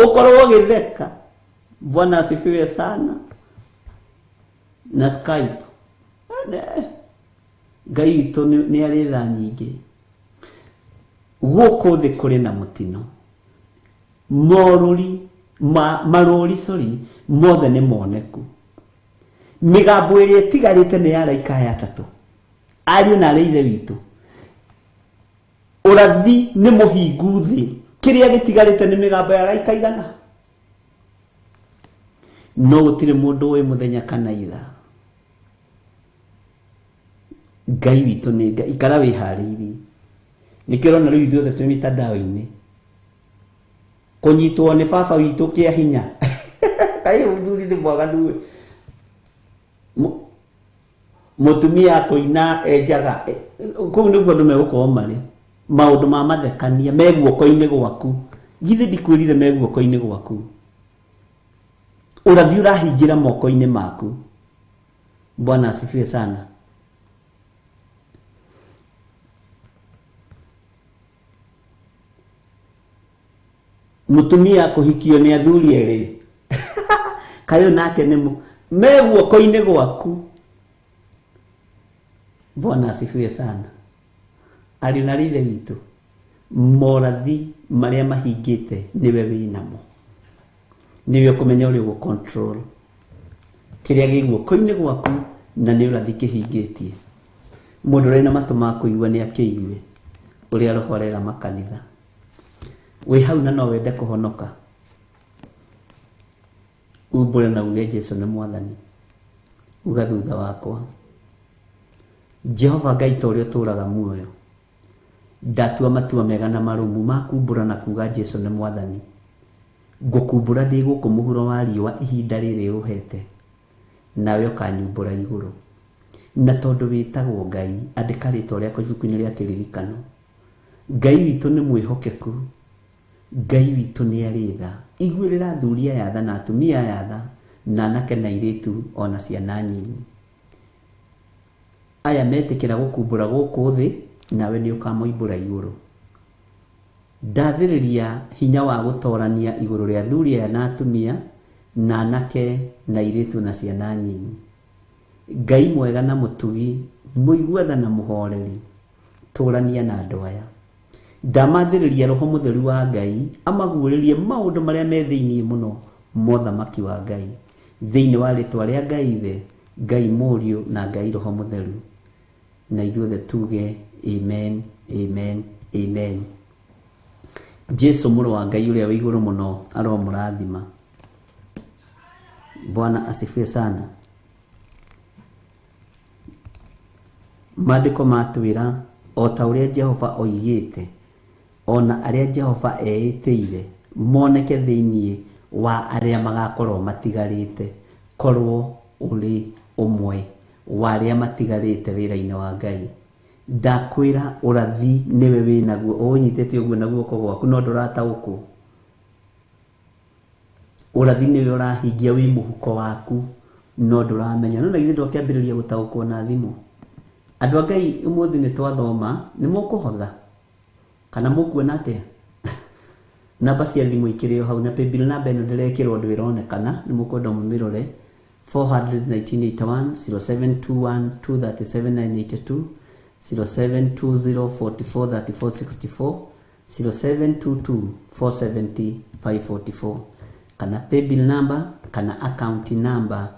Ukorwo githeka. Bwana asifiwe sana. Na Skype. Ngai witu ni ari tha nyingi. Guku thi kuri na mutino. Maruri mothe ni moneku. Migambo iria itigarite ni araika aya atatu. Ariu na ari ithe witu. Urathi ni muhingu thi. Kiria gitigarite ni migambo ya araika igana. No gutire mundu we muthenya kana itha. Ngai witu ni Ngai ikara wihariri. Nikirona riu ithuothe twi mitandao-ini. Kunyitwo ni baba witu kia hinya. Kai uthuri ni mwaganu. Mutumia kuina enjaga. Kuu niguo andu megukorwo mari. Maundu ma mathekania me guoko-ini gwaku. Githi ndikwirire me guoko-ini gwaku. Urathi urahingira moko-ini maku. Bwana asifiwe sana. Mutumia kuhikio ni athuri eri. Kayo nake ni me guoko-ini gwaku. Bwana asifiwe sana. Ari na rithe witu. Morathi maria mahingite niwe winamo. Niwe kumenya uri go control. Kiria gi guoko-ini gwaku na ni urathi kihingitie. Mundu rena matu ma kuigua ni akiigue. Uri arohorera makanitha. We hau na no wende kuhonoka. Umbure na uge Jesu ni mwathani. Uga thutha wakwa. Jehova Ngai ta uria turaga muoyo. Ndatua matua mega na marumu makumbura na kuga Jesu ni mwathani. Ngukumbura ndi guku muhuro wa riwa ihinda riri uhete. Nawe ukanyumbura iguru. Na tondu witagwo Ngai andika ritwa riako ibuku-ini ria kiririkano. Ngai witu ni mwihokeku. Ngai witu ni aritha. Igwirira athuri aya tha na atumia aya tha na anake na iritu ona ciana nyinyi. aya metikira gukumbura guku thi nawe ni ukamoimbura iguru. Ndathiriria hinya wa gutorania iguru ria athuri aya na atumia na anake na iritu na ciana nyinyi. Ngai mwega na mutugi, muiguatha na muhoreri, turania na andu aya. Ndamathiriria Roho Mutheru wa Ngai amaguũrĩrie maũndũ marĩa me thĩinĩ mũno mothamaki wa Ngai, thĩinĩ wa rĩtwa rĩa Ngai Ithe, Ngai Mũriũ na Ngai Roho Mutheru. Na ithuothe tuge amen, amen, amen. Jesu mũrũ wa Ngai ũrĩa wĩ igũrũ mũno aromũrathima. Bwana asifiwe sana. Maandĩko matwĩra o ta ũrĩa Jehova oigĩte, ona arĩa Jehova eĩtĩire moneke thĩinĩ wa arĩa magakorwo matigarĩte, korwo ũrĩ ũmwe wa arĩa matigarĩte wĩra-inĩ wa Ngai. Ndakwĩra ũrathi nĩwe wĩnaguo, ũnyitĩte ũguo na guoko gwaku no ndũrataũkwo. Ũrathi nĩwe ũrahingia wĩ mũhuko waku no ndũramenya. No na ithuĩ ndũkĩambĩrĩria gũtaũkwo na thimũ. Andũ a Ngai ũmũthĩ nĩ twathoma, nĩ mũkũhotha kana mũkuona atĩa? Namba cia thimũ ikĩrĩ o hau na paybill namba ĩno ndĩrekĩrwo ũndũ ĩronekana, nĩ mũkwenda mũmĩrore 41981 0721 237 982 0720 44 34 64 0722 470 544 kana paybill number kana account number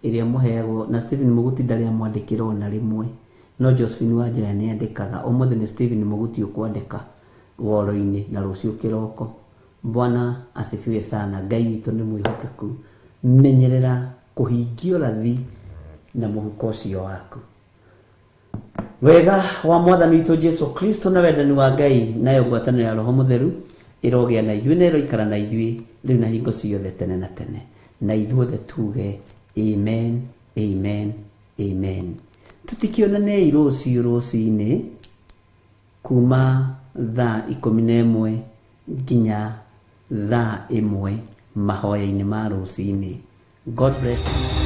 ĩrĩa mũheagwo na Stephen Muguti ndarĩ amwandĩkĩra ona rĩmwe, no Josephine Wanjaya nĩ andĩkaga. Ũmũthĩ nĩ Stephen Muguti ũkwandĩka woro-inĩ na rũciũ kĩroko. Bwana asifiwe sana. Ngai witũ nĩ mwĩhokeku. Menyerera kũhingia ũrathi na mũhuko ũcio waku. Wega wa Mwathani witũ Jesu Kristo na wendani wa Ngai nayo ngwatanĩro ya Roho Mutheru ĩrogĩa na ithuĩ na ĩroikara na ithuĩ rĩu na hingo ciothe tene na tene. Na ithuothe tuge amen, amen, amen. Tutikionane rũciũ rũcinĩ kuma thaa 11 nginya thaa 1 mahoya-inĩ ma rũcinĩ. God bless you.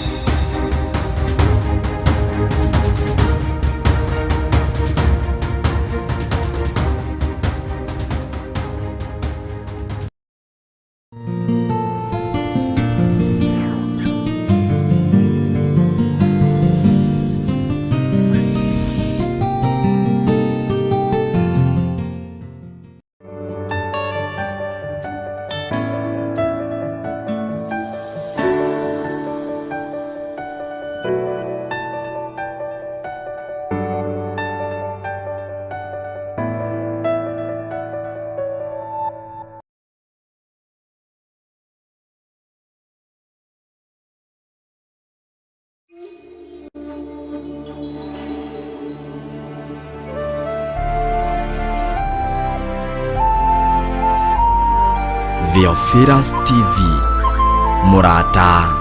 Theophilus TV Murata.